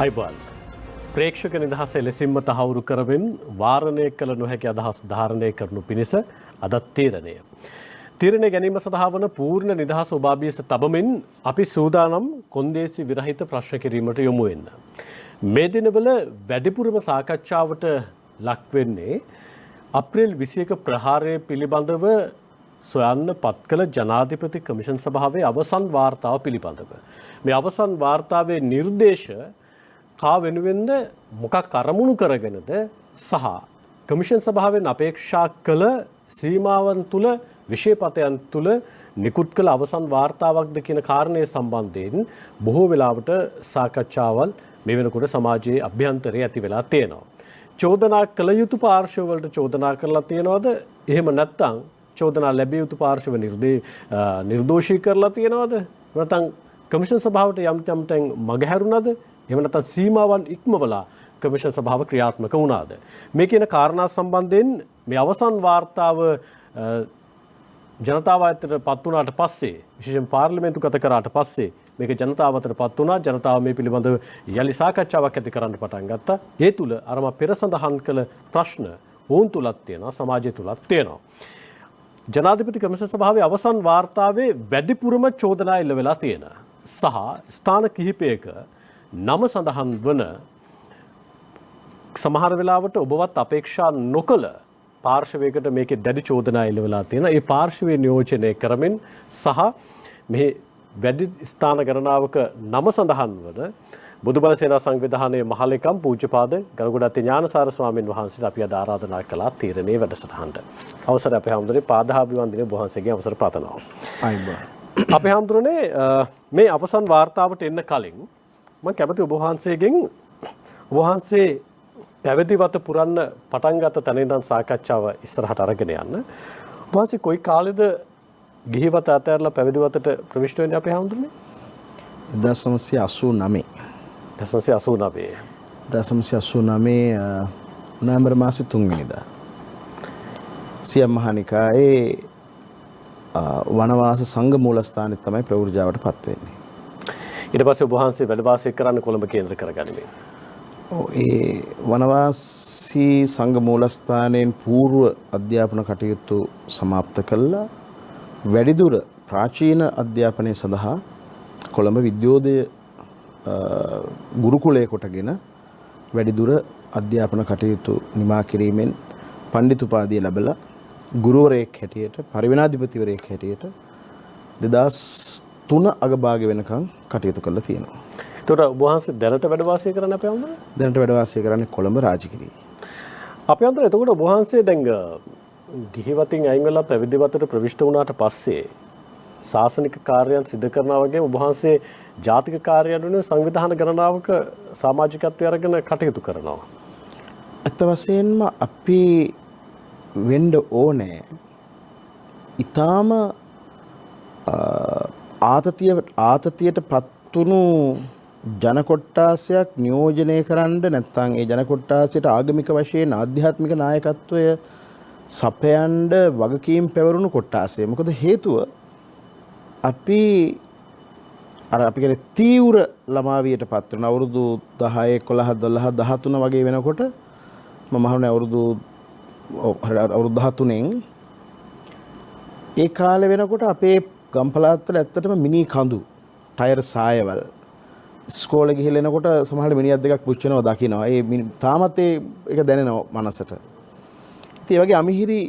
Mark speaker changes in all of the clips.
Speaker 1: අයිබෝන් ප්‍රේක්ෂක නිදහස එලෙසින්ම තහවුරු කරමින් වාරණය කළ නොහැකි අදහස් ධාරණය කරනු පිණිස අදත් තීරණය. තීරණය ගැනීම සඳහා වන පූර්ණ නිදහස ඔබ අභියස තබමින් අපි සූදානම් කොන්දේසි විරහිත ප්‍රශ්න කිරීමට යොමු වෙන්න. මේ දිනවල වැඩිපුරම සාකච්ඡාවට ලක් වෙන්නේ අප්‍රේල් 21 ප්‍රහාරය පිළිබඳව සොයන්න පත් කළ ජනාධිපති කමිෂන් සභාවේ අවසන් වාර්තාව පිළිබඳව. මේ අවසන් වාර්තාවේ නිර්දේශ කා වෙනුවෙන්ද මොකක් අරමුණු කරගෙනද සහ කමිෂන් සභාවෙන් අපේක්ෂා කළ සීමාවන් තුල විශේෂපතයන් තුල නිකුත් කළ අවසන් වාර්තාවක්ද කියන කාරණය සම්බන්ධයෙන් බොහෝ වෙලාවට සාකච්ඡාවල් මේ වෙනකොට සමාජයේ අභ්‍යන්තරයේ ඇති වෙලා තියෙනවා. චෝදනා කළ යුතු පාර්ශ්ව වලට චෝදනා කරලා තියෙනවද? එහෙම නැත්නම් චෝදනා ලැබිය යුතු පාර්ශ්ව නිර්දෝෂී කරලා තියෙනවද? නැත්නම් කමිෂන් සභාවට යම් තැන් මගහැරුණාද? එහෙම නැත්නම් සීමාවන් ඉක්මවලා කමිෂන් සභාව ක්‍රියාත්මක වුණාද? මේ කියන කාරණා සම්බන්ධයෙන් මේ අවසන් වාර්තාව ජනතාව අතරට පත් වුණාට පස්සේ විශේෂයෙන් පාර්ලිමේන්තු ගත කරාට පස්සේ මේක ජනතාව අතරට පත් වුණා. ජනතාව මේ පිළිබඳව යලි සාකච්ඡාවක් ඇති කරන්න පටන් ගත්තා. ඒ තුල අරම පෙර සඳහන් කළ ප්‍රශ්න වුන් තුලත් තියෙනවා, සමාජය තුලත් තියෙනවා. ජනාධිපති කමිෂන් සභාවේ අවසන් වාර්තාවේ වැඩිපුරම චෝදනා එල්ල වෙලා තියෙන සහ ස්ථාන කිහිපයක නම සඳහන් වන සමහර වෙලාවට ඔබවත් අපේක්ෂා නොකළ පාර්ශවයකට මේකේ දැඩි චෝදනා එල්ල වෙලා තියෙන. ඒ පාර්ශවය නියෝජනය කරමින් සහ මේ වැඩි ස්ථාන ගණනාවක නම සඳහන් වන බුදුබල සේනා සංවිධානයේ මහලේකම් පූජ්‍යපාද ගරුගඩත්ති ඥානසාර ස්වාමීන් වහන්සේට අපි අද ආරාධනා කළා තීරණේ වැඩසටහනට. අවසර අපේ හැමදෙරේ පාදාභිවන්දනයේ වහන්සේගේ අවසර පතනවා. අපේ හැමදෙරේ මේ අවසන් වාර්තාවට එන්න කලින් මම කැමති ඔබ වහන්සේගෙන් ඔබ වහන්සේ පැවිදි වත පුරන්න පටන් ගත්ත තැන ඉඳන් සාකච්ඡාව ඉස්සරහට අරගෙන යන්න. ඔබ වහන්සේ කොයි කාලෙද ගිහිවත අතහැරලා පැවිදි වතට ප්‍රවිෂ්ඨ වෙන්නේ අපේ හැමදෙරේ?
Speaker 2: 1989 නොවැම්බර් මාසේ 3 වෙනිදා සියම් මහානිකායේ වනවාස සංඝ මූලස්ථානයේ තමයි ප්‍රවෘජාවට පත් වෙන්නේ.
Speaker 1: ඊට පස්සේ ඔබ වහන්සේ වැඩ වාසය කරන්න කොළඹ කේන්ද්‍ර කරගනිමින්.
Speaker 2: ඒ වනවාසී සංඝ මූලස්ථානයෙන් పూర్ව අධ්‍යාපන කටයුතු સમાપ્ત කළා. වැඩිදුර ප්‍රාචීන අධ්‍යාපනය සඳහා කොළඹ විද්‍යෝදය ගුරුකුලයේ කොටගෙන වැඩිදුර අධ්‍යාපන කටයුතු නිමා කිරීමෙන් පණ්ඩිත උපාධිය ලැබලා ගුරුවරයෙක් හැටියට පරිවෙනාධිපතිවරයෙක් හැටියට 2003 අගභාගය වෙනකන් කටයුතු කරලා තියෙනවා.
Speaker 1: එතකොට ඔබ වහන්සේ දැනට වැඩ වාසය කරන්න අපේ අම්මා?
Speaker 2: දැනට වැඩ වාසය කරන්නේ කොළඹ රාජගිරියේ.
Speaker 1: අපේ අම්මා එතකොට ඔබ වහන්සේ දැන් ගිහිවතින් අයින් වෙලා පැවිදි වතට ප්‍රවිෂ්ඨ වුණාට පස්සේ ශාසනික කාර්යයන් සිදු කරනවා වගේම ඔබ වහන්සේ ජාතික කාර්යයන් වෙනුවෙන් සංවිධාන ගණනාවක සමාජිකත්වය අරගෙන කටයුතු කරනවා.
Speaker 2: අත් වශයෙන්ම අපි වෙන්න ඕනේ ඊටාම ආතතියට පත්තුණු ජන කොට්ටාසයක් නියෝජනය කරන්න නැත්නම් ඒ ජන කොට්ටාසයට ආගමික වශයෙන් ආධ්‍යාත්මික නායකත්වය සපයන්න වගකීම් පැවරුණු කොට්ටාසය. මොකද හේතුව අපි කියන්නේ තීව්‍ර ළමාවියට පත් වෙන අවුරුදු 10 11 12 13 වගේ වෙනකොට මම අහන්නේ අවුරුදු 13න් ඒ කාලේ වෙනකොට අපේ ගම්පලාත්වල ඇත්තටම මිනි කඳු ටයර් සායවල් ඉස්කෝලේ ගිහිල්ලා එනකොට සමහරවිට මිනිහක් දෙකක් පුච්චනවා දකින්නවා. ඒ තාමත් ඒක දැනෙනවා මනසට. ඉතින් ඒ වගේ අමිහිරි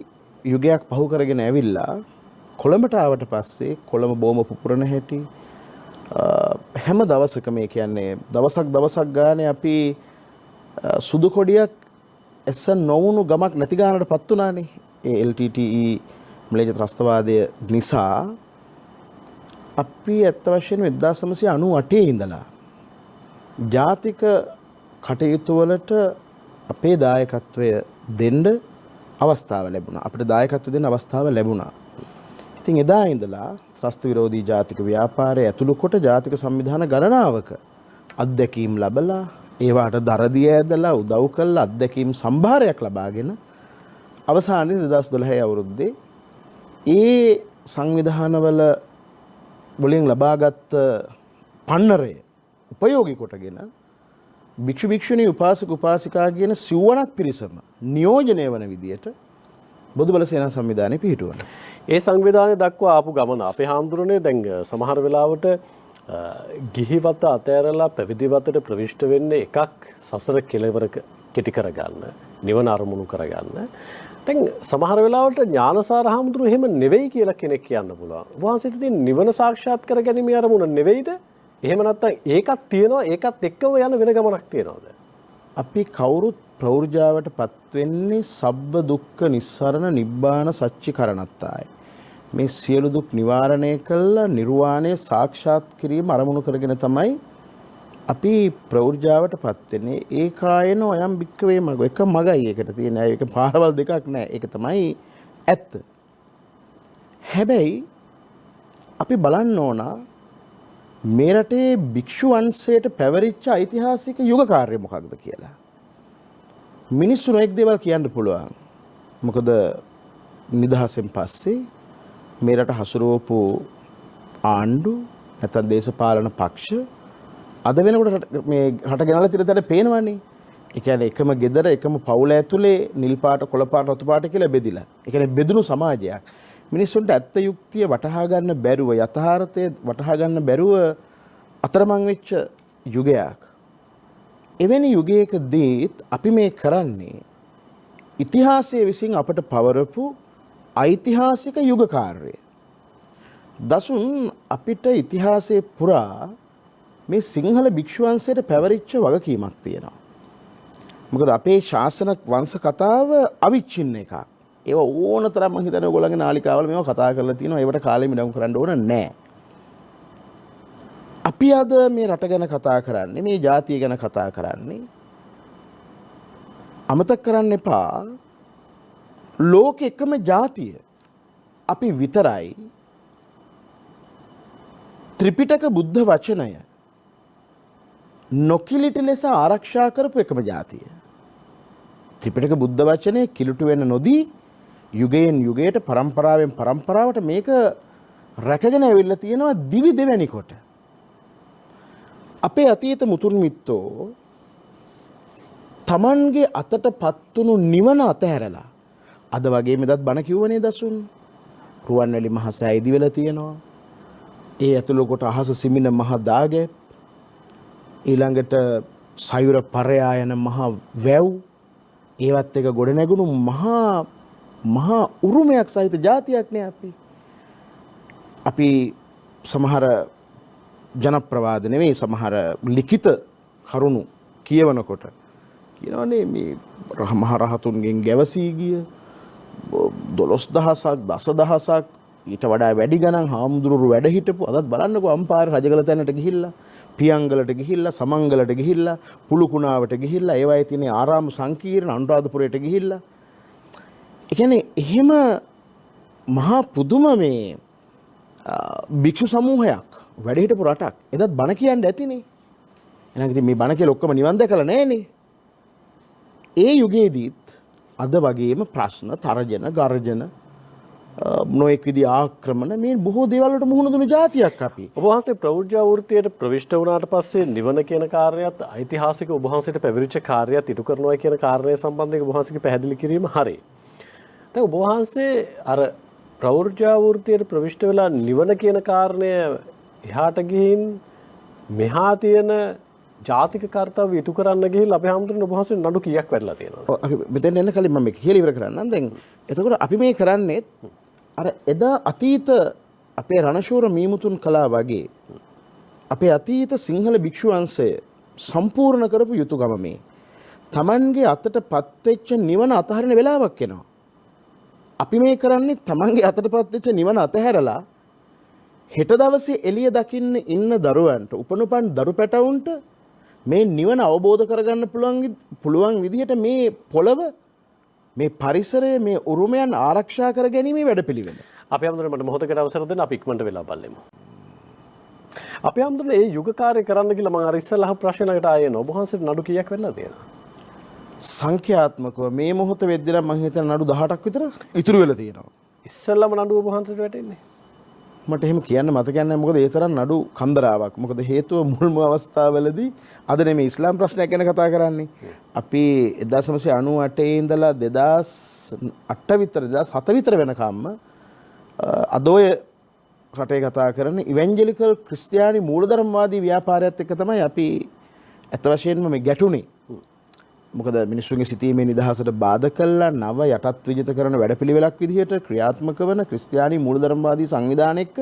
Speaker 2: යුගයක් පහු කරගෙන ඇවිල්ලා කොළඹට ආවට පස්සේ කොළඹ බොම පුපුරන හැටි හැම දවසකම ඒ කියන්නේ දවසක් ගානේ අපි සුදු කොඩියක් එස්සන් නොවුණු ගමක් නැති ගානටපත් උනානේ. ඒ LTTE මලේජ ත්‍රස්තවාදය නිසා අපි ඇත්ත වශයෙන්ම 1998 ඉඳලා ජාතික කටයුතු වලට අපේ දායකත්වය දෙන්න අවස්ථාව ලැබුණා. අපිට දායකත්වය දෙන්න අවස්ථාව ලැබුණා. ඉතින් එදා ඉඳලා ත්‍රස්ත විරෝධී ජාතික ව්‍යාපාරය ඇතුළු කොට ජාතික සංවිධාන ගණනාවක අත්දැකීම් ලැබලා ඒවට දරදිය ඇදලා උදව් කළා අත්දැකීම් සම්භාරයක් ලබාගෙන අවසානයේ 2012 අවුරුද්දේ ඒ සංවිධානවල වලින් ලබාගත් පන්නරය උපයෝගී කොටගෙන භික්ෂු භික්ෂුණී උපාසක උපාසිකා කියන සිව්වණක් පිරිසම නියෝජනය වන විදියට බොදුබල සේනා සංවිධානය පිහිටුවන.
Speaker 1: ඒ සංවිධානය දක්වා ආපු ගමන අපේ හාමුදුරනේ දැන් සමහර වෙලාවට ගිහිවත අතෑරලා පැවිදිවතට ප්‍රවිෂ්ඨ වෙන්නේ එකක් සසර කෙලවර කෙටි කරගන්න, නිවන අරමුණු කරගන්න. දැන් සමහර වෙලාවට ඥානසාර හාමුදුරුවෝ එහෙම නෙවෙයි කියලා කෙනෙක් කියන්න පුළුවන්. වහන්සේට තියෙන නිවන සාක්ෂාත් කරගැනීමේ අරමුණ නෙවෙයිද? එහෙම නැත්නම් ඒකත් තියෙනවා, ඒකත් එක්කම යන වෙන ගමනක් තියෙනවද?
Speaker 2: අපි කවුරුත් ප්‍රවෘජාවටපත් වෙන්නේ සබ්බ දුක්ඛ නිස්සරණ නිබ්බාන සච්චිකරණත්තාය. මේ සියලු දුක් නිවාරණය කළා නිර්වාණය සාක්ෂාත් කිරීම අරමුණු කරගෙන තමයි අපි ප්‍රවෘජාවටපත් වෙන්නේ. ඒකායන ඔයම් භික්ඛවේ මග එක මගයි ඒකට තියෙන. ඒක පාරවල් දෙකක් නෑ. ඒක තමයි ඇත්ත. හැබැයි අපි බලන්න ඕන මේ රටේ භික්ෂු වංශයට පැවරිච්ච ඓතිහාසික යුග කාර්ය මොකක්ද කියලා. මිනිස්සු නොඑක් දේවල් කියන්න පුළුවන්. මොකද නිදහසෙන් පස්සේ මේ රට හසුරුවපු ආණ්ඩු නැත්නම් දේශපාලන පක්ෂ අද වෙනකොට මේ රට ගෙනල්ලා තිරතට පේනවනේ. ඒ කියන්නේ එකම ගෙදර එකම පවුල ඇතුලේ නිල් පාට කොළ පාට රතු පාට කියලා බෙදිලා. ඒ කියන්නේ බෙදුණු සමාජයක්. මිනිස්සුන්ට ඇත්ත යුක්තිය වටහා ගන්න බැරුව යථාර්ථය වටහා ගන්න බැරුව අතරමං වෙච්ච යුගයක්. එවැනි යුගයකදීත් අපි මේ කරන්නේ ඉතිහාසයේ විසින් අපට පවරපු ඓතිහාසික යුග කාර්යය. දසුන් අපිට ඉතිහාසයේ පුරා මේ සිංහල භික්ෂු වංශයට පැවරිච්ච වගකීමක් තියෙනවා. මොකද අපේ ශාසන වංශ කතාව අවිච්ඡින්න එකක්. ඒවා ඕන තරම් මම හිතන්නේ ඔයගොල්ලන්ගේ නාලිකාවල මේවා කතා කරලා තියෙනවා. ඒවට කාලෙ මිඩම් කරන්න ඕන නැහැ. අපි අද මේ රට ගැන කතා කරන්නේ, මේ ජාතිය ගැන කතා කරන්නේ. අමතක කරන්න එපා ලෝකෙ එකම ජාතිය අපි විතරයි ත්‍රිපිටක බුද්ධ වචනය නොකිලිට ලෙස ආරක්ෂා කරපු එකම ජාතිය. ත්‍රිපිටක බුද්ධ වචනේ කිලුට වෙන්න නොදී යුගයෙන් යුගයට පරම්පරාවෙන් පරම්පරාවට මේක රැකගෙන ඇවිල්ලා තියෙනවා දිවි දෙවැනි කොට. අපේ අතීත මුතුන් මිත්තෝ තමන්ගේ අතට පත්තුණු නිවන අතහැරලා අද වගේ මෙදත් බණ කිව්වනේ දසුන්. රුවන්වැලි මහ සෑය ඉදි වෙලා තියෙනවා. ඒ ඇතුළු කොට අහස සිමින මහ දාගැබ්, ඊළඟට සයුර පරයා යන මහ වැව්, ඒවත් එක ගොඩ නැගුණු මහා උරුමයක් සහිත ජාතියක් නේ අපි. අපි සමහර ජනප්‍රවාද නෙවෙයි සමහර ලිඛිත කරුණු කියවනකොට කියනවානේ මේ මහ රහතුන්ගෙන් ගැවසී ගිය 12000ක් 10000ක් ඊට වඩා වැඩි ගණන් හාමුදුරුවෝ වැඩ හිටපු අදත් බලන්නකෝ අම්පාරේ රජගල තැනට ගිහිල්ලා පියංගලට ගිහිල්ලා සමංගලට ගිහිල්ලා පුලුකුණාවට ගිහිල්ලා ඒවායේ තියෙන ආරාම සංකීර්ණ අනුරාධපුරයට ගිහිල්ලා ඒ කියන්නේ එහෙම මහා පුදුම මේ භික්ෂු සමූහයක් වැඩ හිටපු රටක් එදත් බණ කියන්න ඇතිනේ. එහෙනම් ඉතින් මේ බණ කියලා ඔක්කොම නිවන් දැකලා නැහනේ. ඒ යුගයේදීත් අද වගේම ප්‍රශ්න, තරජන, ගර්ජන නොඑක් විදි ආක්‍රමණ මේ බොහෝ දේවල් වලට මුහුණ දුණු ජාතියක් අපි.
Speaker 1: ඔබ වහන්සේ ප්‍රවෘජ්ජා වෘත්තියට ප්‍රවිෂ්ඨ වුණාට පස්සේ නිවන කියන කාර්යයත් ඓතිහාසික ඔබ වහන්සේට පැවිරිච්ච කාර්යයත් ඉටු කරනවා කියන කාරණය සම්බන්ධයෙන් ඔබ වහන්සේගේ පැහැදිලි කිරීම හරි. දැන් ඔබ වහන්සේ අර ප්‍රවෘජ්ජා වෘත්තියට ප්‍රවිෂ්ඨ වෙලා නිවන කියන කාරණය එහාට ගිහින් මෙහා තියෙන ජාතික කාර්යය ඉටු කරන්න ගිහිල්ලා අපේ හැමෝටම ඔබ වහන්සේ නඩු කීයක් වැටලා තියෙනවා.
Speaker 2: ඔව් අපි මෙතෙන් එන්න කලින් මම මේක කියලා ඉවර කරන්නම්. දැන් එතකොට අපි මේ කරන්නේ අර එදා අතීත අපේ රණශූර මීමුතුන් කලා වගේ අපේ අතීත සිංහල භික්ෂු වංශය සම්පූර්ණ කරපු යුතුයකම මේ. Tamanගේ අතට පත්වෙච්ච නිවන අතහරින වෙලාවක් එනවා. අපි මේ කරන්නේ Tamanගේ අතට පත්වෙච්ච නිවන අතහැරලා හෙට දවසේ එළිය දකින්න ඉන්න දරුවන්ට උපනුපන් දරු පැටවුන්ට මේ නිවන අවබෝධ කරගන්න පුළුවන් විදිහට මේ පොළව මේ පරිසරය මේ උරුමයන් ආරක්ෂා කර ගැනීමේ වැඩපිළිවෙල.
Speaker 1: අපි හැමෝටම මට මොහොතකට අවසර දෙන්න අපි ඉක්මනට වෙලා බලමු. අපි හැමෝටම මේ යුග කාර්ය කරන්න කියලා මම අර ඉස්සෙල්ලා අහපු ප්‍රශ්නකට ආයෙ නෝ බොහන්සේට නඩු කීයක් වෙලා තියෙනවා?
Speaker 2: සංඛ්‍යාත්මකව මේ මොහොත වෙද්දී නම් මම හිතන නඩු 18ක් විතර ඉතුරු වෙලා තියෙනවා.
Speaker 1: ඉස්සෙල්ලාම නඩුව බොහන්සේට වැටෙන්නේ.
Speaker 2: මට එහෙම කියන්න මතක නැහැ මොකද ඒ තරම් නඩු කන්දරාවක්. මොකද හේතුව මුල්ම අවස්ථාවවලදී අද නෙමෙයි ඉස්ලාම් ප්‍රශ්නයක් ගැන කතා කරන්නේ. අපි 1998 ඉඳලා 2008 විතර 2007 විතර වෙනකම්ම අද ඔය රටේ කතා කරන ඉවැන්ජලිකල් ක්‍රිස්තියානි මූලධර්මවාදී ව්‍යාපාරයත් එක්ක තමයි අපි ඇත්ත වශයෙන්ම මේ ගැටුනේ. මොකද මිනිස්සුන්ගේ සිතීමේ නිදහසට බාධා කළා නව යටත් විජිත කරන වැඩපිළිවෙලක් විදිහට ක්‍රියාත්මක වන ක්‍රිස්තියානි මූලධර්මවාදී සංවිධානය එක්ක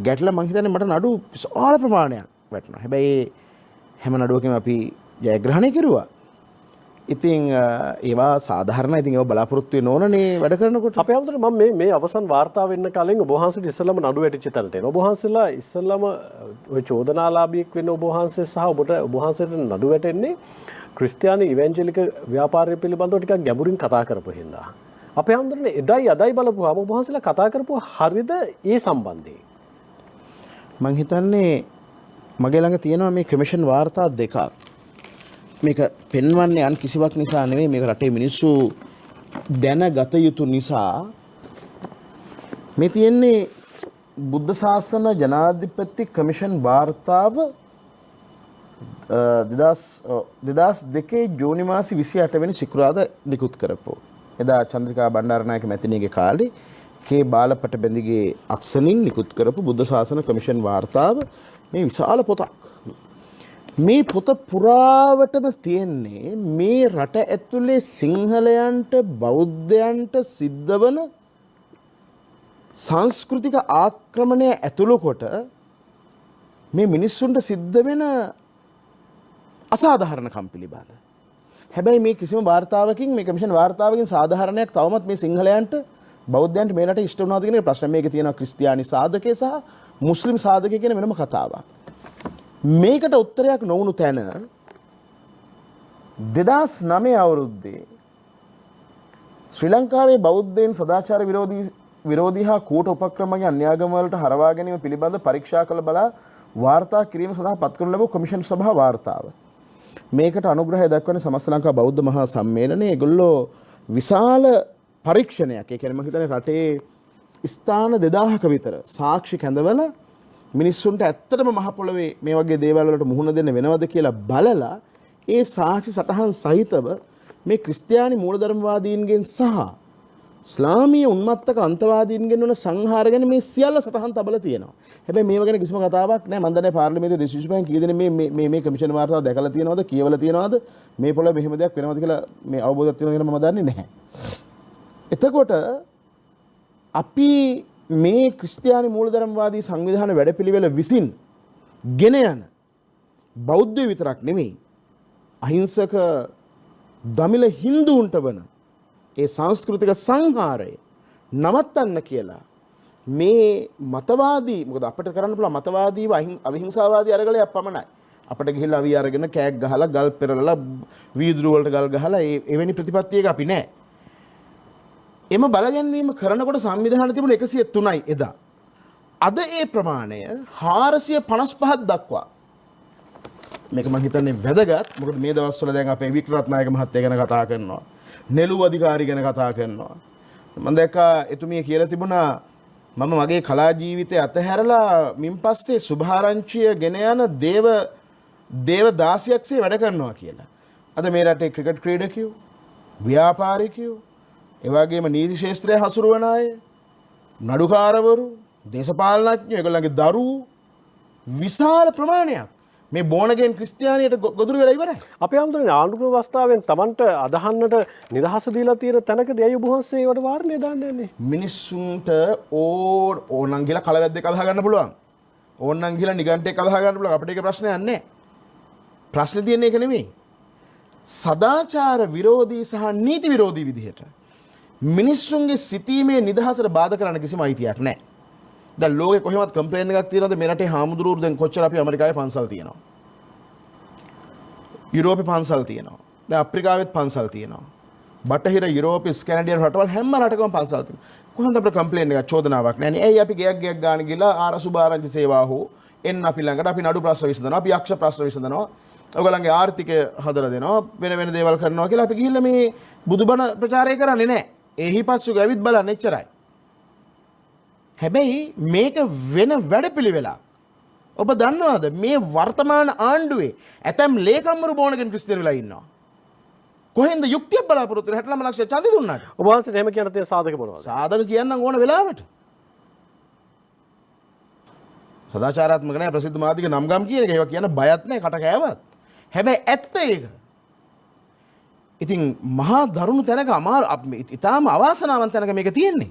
Speaker 2: ගැටලා මං හිතන්නේ මට නඩු විශාල ප්‍රමාණයක් වැටුණා. හැබැයි හැම නඩුවකම අපි ජයග්‍රහණය කෙරුවා. ඉතින් ඒවා සාධාරණයි. ඉතින් ඒවා බලාපොරොත්තු වෙන්න ඕනනේ වැඩ කරනකොට.
Speaker 1: අපේ හැමෝටම මම මේ අවසන් වාර්තාව වෙන්න කලින් ඔබ වහන්සේට ඉස්සෙල්ලාම නඩු වැටිච්ච තැනට එනවා. ඔබ වහන්සේලා ඉස්සෙල්ලාම ওই චෝදනාලාභියෙක් වෙන්න ඔබ වහන්සේ සහ ඔබ වහන්සේට නඩු වැටෙන්නේ ක්‍රිස්තියානි ඉවැන්ජලික ව්‍යාපාරය පිළිබඳව ටිකක් ගැඹුරින් කතා කරපු හින්දා. අපේ හැමෝටම එදයි අදයි බලපුවාම ඔබ වහන්සේලා කතා කරපුවා හරියද ඒ සම්බන්ධයෙන්?
Speaker 2: මං හිතන්නේ මගේ ළඟ තියෙනවා මේ කමිෂන් වාර්තා දෙකක්. මේක පෙන්වන්නේ අන් කිසිවක් නිසා නෙවෙයි මේක රටේ මිනිස්සු දැනගත යුතු නිසා. මේ තියෙන්නේ බුද්ධ ශාසන ජනාධිපති කමිෂන් වාර්තාව 2002 ජූනි මාසේ 28 වෙනි සිකුරාදා නිකුත් කරපු. එදා චන්ද්‍රිකා බණ්ඩාරනායක මැතිණියගේ කාලේ කේ බාලපට බැඳිගේ අත්සනින් නිකුත් කරපු බුද්ධ ශාසන කමිෂන් වාර්තාව මේ විශාල පොතක්. මේ පොත පුරාවටම තියෙන්නේ මේ රට ඇතුලේ සිංහලයන්ට බෞද්ධයන්ට සිද්ධ වන සංස්කෘතික ආක්‍රමණය ඇතුළු කොට මේ මිනිස්සුන්ට සිද්ධ වෙන අසාධාරණකම් පිළිබඳ. හැබැයි මේ කිසිම වාර්තාවකින් මේ කමිෂන් වාර්තාවකින් සාධාරණයක් තවමත් මේ සිංහලයන්ට බෞද්ධයන්ට මේ රටේ ඉෂ්ට වුණාද කියන ප්‍රශ්න. මේකේ තියෙනවා ක්‍රිස්තියානි සාධකයේ සහ මුස්ලිම් සාධකයේ කියන වෙනම කතාවක්. මේකට උත්තරයක් නොවුණු තැන 2009 අවුරුද්දේ ශ්‍රී ලංකාවේ බෞද්ධයන් සදාචාර විරෝධී හා කූට උපක්‍රමගේ අන්‍යාගම වලට හරවා ගැනීම පිළිබඳ පරීක්ෂා කළ බලා වාර්තා කිරීම සඳහා පත් කරනු ලැබූ කොමිෂන් සභා වාර්තාව. මේකට අනුග්‍රහය දක්වන සමස්ත ලංකා බෞද්ධ මහා සම්මේලනයේ ඒගොල්ලෝ විශාල පරීක්ෂණයක්, ඒ කියන්නේ මම හිතන්නේ රටේ ස්ථාන 2000ක විතර සාක්ෂි කැඳවල මිනිස්සුන්ට ඇත්තටම මහ පොළවේ මේ වගේ දේවල් වලට මුහුණ දෙන්න වෙනවද කියලා බලලා ඒ සාක්ෂි සටහන් සහිතව මේ ක්‍රිස්තියානි මූලධර්මවාදීන්ගෙන් සහ ඉස්ලාමීය උන්මත්තක අන්තවාදීන්ගෙන් වන සංහාර ගැන මේ සියල්ල සටහන් තබලා තියෙනවා. හැබැයි මේව ගැන කිසිම කතාවක් නැහැ. මම දන්නේ පාර්ලිමේන්තුවේ 225න් කී දෙනෙක් මේ කමිෂන් වාර්තාව දැකලා තියෙනවද, කියවලා තියෙනවද, මේ පොළොවේ මෙහෙම දෙයක් වෙනවද කියලා මේ අවබෝධයක් තියෙනවද කියලා මම දන්නේ නැහැ. එතකොට අපි මේ ක්‍රිස්තියානි මූලධර්මවාදී සංවිධාන වැඩපිළිවෙල විසින් ගෙන යන බෞද්ධ විතරක් නෙමෙයි අහිංසක දමිළ හින්දුන්ට වන ඒ සංස්කෘතික සංහාරය නවත්තන්න කියලා මේ මතවාදී, මොකද අපිට කරන්න පුළුවන් මතවාදීව අවිහිංසාවාදී අරගලයක් පමණයි. අපිට ගිහිල්ලා අවි අරගෙන කෑක් ගහලා ගල් පෙරලලා වීදුරු වලට ගල් ගහලා එවැනි ප්‍රතිපත්තියක අපි නැහැ. එම බලගැන්වීම කරනකොට සංවිධානය තිබුණ 103යි එදා. අද ඒ ප්‍රමාණය 455ක් දක්වා. මේක මම හිතන්නේ වැදගත්. මොකද මේ දවස්වල දැන් අපේ වික්ටර් රත්නායක මහත්තයා ගැන කතා කරනවා. නෙළුව අධිකාරී ගැන කතා කරනවා. මම දැක්කා එතුමිය කියලා තිබුණා මම මගේ කලා ජීවිතය අතහැරලා මින් පස්සේ සුභාරංචිය ගෙන යන දේව දාසියක්සේ වැඩ කරනවා කියලා. අද මේ රටේ ක්‍රිකට් ක්‍රීඩකයෝ, ව්‍යාපාරිකයෝ, ඒ වගේම නීති ශාස්ත්‍රයේ හසුරුවන අය, නඩුකාරවරු, දේශපාලනඥයෝ, ඒගොල්ලන්ගේ දරුවෝ විශාල ප්‍රමාණයක් මේ බෝනගෙන් ක්‍රිස්තියානියට ගොදුරු වෙලා ඉවරයි.
Speaker 1: අපේ ආන්දරේ ආණ්ඩුක්‍රම අවස්ථාවෙන් Tamanට අදහන්නට නිදහස දීලා තියෙන තැනකදී අය ඔබ වහන්සේ ඒවට වාරණය දාන්නේ නැහැ.
Speaker 2: මිනිස්සුන්ට ඕනනම් ගිහලා කලවැද්දෙක් අදහ ගන්න පුළුවන්. ඕනනම් ගිහලා නිගණ්ඨයක් අදහ ගන්න පුළුවන්. අපිට ඒක ප්‍රශ්නයක් නැහැ. ප්‍රශ්නේ තියෙන්නේ ඒක නෙමෙයි. සදාචාර විරෝධී සහ නීති විරෝධී විදිහට මිනිස්සුන්ගේ සිතීමේ නිදහසට බාධා කරන්න කිසිම අයිතියක් නැහැ. දැන් ලෝකේ කොහෙවත් කම්ප්ලේන් එකක් තියනවද මේ රටේ හාමුදුරුවෝ දැන් කොච්චර අපි ඇමරිකාවේ පන්සල් තියෙනවා. යුරෝපේ පන්සල් තියෙනවා. දැන් අප්‍රිකාවෙත් පන්සල් තියෙනවා. බටහිර යුරෝපේ ස්කැනඩියන් රටවල් හැම රටකම පන්සල් තියෙනවා. කොහොමද අපිට කම්ප්ලේන් එකක් චෝදනාවක් නැහැ. ඇයි අපි ගයක් ගාන ගිහලා ආරසුභාරංචි සේවා හෝ එන්න අපි ළඟට අපි නඩු ප්‍රශ්න විසඳනවා. අපි යක්ෂ ප්‍රශ්න විසඳනවා. ඔයගොල්ලන්ගේ ආර්ථිකය හදලා දෙනවා. වෙන දේවල් කරනවා කියලා අපි ගිහිල්ලා මේ බුදුබණ ප්‍රචාරය කරන්නේ නැහැ. එහි පස්සුක ඇවිත් බලන්න එච්චරයි. හැබැයි මේක වෙන වැඩපිළිවෙලක්. ඔබ දන්නවද මේ වර්තමාන ආණ්ඩුවේ ඇතැම් ලේකම්වරු බෝනගෙන ක්‍රිස්තියානි වෙලා ඉන්නවා. කොහෙන්ද යුක්තියක් බලාපොරොත්තු වෙන්නේ 69 ලක්ෂ ඡන්දි දුන්නාට.
Speaker 1: ඔබ වහන්සේට එහෙම කියන තියෙන සාධක මොනවද?
Speaker 2: සාධක කියන්නම් ඕන වෙලාවට. සදාචාරාත්මක නැහැ ප්‍රසිද්ධ මාධ්‍යක නම් ගම් කියන එක ඒවා කියන බයත් නැහැ කට කෑවත්. හැබැයි ඇත්ත ඒක. ඉතින් මහා දරුණු තැනක අමාරු ඉතාම අවාසනාවන්ත තැනක මේක තියෙන්නේ.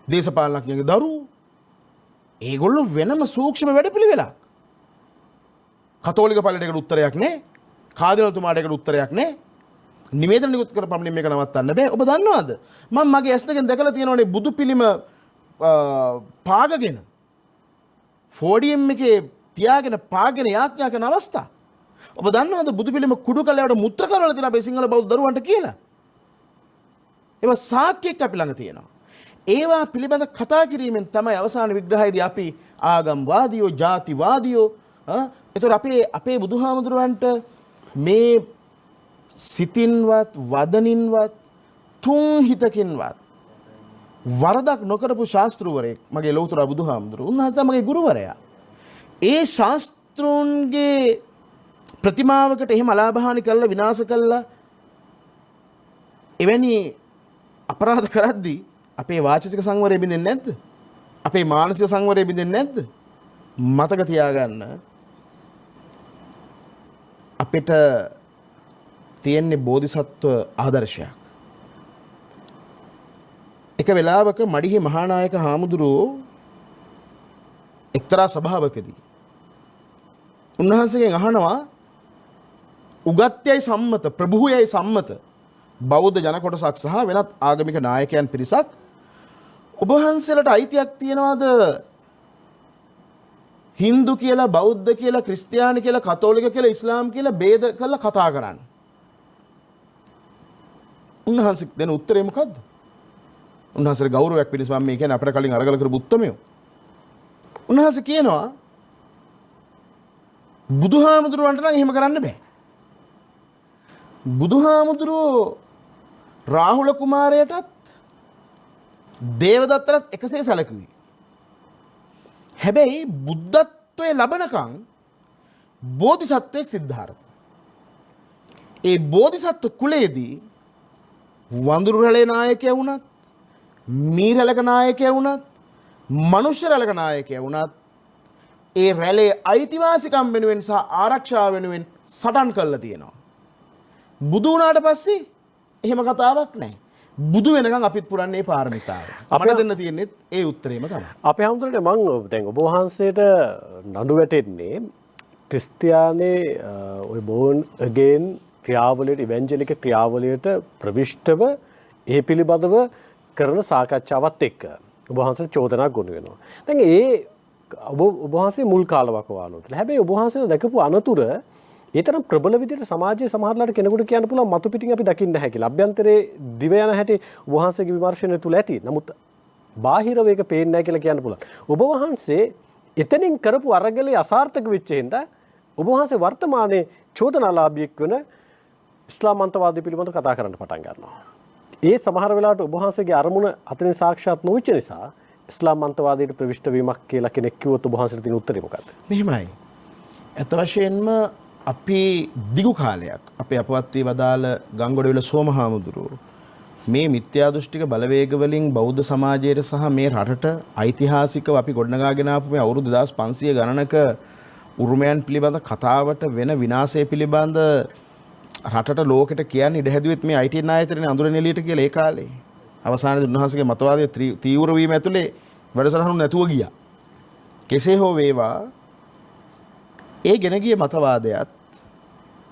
Speaker 2: දේශපාලනඥයන්ගේ දරුවෝ ඒගොල්ලෝ වෙනම සූක්ෂම වැඩපිළිවෙලක්. කතෝලික පල්ලියට උත්තරයක් නැහැ. කාදිනල්තුමාට ඒකට උත්තරයක් නැහැ. නිවේදන නිකුත් කර පමණින් මේක නවත්තන්න බෑ. ඔබ දන්නවද? මම මගේ ඇස් දෙකෙන් දැකලා තියෙනවානේ බුදු පිළිම පාගගෙන ෆෝඩියම් එකේ තියාගෙන පාගෙන යාඥා කරන අවස්ථා. ඔබ දන්නවද බුදු පිළිම කුඩු කලයට මුත්‍ර කරවලා තියෙන අපේ සිංහල බෞද්ධ දරුවන්ට කියලා? ඒවා සාක්කියක් අපි ළඟ තියෙනවා. ඒවා පිළිබඳ කතා කිරීමෙන් තමයි අවසාන විග්‍රහයේදී අපි ආගම්වාදියෝ ජාතිවාදියෝ ඒතර අපේ බුදුහාමුදුරුවන්ට මේ සිතින්වත් වදනින්වත් තුන් හිතකින්වත් වරදක් නොකරපු ශාස්ත්‍රවරයෙක් මගේ ලෞතර බුදුහාමුදුරුවෝ උන්වහන්සේ මගේ ගුරුවරයා. ඒ ශාස්ත්‍රෝන්ගේ ප්‍රතිමාවකට එහෙම අලාභහානි කරලා විනාශ කළා එවැනි අපරාධ කරද්දී අපේ වාචික සංවරය බින්දෙන්නේ නැද්ද? අපේ මානසික සංවරය බින්දෙන්නේ නැද්ද? මතක තියාගන්න අපිට තියෙන්නේ බෝධිසත්ව ආදර්ශයක්. එක වෙලාවක මඩිහි මහානායක හාමුදුරුවෝ එක්තරා සභාවකදී උන්වහන්සේගෙන් අහනවා උගත්යයි සම්මත ප්‍රභූයයි සම්මත බෞද්ධ ජන කොටසක් සහ වෙනත් ආගමික නායකයන් පිරිසක් ඔබ වහන්සේලාට අයිතියක් තියනවාද හින්දු කියලා බෞද්ධ කියලා ක්‍රිස්තියානි කියලා කතෝලික කියලා ඉස්ලාම් කියලා ભેද කරලා කතා කරන්න. උන්වහන්සේ දෙන උත්තරේ මොකද්ද? උන්වහන්සේගේ ගෞරවයක් පිණිස මම මේ කියන්නේ අපිට කලින් අරගල කරපු උත්තරමයෝ. උන්වහන්සේ කියනවා බුදුහාමුදුරුවන්ට නම් එහෙම කරන්න බෑ. බුදුහාමුදුරුවෝ රාහුල කුමාරයටත් දේවදත්තටත් එකසේ සැලකුවේ. හැබැයි බුද්ධත්වයේ ලබනකම් බෝධිසත්වයෙක් සිද්ධාර්ථ. ඒ බෝධිසත්ව කුලයේදී වඳුරු රැළේ නායකයා වුණත්, මීරැළක නායකයා වුණත්, මනුෂ්‍ය රැළක නායකයා වුණත් ඒ රැළේ අයිතිවාසිකම් වෙනුවෙන් සහ ආරක්ෂාව වෙනුවෙන් සටන් කළා තියෙනවා. බුදු වුණාට පස්සේ එහෙම කතාවක් නැහැ. බුදු වෙනකන් අපිත් පුරන්නේ පාරමිතාව. අපිට දෙන්න තියෙන්නේ ඒ උත්තරේම තමයි.
Speaker 1: අපේ හැමෝටම මම දැන් ඔබ වහන්සේට නඩු වැටෙන්නේ ක්‍රිස්තියානි ඔය බෝන් අගේන් ක්‍රියාවලියට ඉවැන්ජලික ක්‍රියාවලියට ප්‍රවිෂ්ඨව ඒ පිළිබඳව කරන සාකච්ඡාවත් එක්ක ඔබ වහන්සේට චෝදනා ගොනු වෙනවා. දැන් ඔබ වහන්සේ මුල් කාලවකවානුවල. හැබැයි ඔබ වහන්සේ දැකපු අනතුර ඒ තරම් ප්‍රබල විදිහට සමාජයේ සමහරලාට කෙනෙකුට කියන්න පුළුවන් මතු පිටින් අපි දකින්න නැහැ කියලා. අභ්‍යන්තරයේ දිව යන හැටි ඔබ වහන්සේගේ විමර්ශනය තුල ඇති. නමුත් බාහිරව ඒක පේන්නේ නැහැ කියලා කියන්න පුළුවන්. ඔබ වහන්සේ එතනින් කරපු අරගලේ අසාර්ථක වෙච්ච හින්දා ඔබ වහන්සේ වර්තමානයේ චෝදනාලාභියෙක් වෙන ඉස්ලාම් අන්තවාදී පිළිබඳව කතා කරන්න පටන් ගන්නවා. ඒ සමහර වෙලාවට ඔබ වහන්සේගේ අරමුණ අතනින් සාක්ෂාත් නොවිච්ච නිසා ඉස්ලාම් අන්තවාදයට ප්‍රවිෂ්ඨ වීමක් කියලා කෙනෙක් කිව්වොත් ඔබ වහන්සේට තියෙන උත්තරේ මොකක්ද?
Speaker 2: මෙහෙමයි. අත වශයෙන්ම අපි දිගු කාලයක් අපේ අපවත් වී වදාළ ගංගොඩවිල සෝමහාමුදුරුවෝ මේ මිත්‍යා දෘෂ්ටික බලවේග වලින් බෞද්ධ සමාජයට සහ මේ රටට ඓතිහාසිකව අපි ගොඩනගාගෙන ආපු මේ අවුරුදු 2500 ගණනක උරුමයන් පිළිබඳ කතාවට වෙන විනාශය පිළිබඳ රටට ලෝකෙට කියන්නේ ඉඩ හැදුවෙත් මේ ITN ආයතනයේ අඳුරන එළියට කියලා ඒ කාලේ. අවසානයේ උන්වහන්සේගේ මතවාදයේ තීව්‍ර වීම ඇතුලේ වැඩසටහනු නැතුව ගියා. කෙසේ හෝ වේවා ඒ ගෙන ගිය මතවාදයත්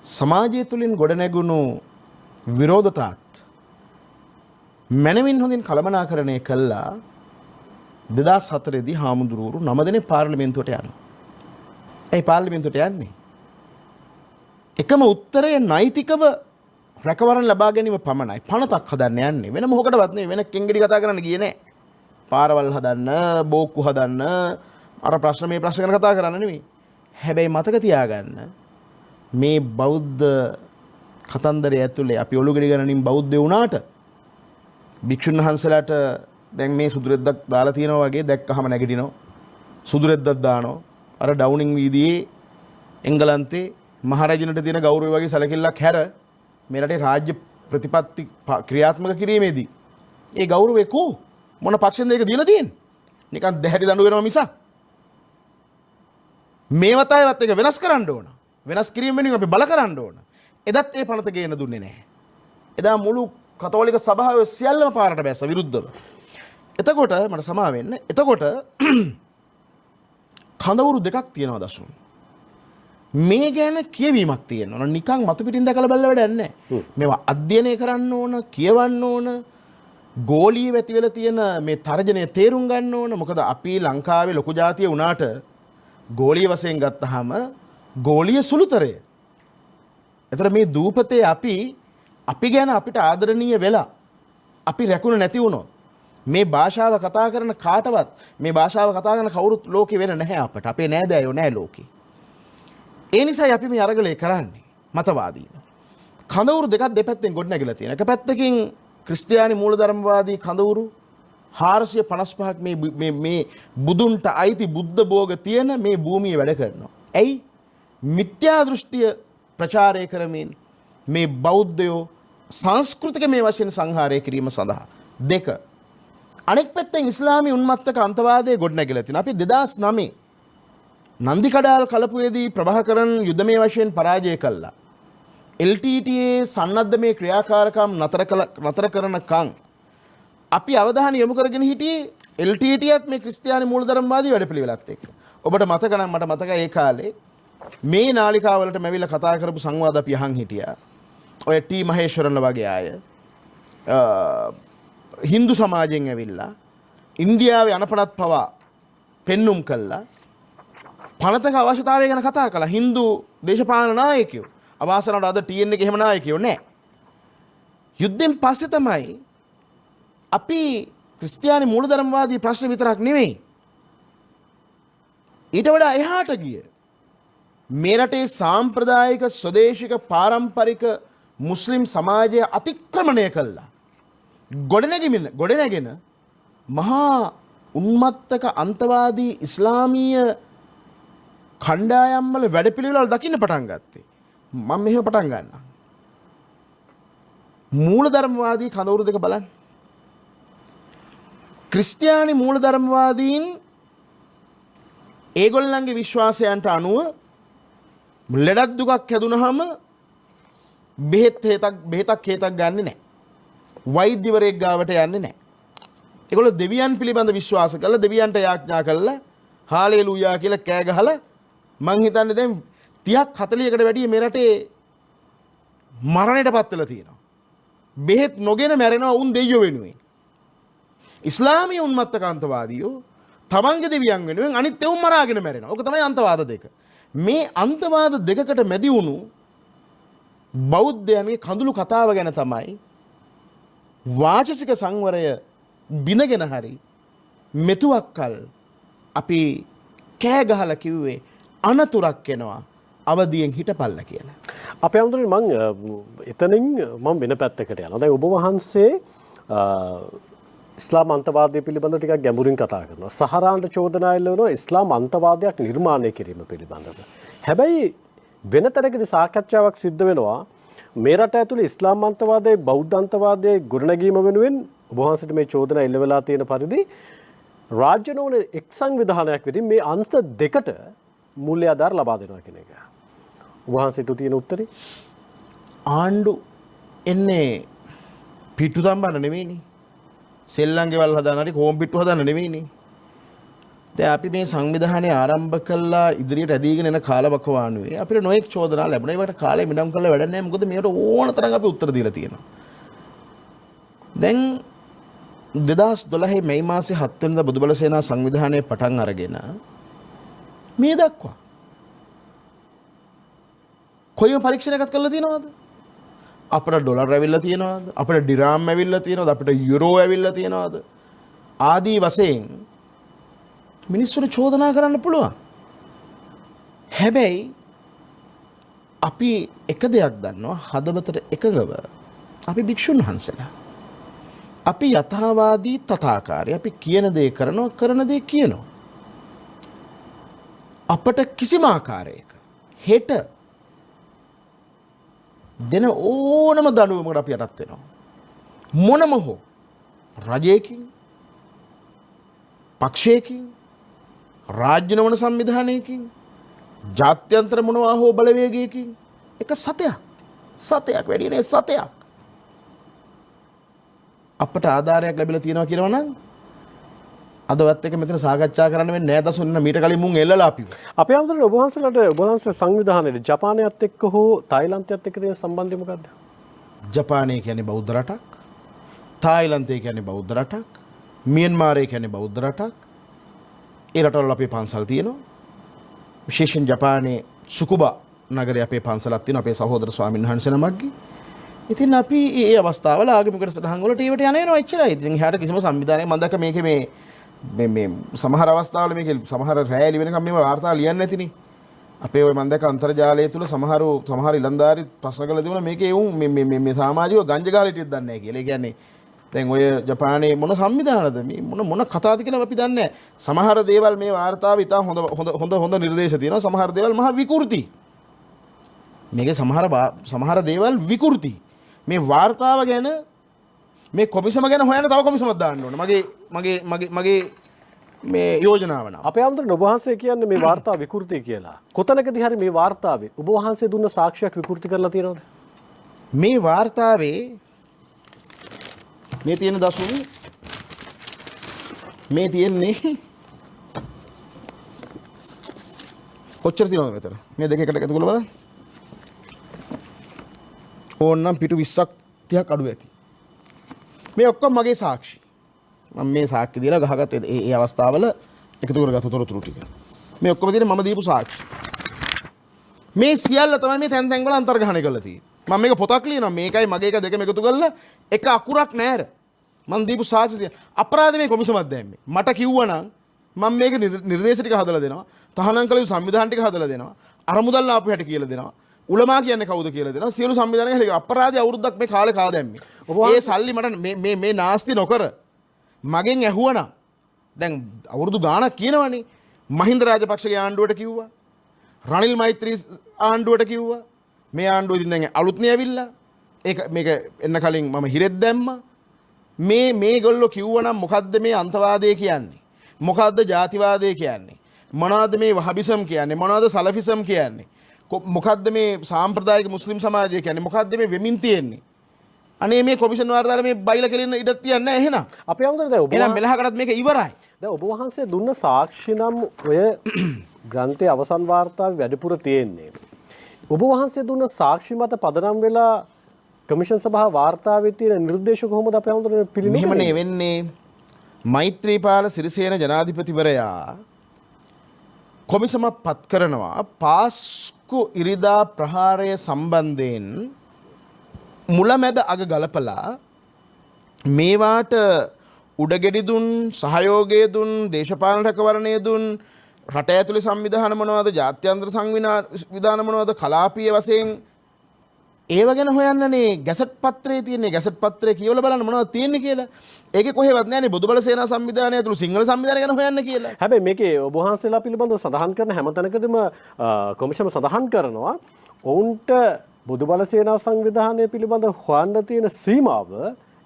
Speaker 2: සමාජය තුළින් ගොඩනැගුණු විරෝධතාත් මැනවින් හොඳින් කළමනාකරණය කළා 2004 දී හාමුදුරුවරු 9 දෙනෙක් පාර්ලිමේන්තුවට යනවා. ඒ පාර්ලිමේන්තුවට යන්නේ එකම උත්තරය නෛතිකව රැකවරණ ලබා ගැනීම පමණයි. පනතක් හදන්න යන්නේ. වෙන මොකකටවත් නෙවෙයි. වෙන කෙන්ගෙඩි කතා කරන්න ගියේ නෑ. පාරවල් හදන්න, බෝක්කු හදන්න, අර ප්‍රශ්න මේ ප්‍රශ්න ගැන කතා කරන්න නෙවෙයි. හැබැයි මතක තියාගන්න මේ බෞද්ධ කතන්දරය ඇතුලේ අපි ඔලුගෙඩි ගණනින් බෞද්ධ වුණාට භික්ෂුන් වහන්සේලාට දැන් මේ සුදු රෙද්දක් දාලා තියෙනවා වගේ දැක්කහම නැගිටිනවා. සුදු රෙද්දක් දානවා. අර ඩවුනින් වීදියේ එංගලන්තේ මහරජනට තියෙන ගෞරවය වගේ සැලකිල්ලක් හැර මේ රටේ රාජ්‍ය ප්‍රතිපත්ති ක්‍රියාත්මක කිරීමේදී ඒ ගෞරවය කෝ මොන පක්ෂෙන්ද ඒක දීලා තියෙන්නේ? නිකන් දැහැටි දඬු වෙනවා මිසක් මේ වතාවේවත් එක වෙනස් කරන්න ඕන. වෙනස් කිරීම වෙනුවෙන් අපි බල කරන්න ඕන. එදත් ඒ පනත ගේන්න දුන්නේ නැහැ. එදා මුළු කතෝලික සභාව සියල්ලම පාරට බැස්ස විරුද්ධව. එතකොට මට සමා වෙන්න. එතකොට කඳවුරු දෙකක් තියෙනවා දසුන්. මේ ගැන කියවීමක් තියෙනවා. නිකන් මතු පිටින් දැකලා බලලා වැඩක් නැහැ. මේවා අධ්‍යයනය කරන්න ඕන, කියවන්න ඕන. ගෝලීය වැති වෙලා තියෙන මේ තර්ජනය තේරුම් ගන්න ඕන. මොකද අපි ලංකාවේ ලොකු ජාතිය වුණාට ගෝලීය වශයෙන් ගත්තාම ගෝලීය සුළුතරය. එතකොට මේ දූපතේ අපි ගැන අපිට ආදරණීය වෙලා අපි රැකුණ නැති වුණොත් මේ භාෂාව කතා කරන කාටවත් මේ භාෂාව කතා කරන කවුරුත් ලෝකේ වෙන නැහැ අපට. අපේ නෑදෑයෝ නැහැ ලෝකේ. ඒ නිසායි අපි මේ අරගලේ කරන්නේ මතවාදීව. කඳවුරු දෙකක් දෙපැත්තෙන් ගොඩනැගිලා තියෙනවා. එක පැත්තකින් ක්‍රිස්තියානි මූලධර්මවාදී කඳවුරු 455ක් මේ බුදුන්ට අයිති බුද්ධ භෝග තියෙන මේ භූමියේ වැඩ කරනවා. ඇයි? මිත්‍යා දෘෂ්ටිය ප්‍රචාරය කරමින් මේ බෞද්ධයෝ සංස්කෘතික මේ වශයෙන් සංහාරය කිරීම සඳහා. දෙක. අනෙක් පැත්තෙන් ඉස්ලාමී උන්මත්තක අන්තවාදයේ ගොඩනැගිලා තියෙනවා. අපි 2009 නන්දිකඩාල් කලපුවේදී ප්‍රභාකරන් යුද්ධමය වශයෙන් පරාජය කළා. LTTA සන්නද්ධ මේ ක්‍රියාකාරකම් නතර කරනකම් අපි අවධානය යොමු කරගෙන හිටියේ LTTත් මේ ක්‍රිස්තියානි මූලධර්මවාදී වැඩපිළිවෙලත් එක්ක. ඔබට මතක නම් මට මතකයි ඒ කාලේ මේ නාලිකාවලට මැවිලා කතා කරපු සංවාද අපි අහන් හිටියා. ඔය ටී මහේශ්වරන්ල වගේ අය හින්දු සමාජයෙන් ඇවිල්ලා ඉන්දියාවේ අනපනත් පවා පෙන්눔 කළා. පනතක අවශ්‍යතාවය ගැන කතා කළා. හින්දු දේශපාලන නායකයෝ අවාසනාවට අද TN එකේ එහෙම නායකයෝ නැහැ. යුද්ධෙන් පස්සේ තමයි අපි ක්‍රිස්තියානි මූලධර්මවාදී ප්‍රශ්න විතරක් නෙවෙයි ඊට වඩා එහාට ගිය මේ රටේ සාම්ප්‍රදායික ස්වදේශික පාරම්පරික මුස්ලිම් සමාජය අතික්‍රමණය කළා. ගොඩනැගෙන මහා උන්මත්තක අන්තවාදී ඉස්ලාමීය කණ්ඩායම් වල වැඩපිළිවෙළ දකින්න පටන් ගත්තේ. මම මෙහෙම පටන් ගන්නම්. මූලධර්මවාදී කඳවුරු දෙක බලන්න. ක්‍රිස්තියානි මූලධර්මවාදීන් ඒගොල්ලන්ගේ විශ්වාසයන්ට අනුව ලෙඩක් දුකක් හැදුනහම බෙහෙතක් හේතක් ගන්නෙ නැහැ. වෛද්‍යවරයෙක් ගාවට යන්නේ නැහැ. ඒගොල්ලෝ දෙවියන් පිළිබඳ විශ්වාස කරලා දෙවියන්ට යාඥා කරලා හාලෙලූයා කියලා කෑ ගහලා මං හිතන්නේ දැන් 30ක් 40කට වැඩිය මේ රටේ මරණයට පත් වෙලා තියෙනවා. බෙහෙත් නොගෙන මැරෙනවා උන් දෙයියෝ වෙනුවෙන්. ඉස්ලාමීය උන්මත්තක අන්තවාදීෝ තමන්ගේ දෙවියන් වෙනුවෙන් අනිත් ඒවුන් මරාගෙන මැරෙනවා. ඕක තමයි අන්තවාද දෙක. මේ අන්තවාද දෙකකට මැදි වුණු බෞද්ධයන්ගේ කඳුළු කතාව ගැන තමයි වාචසික සංවරය බිඳගෙන හරි මෙතුවක්කල් අපි කෑ ගහලා කිව්වේ අනතුරක් එනවා අවදියෙන් හිටපල්ලා කියලා.
Speaker 1: අපේ අමුතුනේ මං එතනින් මම වෙන පැත්තකට යනවා. දැන් ඔබ වහන්සේ ඉස්ලාම් අන්තවාදය පිළිබඳව ටිකක් ගැඹුරින් කතා කරනවා. සහරාන්ට චෝදනා එල්ලවනවා ඉස්ලාම් අන්තවාදයක් නිර්මාණය කිරීම පිළිබඳව. හැබැයි වෙන තැනකදී සාකච්ඡාවක් සිද්ධ වෙනවා මේ රට ඇතුළේ ඉස්ලාම් අන්තවාදයේ බෞද්ධ අන්තවාදයේ ගොඩනැගීම වෙනුවෙන් ඔබ වහන්සේට මේ චෝදනා එල්ල වෙලා තියෙන පරිදි රාජ්‍ය නොවන එක් සංවිධානයක් විදිහින් මේ අන්ත දෙකට මූල්‍ය ආධාර ලබා දෙනවා කියන එක. ඔබ වහන්සේට තියෙන උත්තරේ
Speaker 2: ආණ්ඩු එන්නේ පිටු තම්බන්න නෙවෙයිනේ. සෙල්ලම් ගෙවල් හදාන හරි කොම් පිට්ටු හදාන්න නෙවෙයිනේ. දැන් අපි මේ සංවිධානය ආරම්භ කළා ඉදිරියට ඇදීගෙන එන කාලවකවානුවේ අපිට නොඑක් චෝදනා ලැබුණා. ඒවට කාලේ මිඩම් කරලා වැඩක් නැහැ. මොකද මේකට ඕන තරම් අපි උත්තර දීලා තියෙනවා. දැන් 2012 මැයි මාසේ 7 වෙනිදා බුදුබල සේනා සංවිධානයේ පටන් අරගෙන මේ දක්වා කොයිම පරීක්ෂණයක්වත් කරලා තියෙනවද? අපිට ඩොලර් ඇවිල්ලා තියෙනවද? අපිට ඩිරාම් ඇවිල්ලා තියෙනවද? අපිට යුරෝ ඇවිල්ලා තියෙනවද? ආදී වශයෙන් මිනිස්සුන්ට චෝදනා කරන්න පුළුවන්. හැබැයි අපි එක දෙයක් දන්නවා හදවතට එකඟව අපි භික්ෂුන් වහන්සේලා අපි යථාවාදී තථාකාරය. අපි කියන දේ කරනවා, කරන දේ කියනවා. අපට කිසිම ආකාරයක හෙට දෙන ඕනම දඬුවමකට අපි යටත් වෙනවා. මොනම හෝ රජයකින්, පක්ෂයකින්, රාජ්‍ය නොවන සංවිධානයකින්, ජාත්‍යන්තර මොනවා හෝ බලවේගයකින් එක සතයක් වැඩි නේ සතයක් අපට ආධාරයක් ලැබිලා තියෙනවා කියනවා නම් අදවත් එක මෙතන සාකච්ඡා කරන්න වෙන්නේ නැහැ. දසුන්න මීට කලින් මුන් එල්ලලා අපි.
Speaker 1: අපේ අමතර ඔබ වහන්සේලාට ඔබ වහන්සේ සංවිධානයේ ජපානයත් එක්ක හෝ තායිලන්තයත් එක්ක තියෙන සම්බන්ධය මොකද්ද?
Speaker 2: ජපානය කියන්නේ බෞද්ධ රටක්. තායිලන්තය කියන්නේ බෞද්ධ රටක්. මියන්මාරය කියන්නේ බෞද්ධ රටක්. ඒ රටවල අපේ පන්සල් තියෙනවා. විශේෂයෙන් ජපානයේ සුකුබා නගරයේ අපේ පන්සලක් තියෙනවා අපේ සහෝදර ස්වාමීන් වහන්සේ නමක්ගේ. ඉතින් අපි මේ අවස්ථාවල ආගමික සටහන් වලට ඒවට යන වෙනවා එච්චරයි. ඉතින් එහාට කිසිම සංවිධානයක් මම දැක්ක මේකේ මේ සමහර අවස්ථාවල මේකේ සමහර රැලි වෙනකම් මේව වාර්තා ලියන්නේ නැතිනේ. අපේ ඔය මම දැක්ක අන්තර්ජාලය තුල සමහර ඉලන්දාරි ප්‍රශ්න කළා තිබුණා මේකේ උන් මේ සමාජික ගංජා ගාලා හිටියද දන්නේ නැහැ කියලා. ඒ කියන්නේ දැන් ඔය ජපානයේ මොන සංවිධානද මේ මොන කතාවද කියලා අපි දන්නේ නැහැ. සමහර දේවල් මේ වාර්තාවේ ඉතා හොඳ නිර්දේශ තියෙනවා. සමහර දේවල් මහා විකෘති. මේකේ සමහර දේවල් විකෘති. මේ වාර්තාව ගැන මේ කොමිසම ගැන හොයන්න තව කොමිසමක් දාන්න ඕන. මගේ මේ යෝජනාව නම්.
Speaker 1: අපේ අමතර ඔබ වහන්සේ කියන්නේ මේ වාර්තාව විකෘති කියලා. කොතනකදී හරි මේ වාර්තාවේ ඔබ වහන්සේ දුන්න සාක්ෂියක් විකෘති කරලා තියෙනවද?
Speaker 2: මේ වාර්තාවේ මේ තියෙන දසුන් මේ තියෙන්නේ කොච්චර තියෙනවද මෙතන? මේ දෙක එකට එකතු කරලා බලන්න. ඕනනම් පිටු 20ක් 30ක් අඩු ඇති. මේ ඔක්කොම මගේ සාක්ෂි. මම මේ සාක්ෂි දීලා ගහගත්තේ ඒ අවස්ථාවල එකතු කරගත්තු තොරතුරු ටික. මේ ඔක්කොම තියෙන්නේ මම දීපු සාක්ෂි. මේ සියල්ල තමයි මේ තැන් වල අන්තර්ග්‍රහණය කරලා තියෙන්නේ. මම මේක පොතක් ලියනවා. මේකයි මගේ එක දෙකම එකතු කරලා එක අකුරක් නෑර. මම දීපු සාක්ෂි අපරාධ මේ කොමිසමක් දැම්මේ. මට කිව්වනම් මම මේක නිර්දේශ ටික හදලා දෙනවා. තහනම් කළ යුතු සංවිධාන ටික හදලා දෙනවා. අරමුදල් ආපු හැටි කියලා දෙනවා. උලමා කියන්නේ කවුද කියලා දෙනවා. සියලු සංවිධානය හැලේ අපරාධය අවුරුද්දක් මේ කාලේ කා දැම්මේ. ඒ සල්ලි මට මේ නාස්ති නොකර මගෙන් ඇහුවනම් දැන් අවුරුදු ගාණක් කියනවනේ. මහින්ද රාජපක්ෂගේ ආණ්ඩුවට කිව්වා. රනිල් මෛත්‍රී ආණ්ඩුවට කිව්වා. මේ ආණ්ඩුව ඉතින් දැන් අලුත්නේ ඇවිල්ලා. මේක එන්න කලින් මම හිරෙත් දැම්මා. මේගොල්ලෝ කිව්වනම් මොකද්ද මේ අන්තවාදය කියන්නේ? මොකද්ද ජාතිවාදය කියන්නේ? මොනවද මේ වහබිසම් කියන්නේ? මොනවද සලෆිසම් කියන්නේ? මොකද්ද මේ සාම්ප්‍රදායික මුස්ලිම් සමාජය කියන්නේ? මොකද්ද මේ වෙමින් තියෙන්නේ? අනේ මේ කොමිෂන් වාර්තාවල මේ බයිලා කෙලින්න ඉඩක් තියන්නේ නැහැ එහෙනම්.
Speaker 1: අපේ අමතර දැන් ඔබ
Speaker 2: එහෙනම් මෙලහකටත් මේක ඉවරයි.
Speaker 1: දැන් ඔබ වහන්සේ දුන්න සාක්ෂි නම් ඔය ග්‍රන්ථයේ අවසන් වාර්තාවේ වැඩිපුර තියෙන්නේ. ඔබ වහන්සේ දුන්න සාක්ෂි මත පදනම් වෙලා කමිෂන් සභාව වාර්තාවේ තියෙන නිර්දේශ කොහොමද අපේ අමතර පිළිගන්නේ?
Speaker 2: මෙහෙමනේ වෙන්නේ. මෛත්‍රීපාල සිරිසේන ජනාධිපතිවරයා කොමිසමක් පත් කරනවා පාස්කු ඉරිදා ප්‍රහාරය සම්බන්ධයෙන් මුලමැද අග ගලපලා මේවාට උඩගෙඩි දුන් සහයෝගය දුන් දේශපාලන රැකවරණය දුන් රට ඇතුලේ සංවිධාන මොනවද ජාත්‍යන්තර සංවිධාන මොනවද කලාපීය වශයෙන් ඒව ගැන හොයන්නනේ ගැසට් පත්‍රයේ තියෙන්නේ. ගැසට් පත්‍රය කියවලා බලන්න මොනවද තියෙන්නේ කියලා. ඒකේ කොහෙවත් නැහැනේ බොදුබල සේනා සංවිධානය ඇතුළු සිංහල සංවිධානය ගැන හොයන්න කියලා.
Speaker 1: හැබැයි මේකේ ඔබ වහන්සේලා පිළිබඳව සඳහන් කරන හැම තැනකදීම කොමිෂම සඳහන් කරනවා ඔවුන්ට බොදුබල සේනා සංවිධානය පිළිබඳව හොයන්න තියෙන සීමාව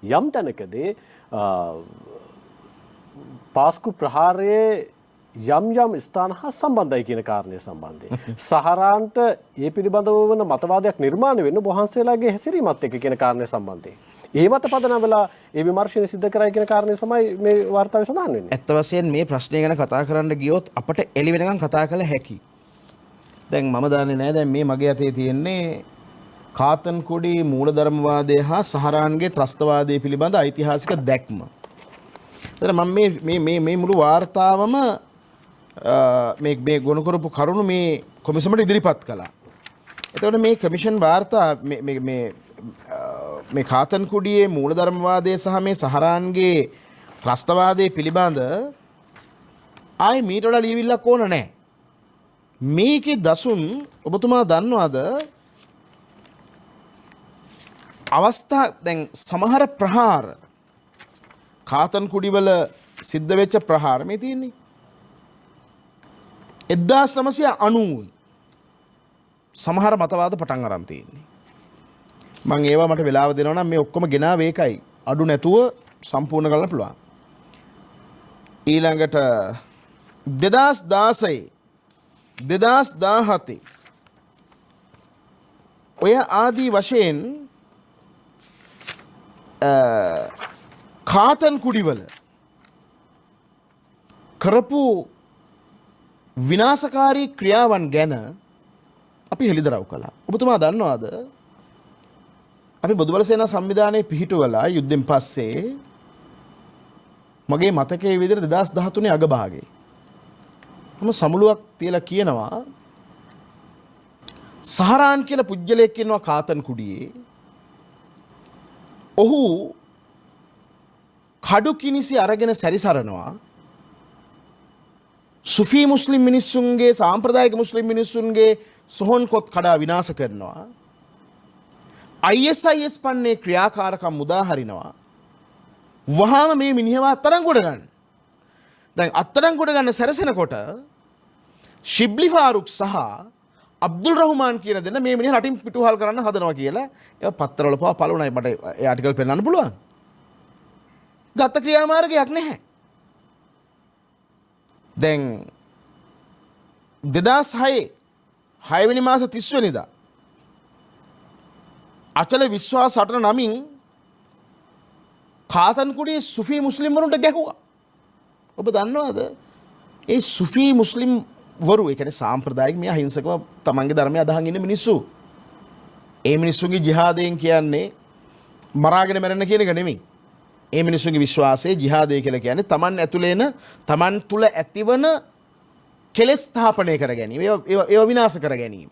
Speaker 1: යම් තැනකදී පාස්කු ප්‍රහාරයේ යම් ස්ථාන හා සම්බන්ධයි කියන කාරණය සම්බන්ධයෙන් සහරාන්ට ඒ පිළිබඳව වන මතවාදයක් නිර්මාණය වෙන්න වහන්සේලාගේ හැසිරීමත් එක්ක කියන කාරණය සම්බන්ධයෙන් ඒ මත පදනම් වෙලා ඒ විමර්ශනය සිදු කරයි කියන කාරණය තමයි මේ වාර්තාවේ සඳහන් වෙන්නේ.
Speaker 2: ඇත්ත වශයෙන් මේ ප්‍රශ්නය ගැන කතා කරන්න ගියොත් අපට එළි වෙනකන් කතා කළ හැකි. දැන් මම දන්නේ නැහැ දැන් මේ මගේ අතේ තියෙන්නේ කාතන්කුඩි මූලධර්මවාදය හා සහරාන්ගේ ත්‍රස්තවාදය පිළිබඳ ඓතිහාසික දැක්ම. එතන මම මේ මුළු වාර්තාවම මේ ගොනු කරපු කරුණු මේ කොමිසමට ඉදිරිපත් කළා. එතකොට මේ කමිෂන් වාර්තා මේ කාතන්කුඩියේ මූලධර්මවාදය සහ මේ සහරාන්ගේ ත්‍රස්තවාදය පිළිබඳ ආයේ මීට වඩා ලියවිල්ලක් ඕන නැහැ. මේකේ දසුන් ඔබතුමා දන්නවද? අවස්ථා දැන් සමහර ප්‍රහාර කාතන් කුඩිවල සිද්ධ වෙච්ච ප්‍රහාර මේ තියෙන්නේ 1990 සමහර මතවාද පටන් අරන් තියෙන්නේ. මම ඒවා මට වෙලාව දෙනවා නම් මේ ඔක්කොම ගෙනාවේ ඒකයි. අඩු නැතුව සම්පූර්ණ කරන්න පුළුවන්. ඊළඟට 2016 2017 ඔය ආදී වශයෙන් කාතන් කුඩිවල කරපු විනාශකාරී ක්‍රියාවන් ගැන අපි හෙළිදරව් කළා. ඔබතුමා දන්නවද? අපි බොදුබල සේනා සංවිධානයේ පිහිටුවලා යුද්ධෙන් පස්සේ මගේ මතකයේ විදිහට 2013 අගභාගයේ මම සමුළුවක් තියලා කියනවා සහරාන් කියලා පුජ්‍යලයක් ඉන්නවා කාතන් කුඩියේ. ඔහු කඩු කිනිසි අරගෙන සැරිසරනවා සුෆී මුස්ලිම් මිනිස්සුන්ගේ සාම්ප්‍රදායික මුස්ලිම් මිනිස්සුන්ගේ සොහොන් කොත් කඩා විනාශ කරනවා. ISIS පන්නේ ක්‍රියාකාරකම් මුදා හරිනවා. වහාම මේ මිනිහව අත්අඩංගුවට ගන්න. දැන් අත්අඩංගුවට ගන්න සැරසෙනකොට ශිබ්ලි ෆාරුක් සහ අබ්දුල් රහ්මාන් කියන දෙන්න මේ මිනිහ රටින් පිටුහල් කරන්න හදනවා කියලා ඒවා පත්තරවල පවා පළවුණයි. මට ඒ ආටිකල් පෙන්නන්න පුළුවන්. ගත ක්‍රියාමාර්ගයක් නැහැ. දැන් 2006 6 වෙනි මාස 30 වෙනිදා අචල විශ්වාස සටන නමින් කාතන්කුඩියේ සුෆී මුස්ලිම් වරුන්ට ගැහුවා. ඔබ දන්නවද? ඒ සුෆී මුස්ලිම් වරු ඒ කියන්නේ සාම්ප්‍රදායික මේ අහිංසකව තමන්ගේ ධර්මය අදහන් ඉන්න මිනිස්සු. ඒ මිනිස්සුන්ගේ ජිහාදයෙන් කියන්නේ මරාගෙන මැරෙන්න කියන එක නෙමෙයි. ඒ මිනිස්සුන්ගේ විශ්වාසයේ ජිහාදය කියලා කියන්නේ තමන් ඇතුළේන තමන් තුල ඇතිවන කෙලෙස් ස්ථාපනය කර ගැනීම. ඒවා විනාශ කර ගැනීම.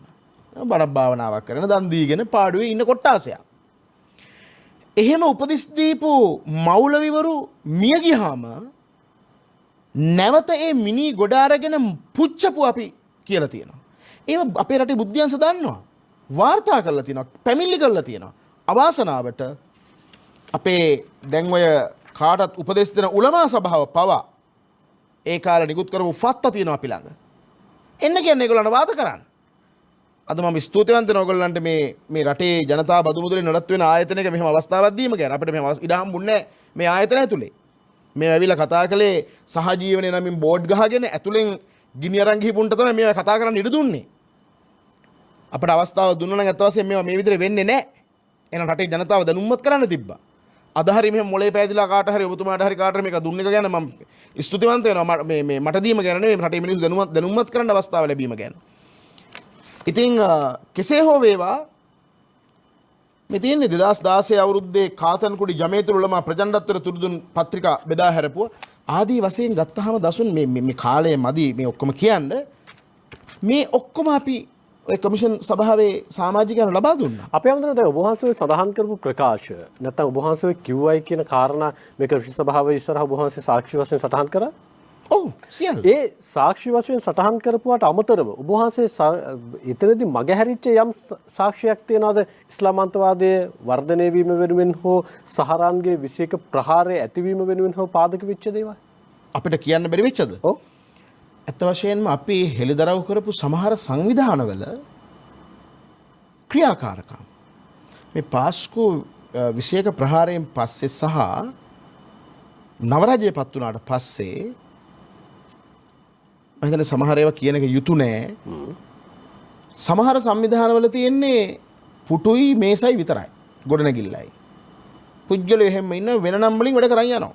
Speaker 2: බණක් භාවනාවක් කරන දන් දීගෙන පාඩුවේ ඉන්න කොට්ටාසයක්. එහෙම උපදිස් දීපු මෞලවිවරු මිය ගියාම නැවත ඒ මිනි ගොඩ අරගෙන පුච්චපු අපි කියලා තියෙනවා. ඒව අපේ රටේ බුද්ධියන්ස දන්නවා. වාර්තා කරලා තියෙනවා. පැමිණිලි කරලා තියෙනවා. අවාසනාවට අපේ දැන් ඔය කාටත් උපදෙස් දෙන උලමා සභාව පවා ඒ කාලේ නිකුත් කරපු ෆත්වා තියෙනවා අපි ළඟ. එන්න කියන්නේ ඒගොල්ලන්ට වාද කරන්න. අද මම ස්තුතිවන්ත වෙනවා ඔයගොල්ලන්ට මේ රටේ ජනතාව බදු මුදලින් නඩත්තු වෙන ආයතනයක මෙහෙම අවස්ථාවක් දීම ගැන. අපිට මෙහෙම ඉඩ හම්බුන්නේ නැහැ මේ ආයතනය ඇතුලේ. මේ ඇවිල්ලා කතා කළේ සහජීවනයේ නමින් බෝඩ් ගහගෙන ඇතුලෙන් ගිනි අරන් ගිහිපුන්ට තමයි මේවා කතා කරන්න ඉඩ දුන්නේ. අපිට අවස්ථාව දුන්නා නම් අත් වශයෙන් මේවා මේ විදිහට වෙන්නේ නැහැ. එහෙනම් රටේ ජනතාව දැනුම්මත් කරන්න තිබ්බා. අද හරි මෙහෙම මොලේ පෑදිලා කාට හරි ඔබතුමාට හරි කාට මේක දුන්න එක ගැන මම ස්තුතිවන්ත වෙනවා. මේ මට දීම ගැන නෙවෙයි රටේ මිනිස්සු දැනුම්මත් කරන්න අවස්ථාව ලැබීම ගැන. ඉතින් කෙසේ හෝ වේවා මේ තියෙන්නේ 2016 අවුරුද්දේ කාතන්කුඩි ජමේතුල් උලමා ප්‍රචණ්ඩත්වර තුරුදුන් පත්‍රිකා බෙදා හැරපුව ආදී වශයෙන් ගත්තාම දසුන් මේ කාලය මදි මේ ඔක්කොම කියන්නේ මේ ඔක්කොම අපි ඔය කමිෂන් සභාවේ සමාජිකයන් ලබා දුන්නා.
Speaker 1: අපේ අමතන දැන් ඔබ වහන්සේ සඳහන් කරපු ප්‍රකාශ නැත්නම් ඔබ වහන්සේ කිව්වයි කියන කාරණා මේක විශ්ව සභාවේ ඉස්සරහ ඔබ වහන්සේ සාක්ෂි වශයෙන් සටහන් කරා.
Speaker 2: ඔව් සියල්ල.
Speaker 1: ඒ සාක්ෂි වශයෙන් සටහන් කරපුවාට අමතරව ඔබ වහන්සේ එතනදී මගහැරිච්ච යම් සාක්ෂියක් තියනවාද ඉස්ලාමන්තවාදයේ වර්ධනය වීම වෙනුවෙන් හෝ සහරාන්ගේ 21 ප්‍රහාරය ඇතිවීම වෙනුවෙන් හෝ පාදක වෙච්ච දේවල්
Speaker 2: අපිට කියන්න බැරි වෙච්චද?
Speaker 1: ඔව්.
Speaker 2: ඇත්ත වශයෙන්ම අපි හෙළිදරව් කරපු සමහර සංවිධානවල ක්‍රියාකාරකම් මේ පාස්කු 21 ප්‍රහාරයෙන් පස්සේ සහ නවරජයේ පත් වුණාට පස්සේ මම හිතන්නේ සමහර ඒවා කියන එක යුතු නෑ. සමහර සංවිධානවල තියෙන්නේ පුටුයි මේසයි විතරයි. ගොඩනැගිල්ලයි. පුජ්‍යලෝ එහෙම ඉන්න වෙන නම් වලින් වැඩ කරන් යනවා.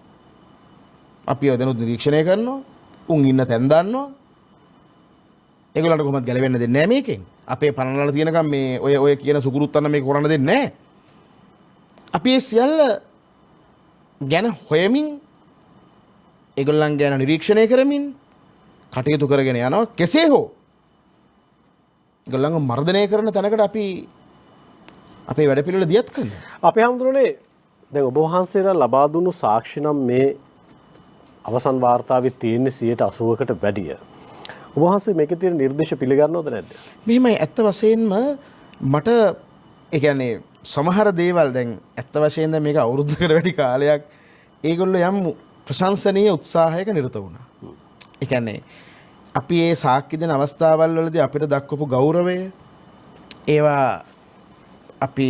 Speaker 2: අපි ඒවා දැනුත් නිරීක්ෂණය කරනවා. උන් ඉන්න තැන් දන්නවා. ඒගොල්ලන්ට කොහොමද ගැලවෙන්න දෙන්නේ නැහැ මේකෙන්. අපේ පනනල තියෙනකම් මේ ඔය කියන සුකුරුත්තන්න මේක කරන්න දෙන්නේ නැහැ. අපි ඒ සියල්ල ගැන හොයමින් ඒගොල්ලන් ගැන නිරීක්ෂණය කරමින් කටයුතු කරගෙන යනවා. කෙසේ හෝ ඒගොල්ලන්ව මර්ධනය කරන තැනකට අපි අපේ වැඩ පිළිවෙල දියත් කරනවා.
Speaker 1: අපේ හැමදෙරෝනේ දැන් ඔබ වහන්සේලා ලබා දුන්නු සාක්ෂි නම් මේ අවසන් වාර්තාවේ තියෙන්නේ 80%කට වැඩිය. ඔබ වහන්සේ මේකේ තියෙන නිර්දේශ පිළිගන්නවද නැද්ද?
Speaker 2: මෙහෙමයි ඇත්ත වශයෙන්ම මට ඒ කියන්නේ සමහර දේවල් දැන් ඇත්ත වශයෙන්ම මේක අවුරුද්දකට වැඩි කාලයක් ඒගොල්ලෝ යම් ප්‍රශංසනීය උත්සාහයක නිරත වුණා. ඒ කියන්නේ අපි මේ සාක්ෂි දෙන අවස්ථාවල් වලදී අපිට දක්වපු ගෞරවය ඒවා අපි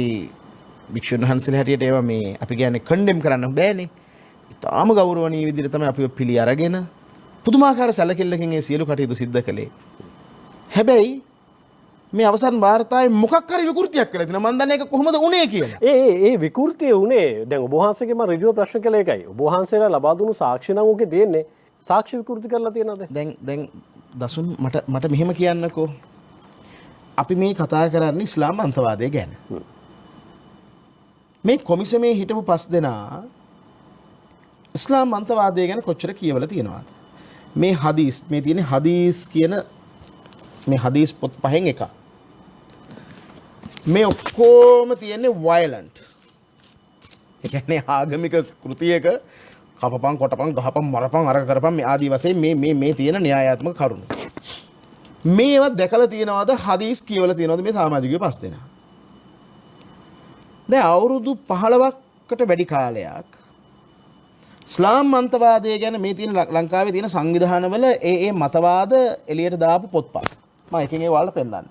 Speaker 2: වික්ෂුන් වහන්සේලා හැටියට ඒවා මේ අපි කියන්නේ කන්ඩෙම් කරන්න බෑනේ. ඊටාම ගෞරවණීය විදිහට තමයි අපි පිළි අරගෙන පුදුමාකාර සැලකිල්ලකින් මේ සියලු කටයුතු සිද්ධ කළේ. හැබැයි මේ අවසන් වාර්තාවේ මොකක් හරි විකෘතියක් වෙලා තියෙනවා. මම දන්නේ ඒක කොහොමද උනේ කියලා.
Speaker 1: ඒ විකෘතිය උනේ දැන් ඔබ වහන්සේගේ මම ඍජුව ප්‍රශ්න කළේ ඒකයි. ඔබ වහන්සේලා ලබා දුණු සාක්ෂි නම් ඔකේ තියෙන්නේ. සාක්ෂි විකෘති කරලා තියෙනවද?
Speaker 2: දැන් දසුන් මට මෙහෙම කියන්නකෝ. අපි මේ කතා කරන්නේ ඉස්ලාම් අන්තවාදය ගැන. මේ කොමිසමේ හිටපු 5 දෙනා ඉස්ලාම් අන්තවාදය ගැන කොච්චර කියවලා තියෙනවද? මේ හදීස් මේ තියෙන හදීස් කියන මේ හදීස් පොත් පහෙන් එකක්. මේ ඔක්කොම තියෙන්නේ වයලන්ට්. ඒ කියන්නේ ආගමික කෘතියක කපපන් කොටපන් ගහපන් මරපන් අර කරපන් මේ ආදි වශයෙන් මේ තියෙන න්‍යායාත්මක කරුණු. මේවත් දැකලා තියෙනවද? හදීස් කියවලා තියෙනවද මේ සමාජිකයෝ 5 දෙනා? දැන් අවුරුදු 15කට වැඩි කාලයක් ඉස්ලාම් අන්තවාදය ගැන මේ තියෙන ලංකාවේ තියෙන සංවිධානවල ඒ මතවාද එළියට දාපු පොත්පත්. මම එකකින් ඒ වලට පෙන්නන්නම්.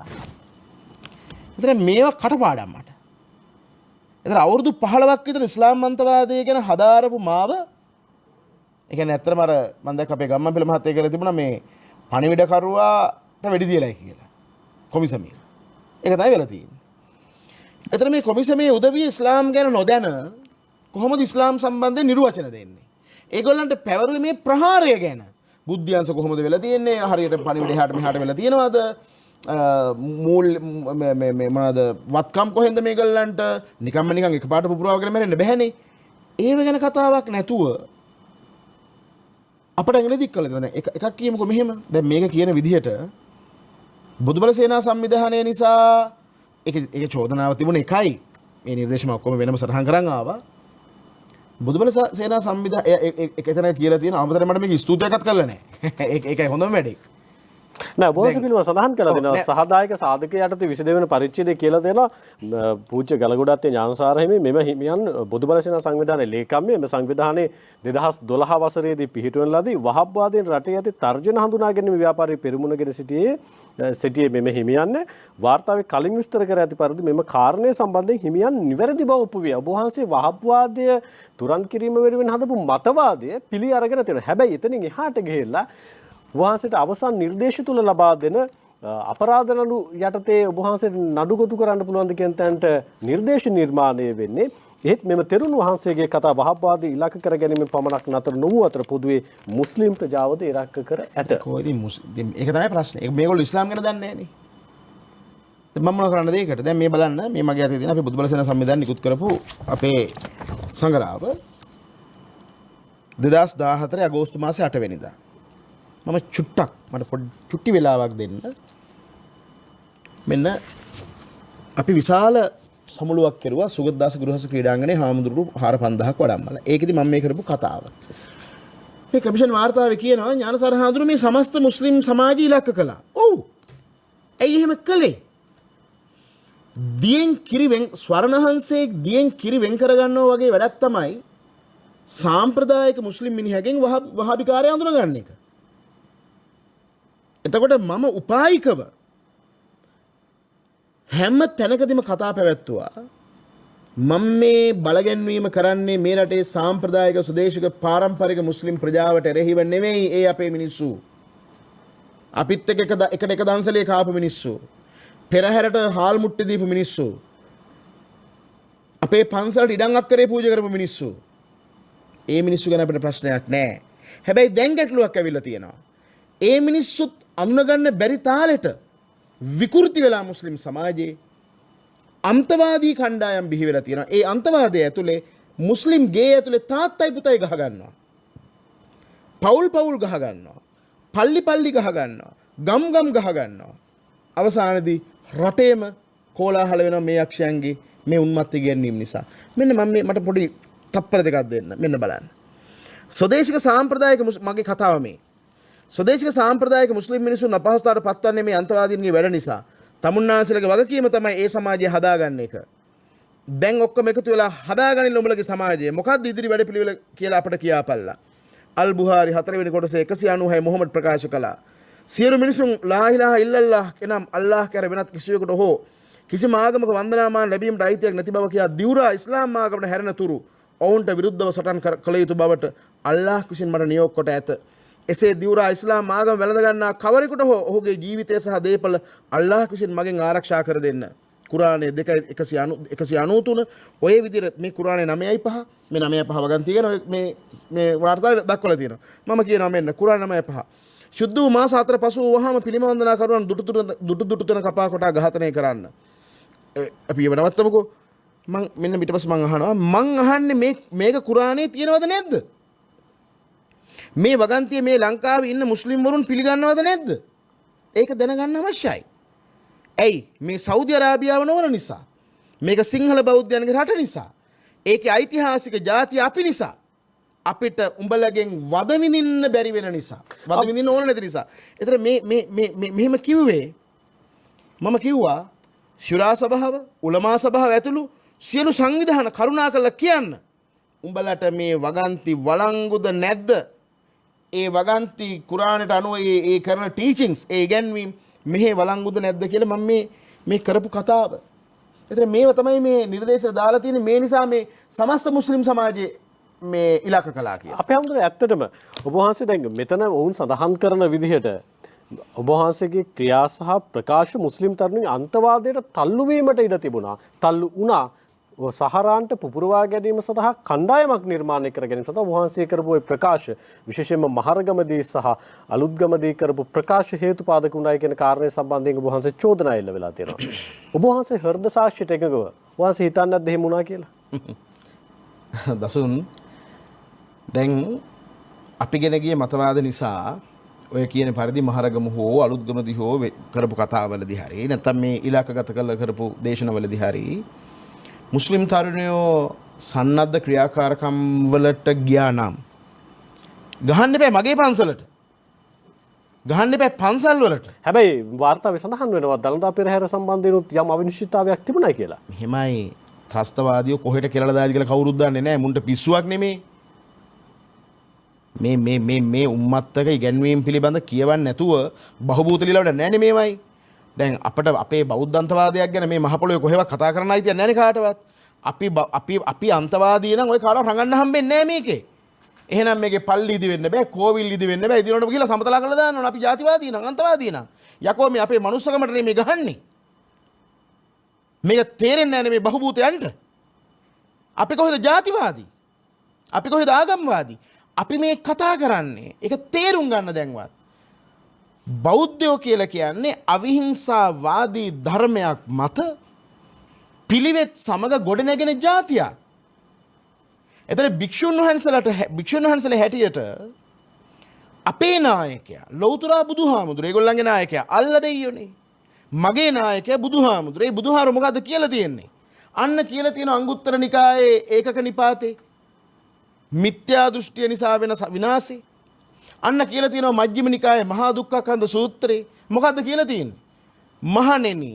Speaker 2: ඒතර මේවා කටපාඩම් මට. ඒතර අවුරුදු 15ක් විතර ඉස්ලාම් අන්තවාදය ගැන හදාරපු මාව ඒ කියන්නේ ඇත්තටම අර මම දැක්ක අපේ ගම්මන්පිල මහත්තයා කියලා තිබුණා මේ පණිවිඩකරුවාට වෙඩි දියලයි කියලා. කොමිසමේ. ඒක තමයි වෙලා තියෙන්නේ. ඒතර මේ කොමිසමේ උදවිය ඉස්ලාම් ගැන නොදැන කොහොමද ඉස්ලාම් සම්බන්ධයෙන් නිර්වචන දෙන්නේ? ඒගොල්ලන්ට පැවරුවේ මේ ප්‍රහාරය ගැන. බුද්ධ්‍යංශ කොහොමද වෙලා තියෙන්නේ? හරියට පණිවිඩ එහාට මෙහාට වෙලා තියෙනවද? මූල් මේ මොනවාද වත්කම් කොහෙන්ද මේගොල්ලන්ට නිකම්ම නිකන් එකපාරට පුපුරාවගෙන මැරෙන්න බැහැනේ. ඒව ගැන කතාවක් නැතුව අපට ඇඟිලි දික් කළා. දැන් එකක් කියමුකෝ මෙහෙම. දැන් මේක කියන විදිහට බුදුබල සේනා සංවිධානය නිසා ඒක චෝදනාව තිබුණ එකයි. මේ නිර්දේශම ඔක්කොම වෙනම සටහන් කරන් ආවා. බුදුබල සේනා සංවිධානය ඒක එතන කියලා තියෙන අමතරව මට මේක ස්තුතියක්වත් කළා නැහැ. ඒකයි හොඳම වැඩේ.
Speaker 1: නෑ බොහොම පිළිම සඳහන් කළා දෙනවා සහදායක සාධක යටතේ 22 වෙනි පරිච්ඡේදය කියලා දෙනවා පූජ්‍ය ගලගොඩත්තේ ඥානසාර හිමි මෙම හිමියන් බුදුබල සේනා සංවිධානයේ ලේකම්ය මේ සංවිධානයේ 2012 වසරේදී පිහිටුවන ලදී වහබ්වාදීන් රටේ ඇති තර්ජන හඳුනා ගැනීම ව්‍යාපාරයේ පෙරමුණගෙන සිටියේ මෙම හිමියන් වාර්තාවේ කලින් විස්තර කර ඇති පරිදි මෙම කාරණය සම්බන්ධයෙන් හිමියන් නිවැරදි බව ඔප්පු විය. ඔබ වහන්සේ වහබ්වාදය තුරන් කිරීම වෙනුවෙන් හදපු මතවාදය පිළි අරගෙන තියෙනවා. හැබැයි එතනින් එහාට ගිහිල්ලා වහන්සේට අවසන් නිර්දේශ තුල ලබා දෙන අපරාධ නඩු යටතේ ඔබ වහන්සේට නඩු ගොතු කරන්න පුළුවන් ද කියන තැනට නිර්දේශ නිර්මාණය වෙන්නේ. ඒත් මෙම තෙරුන් වහන්සේගේ කතා වහබ්වාදී ඉලක්ක කර ගැනීම පමණක් නතර නොවූ අතර පොදුවේ මුස්ලිම් ප්‍රජාවද ඉලක්ක කර ඇත.
Speaker 2: කොයිද මුස්ලිම් ඒක තමයි ප්‍රශ්නේ. ඒක මේගොල්ලෝ ඉස්ලාම් ගැන දන්නේ නැහැ නේ. දැන් මම මොන කරන්නද ඒකට? දැන් මේ බලන්න මේ මගේ අතේ තියෙන අපේ බුදුබල සේනා සංවිධානය නිකුත් කරපු අපේ සංග්‍රහව 2014 අගෝස්තු මාසේ 8 වෙනිදා මම චුට්ටක් මට චුට්ටි වෙලාවක් දෙන්න. මෙන්න අපි විශාල සමුළුවක් කෙරුවා සුගතදාස ගෘහස්ථ ක්‍රීඩාංගණයේ හාමුදුරුවෝ 4000ක් වඩම්මලා. ඒකෙදි මම මේ කරපු කතාව. මේ කමිෂන් වාර්තාවේ කියනවා ඥානසාර හාමුදුරුවෝ මේ සමස්ත මුස්ලිම් සමාජය ඉලක්ක කළා. ඔව්. ඇයි එහෙම කළේ? දියෙන් කිරි ස්වර්ණහංසයේ දියෙන් කිරි වෙන් කරගන්නවා වගේ වැඩක් තමයි සාම්ප්‍රදායික මුස්ලිම් මිනිහගෙන් වහාබිකාරය අඳුනගන්න එක. එතකොට මම උපායිකව හැම තැනකදීම කතා පැවැත්තුවා මම මේ බලගැන්වීම කරන්නේ මේ රටේ සාම්ප්‍රදායික සුදේශික පාරම්පරික මුස්ලිම් ප්‍රජාවට එරෙහිව නෙවෙයි. ඒ අපේ මිනිස්සු අපිත් එකට එක දන්සලේ කාපු මිනිස්සු පෙරහැරට හාල් මුට්ටි දීපු මිනිස්සු අපේ පන්සලට ඉඩම් අක්කරේ පූජා කරපු මිනිස්සු. ඒ මිනිස්සු ගැන අපිට ප්‍රශ්නයක් නැහැ. හැබැයි දැන් ගැටලුවක් ඇවිල්ලා තියෙනවා. ඒ මිනිස්සුත් අඳුනගන්න බැරි තාලෙට විකෘති වෙලා මුස්ලිම් සමාජයේ අන්තවාදී කණ්ඩායම් බිහි වෙලා තියෙනවා. ඒ අන්තවාදය ඇතුලේ මුස්ලිම් ගේ ඇතුලේ තාත්තයි පුතයි ගහ ගන්නවා. පවුල් ගහ ගන්නවා. පල්ලි ගහ ගන්නවා. ගම් ගහ ගන්නවා. අවසානයේදී රටේම කෝලාහල වෙනවා මේ අක්ෂයන්ගේ මේ උන්මත්ත ඉගැන්වීම නිසා. මෙන්න මම මට පොඩි තප්පර දෙකක් දෙන්න. මෙන්න බලන්න. ස්වදේශික සාම්ප්‍රදායික මගේ කතාව මේ. ස්වදේශික සාම්ප්‍රදායික මුස්ලිම් මිනිසුන් අපහසුතාවට පත්වන්නේ මේ අන්තවාදීන්ගේ වැඩ නිසා. තමුන්නාන්සේලගේ වගකීම තමයි ඒ සමාජය හදාගන්න එක. දැන් ඔක්කොම එකතු වෙලා හදාගනින්න උඹලගේ සමාජය. මොකක්ද ඉදිරි වැඩපිළිවෙල කියලා අපට කියාපල්ලා. අල් බුහාරි 4 වෙනි කොටසේ 196 මොහොමඩ් ප්‍රකාශ කළා. සියලු මිනිසුන් ලා ඉලාහා ඉල්ලල්ලාහ් එනම් අල්ලාහ් කර වෙනත් කිසිවෙකුට හෝ කිසිම ආගමක වන්දනාමාන ලැබීමට අයිතියක් නැති බව කියා දිවුරා ඉස්ලාම් ආගමට හැරෙන තුරු ඔවුන්ට විරුද්ධව සටන් කළ යුතු බවට අල්ලාහ් විසින් මට නියෝග කොට ඇත. එසේ දිවුරා ඉස්ලාම් ආගම වැළඳ ගන්නා කවරෙකුට හෝ ඔහුගේ ජීවිතය සහ දේපල අල්ලාහ් විසින් මගෙන් ආරක්ෂා කර දෙන්න. කුරානයේ 193 ඔය විදිහට මේ කුරානයේ 9:5 මේ 9:5 වගන්තිය ගැන මේ වාර්තාව දක්වලා තියෙනවා. මම කියනවා මෙන්න කුරාන 9:5 ශුද්ධ වූ මාස 4 පසු වහම පිළිම වන්දනා කරන දුටු තන කපා කොටා ඝාතනය කරන්න. අපි ඒව නවත්තමුකෝ. මං මෙන්න ඊට පස්සේ මං අහනවා මං අහන්නේ මේක කුරානයේ තියෙනවද නැද්ද? මේ වගන්තිය මේ ලංකාවේ ඉන්න මුස්ලිම් වරුන් පිළිගන්නවද නැද්ද? ඒක දැනගන්න අවශ්‍යයි. ඇයි මේ සෞදි අරාබියාව නොවන නිසා, මේක සිංහල බෞද්ධයන්ගේ රට නිසා, ඒකේ ඓතිහාසික ජාතිය අපි නිසා, අපිට උඹලගෙන් වද විඳින්න බැරි වෙන නිසා, වද විඳින්න ඕන නැති නිසා. ඒතර මෙහෙම කිව්වේ මම කිව්වා ශුරා සභාව, උලමා සභාව ඇතුළු සියලු සංවිධාන කරුණා කරලා කියන්න උඹලට මේ වගන්ති වළංගුද නැද්ද? ඒ වගන්ති කුරානයට අනුව ඒ කරන ටීචින්ග්ස්, ඒ ඉගැන්වීම් මෙහි වළංගුද නැද්ද කියලා මම මේ කරපු කතාව. එතන මේව තමයි මේ නිර්දේශන දාලා තියෙන්නේ. මේ නිසා මේ සමස්ත මුස්ලිම් සමාජයේ මේ ඉලක්ක කළා කියලා.
Speaker 1: අපේ හැමෝටම ඇත්තටම ඔබ වහන්සේ දැන් මෙතන වුන් සඳහන් කරන විදිහට ඔබ වහන්සේගේ ක්‍රියා සහ ප්‍රකාශ මුස්ලිම් තරුණින් අන්තවාදයට තල්ලු වීමට ඉඩ තිබුණා. තල්ලු වුණා. සහරාන්ට පුපුරවා ගැනීම සඳහා කණ්ඩායමක් නිර්මාණය කර ගැනීම සඳහා වහන්සේ කරපු ප්‍රකාශ විශේෂයෙන්ම මහරගමදී සහ අලුත්ගමදී කරපු ප්‍රකාශ හේතුපාදක වුණායි කියන කාරණය සම්බන්ධයෙන් ඔබ වහන්සේ චෝදනා එල්ල වෙලා තියෙනවා. ඔබ වහන්සේ හෘද සාක්ෂියට එකඟව වහන්සේ හිතන්නේ නැද්ද එහෙම වුණා කියලා?
Speaker 2: දසුන් දැන් අපි ගෙන ගිය මතවාද නිසා ඔය කියන පරිදි මහරගම හෝ අලුත්ගමදී හෝ කරපු කතාවලදී හරි නැත්නම් මේ ඉලක්කගත කරපු දේශනවලදී හරි මුස්ලිම් තරුණයෝ සන්නද්ධ ක්‍රියාකාරකම් වලට ගියා නම් ගහන්න එපා මගේ පන්සලට. ගහන්න එපා පන්සල් වලට.
Speaker 1: හැබැයි වාර්තාවේ සඳහන් වෙනවා දළදා පෙරහැර සම්බන්ධයෙන් උත් යම් අවිනිශ්චිතතාවයක් තිබුණා කියලා.
Speaker 2: එහෙමයි ත්‍රස්තවාදියෝ කොහෙට කියලා දායිද කියලා කවුරුත් දන්නේ නැහැ. මුන්ට පිස්සුවක් නෙමේ. මේ උම්මත්තක ඉගැන්වීම් පිළිබඳ කියවන්නේ නැතුව බහුබූත ලියලා නැහැ නේ මේවයි. දැන් අපට අපේ බෞද්ධ අන්තවාදයක් ගැන මේ මහ පොළොවේ කොහෙවත් කතා කරන්න අයිතියක් නැහැ නේ කාටවත්. අපි අන්තවාදී නම් ඔය කාටවත් රඟන්න හම්බෙන්නේ නැහැ මේකේ. එහෙනම් මේකේ පල්ලි ඉදි වෙන්න බෑ, කෝවිල් ඉදි වෙන්න බෑ. ඉදිනොට කියලා සමතලා කරලා දාන්න ඕන. අපි ජාතිවාදී නම් අන්තවාදී නම්. යකෝ මේ අපේ මනුස්සකමට මේ ගහන්නේ. මේක තේරෙන්නේ නැහැ මේ බහුබූතයන්ට. අපි කොහෙද ජාතිවාදී? අපි කොහෙද ආගම්වාදී? අපි මේ කතා කරන්නේ ඒක තේරුම් ගන්න දැන්වත්. බෞද්ධයෝ කියලා කියන්නේ අවිහිංසාවාදී ධර්මයක් මත පිළිවෙත් සමග ගොඩනැගෙන ජාතියක්. එතන භික්ෂුන් වහන්සේලා හැටියට අපේ නායකයා ලෞතර බුදුහාමුදුරේ ඒගොල්ලන්ගේ නායකයා අල්ල දෙයියෝනේ. මගේ නායකයා බුදුහාමුදුරේ. ඒ බුදුහාර මොකද්ද කියලා තියෙන්නේ? අන්න කියලා තියෙන අංගුත්තර නිකායේ ඒකක නිපාතේ මිත්‍යා දෘෂ්ටිය නිසා වෙන විනාශේ. අන්න කියලා තියෙනවා මජ්ක්‍ධිම නිකායේ මහා දුක්ඛකන්ද සූත්‍රේ. මොකද්ද කියලා තියෙන්නේ? මහණෙනි